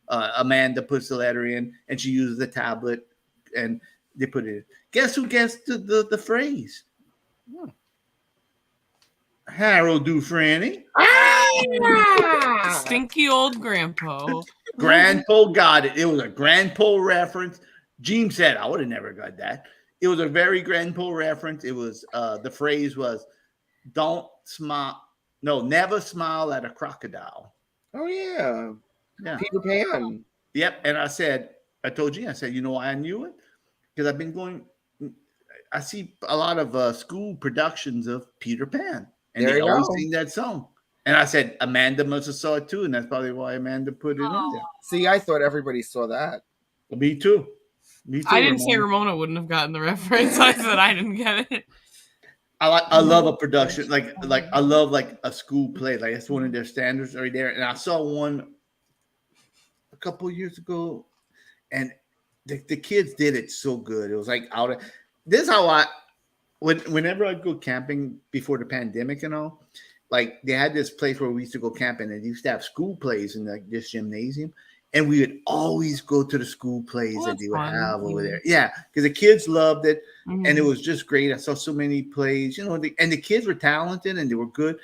Amanda puts the letter in and she uses the tablet and they put it in. Guess who guessed the phrase? Harold Dufresne. Stinky old grandpa. Grandpa got it. It was a grandpa reference. Gene said, I would have never got that. It was a very grandpa reference. It was the phrase was don't smile. No, never smile at a crocodile. Oh yeah. Peter Pan. Yep. And I told Gene, I said, you know why I knew it? Because I've been going, I see a lot of school productions of Peter Pan. And they always sing that song. And I said, Amanda must have saw it too. And that's probably why Amanda put it in there. See, I thought everybody saw that. Well, me too. I didn't say Ramona wouldn't have gotten the reference. I said I didn't get it. I love a production like I love like a school play. Like that's one of their standards right there. And I saw one a couple of years ago, and the kids did it so good. It was like this is how whenever I go camping before the pandemic and all, like they had this place where we used to go camping and they used to have school plays in like this gymnasium. And we would always go to the school plays that they would have over there. Yeah, because the kids loved it. Mm-hmm. And it was just great. I saw so many plays, and the kids were talented and they were good.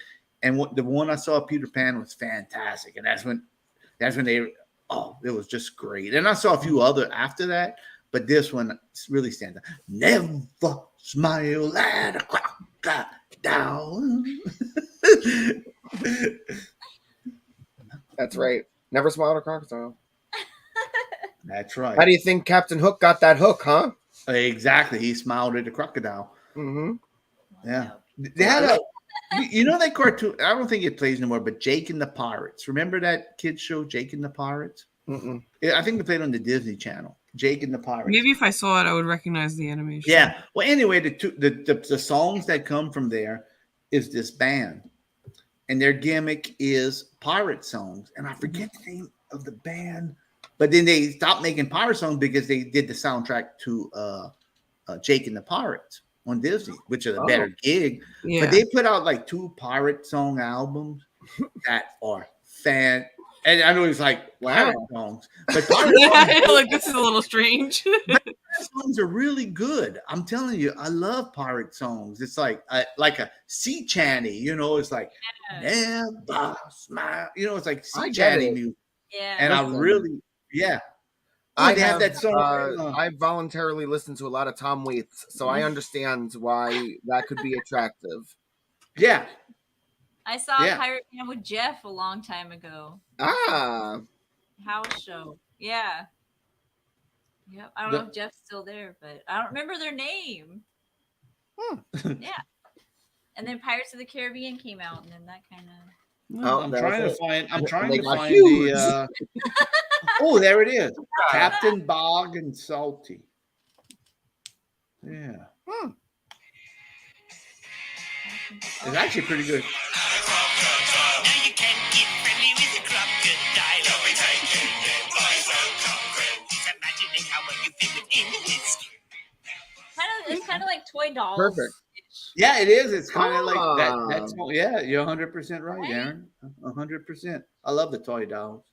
And the one I saw, Peter Pan, was fantastic. And that's when it was just great. And I saw a few other after that, but this one really stands out. Never smile at a crocodile. That's right. Never smile at a crocodile. That's right. How do you think Captain Hook got that hook, huh? Exactly. He smiled at the crocodile. Mm-hmm. Yeah. They had that cartoon. I don't think it plays anymore, but Jake and the Pirates. Remember that kids show, Jake and the Pirates? Mm-mm. I think they played on the Disney Channel. Jake and the Pirates. Maybe if I saw it, I would recognize the animation. Yeah. Well, anyway, the songs that come from there is this band. And their gimmick is pirate songs. And I forget the name of the band. But then they stopped making pirate songs because they did the soundtrack to Jake and the Pirates on Disney, which is a better gig. Yeah. But they put out like 2 pirate song albums that are and I know it's like pirate songs, but pirate songs, like this is a little strange. songs are really good. I'm telling you, I love pirate songs. It's like a sea chanty, it's like never smile. It's like sea chanty music. Yeah, and I really. Yeah. I have that song. I voluntarily listen to a lot of Tom Waits, so I understand why that could be attractive. Yeah. I saw Pirate Man with Jeff a long time ago. Ah. House show. Yeah. Yep. I don't know if Jeff's still there, but I don't remember their name. Yeah. And then Pirates of the Caribbean came out, and then that kind of. I'm trying to find huge. the. Oh, there it is. Captain Bog and Salty. Yeah. It's actually pretty good. It's kind of like Toy Dolls. Perfect. Yeah, it is. It's kind of like that. That's you're 100% right, Aaron. 100%. I love the toy dolls.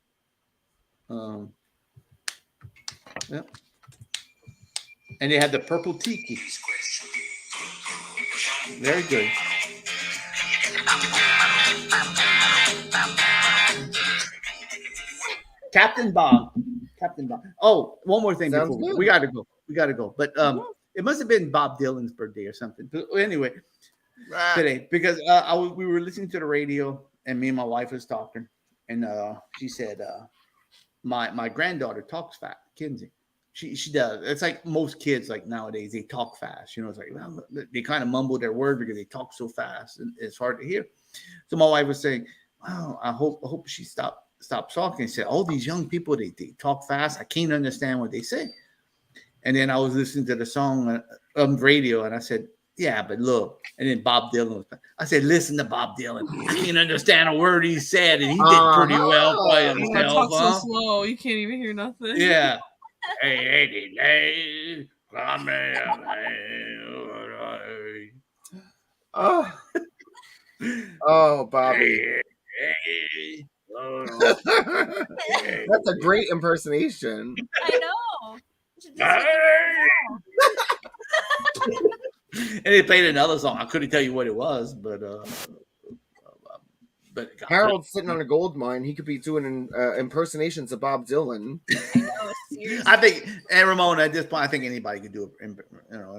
Yep. And they had the purple tiki. Very good. Captain Bob. Oh, one more thing before we got to go. We got to go. But it must have been Bob Dylan's birthday or something. But anyway, today, because we were listening to the radio and me and my wife was talking, and she said, my granddaughter talks fast, Kinsey. She does. It's like most kids like nowadays, they talk fast. You know, it's like they kind of mumble their word because they talk so fast and it's hard to hear. So my wife was saying, "Wow, I hope she stops talking." She said, "All these young people, they talk fast. I can't understand what they say." And then I was listening to the song on radio, and I said, "Yeah, but look." And then Bob Dylan was. I said, "Listen to Bob Dylan. I can't understand a word he said, and he did pretty well by himself." Talk so slow, you can't even hear nothing. Yeah. Oh, Bobby. That's a great impersonation. I know. And they played another song. I couldn't tell you what it was, but Harold's sitting on a gold mine. He could be doing impersonations of Bob Dylan. I think, and Ramon, at this point, I think anybody could do it.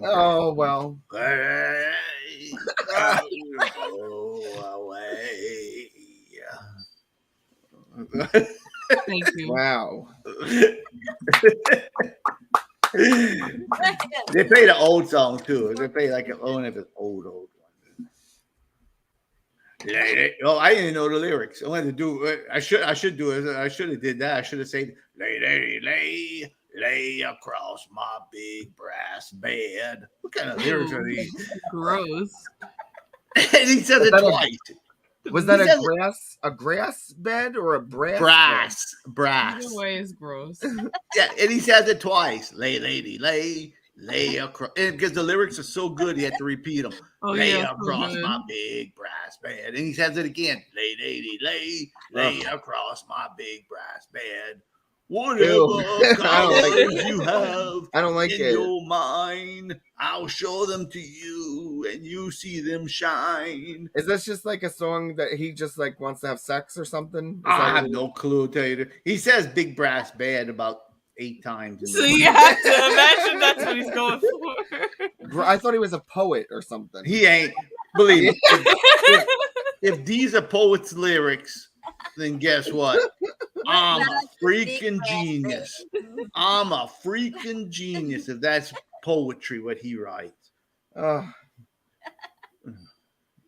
Oh, well. Thank you. Wow. They play the old song too. They play like one of his old one. Oh, I didn't know the lyrics. I wanted to do. I should do it. I should have did that. I should have said, lay across my big brass bed. What kind of lyrics are these? Gross. And he said it twice. Was that a grass bed or a brass? Brass. Either way is gross. Yeah, and he says it twice. Lay across, because the lyrics are so good, he had to repeat them. Lay across my big brass bed, and he says it again. Lay across my big brass bed. Whatever colors you have in your mind, I'll show them to you, and you see them shine. Is this just like a song that he just like wants to have sex or something? I have no clue. Tell you, he says "big brass bed" about 8 times. So you have to imagine that's what he's going for. I thought he was a poet or something. He ain't. Believe me. If these are poets' lyrics, then guess what? I'm a freaking genius. I'm a freaking genius if that's poetry, what he writes. No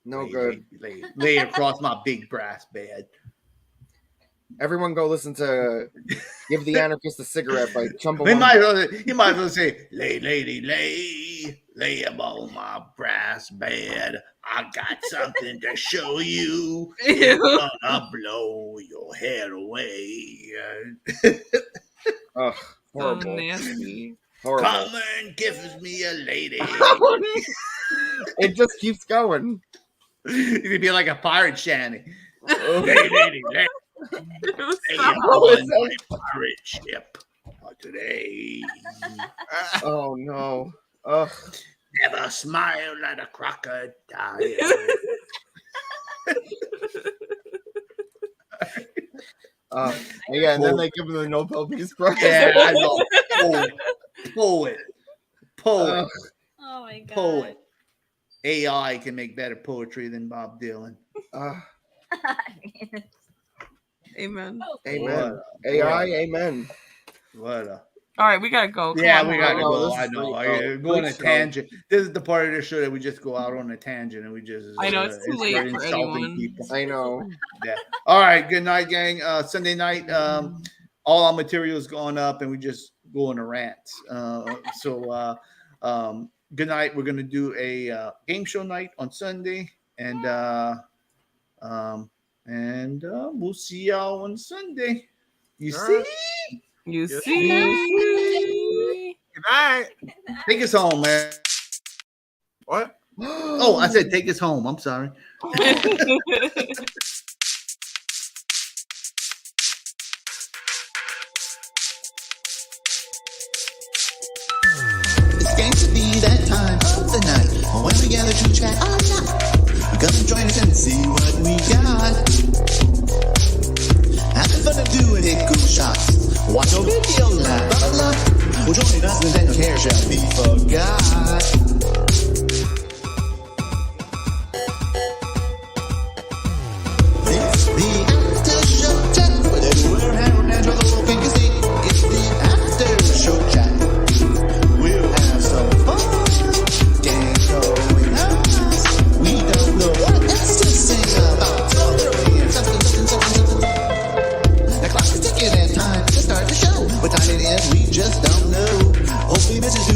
good. Lay across my big brass bed. Everyone go listen to Give the Anarchist a Cigarette by Chumbawamba. He might as well say, lay on my brass bed. I got something to show you. It's gonna blow your head away. Horrible. So nasty. Horrible. Come and kiss me, a lady. It just keeps going. It'd be like a pirate shanty. Lady. On my pirate ship for today. Oh no. Never smile at a crocodile. Yeah, and then they give him the Nobel Peace Prize. Yeah, I know. Poet. Oh my god. Poet. AI can make better poetry than Bob Dylan. Amen. Amen. AI, amen. What a. All right, we gotta go. Come Yeah, on, we gotta Harold. go. I know. I go on a tangent. This is the part of the show that we just go out on a tangent and we just. I know it's too late for anyone. People. I know. Yeah. All right. Good night, gang. Sunday night. All our material is going up, and we just go on a rant. Good night. We're gonna do a game show night on Sunday, and we'll see y'all on Sunday. You see? You see? Good night. Take us home, man. What? Oh, I said take us home. I'm sorry. It's going to be that time of the night when we gather to chat all night. Come join us and see what we got. Having fun and doing it, cool shots. Watch your video live, blah, blah, blah. Well, join us and then no care shall be forgot. It's the after show chat with everywhere Harold and the world can see. It's the after show chat. We'll have some fun. Gang going on. We don't know what else to sing about. So hurry and something. The clock is ticking and time to start the show. What time it is, we just don't know. Hopefully, Mrs.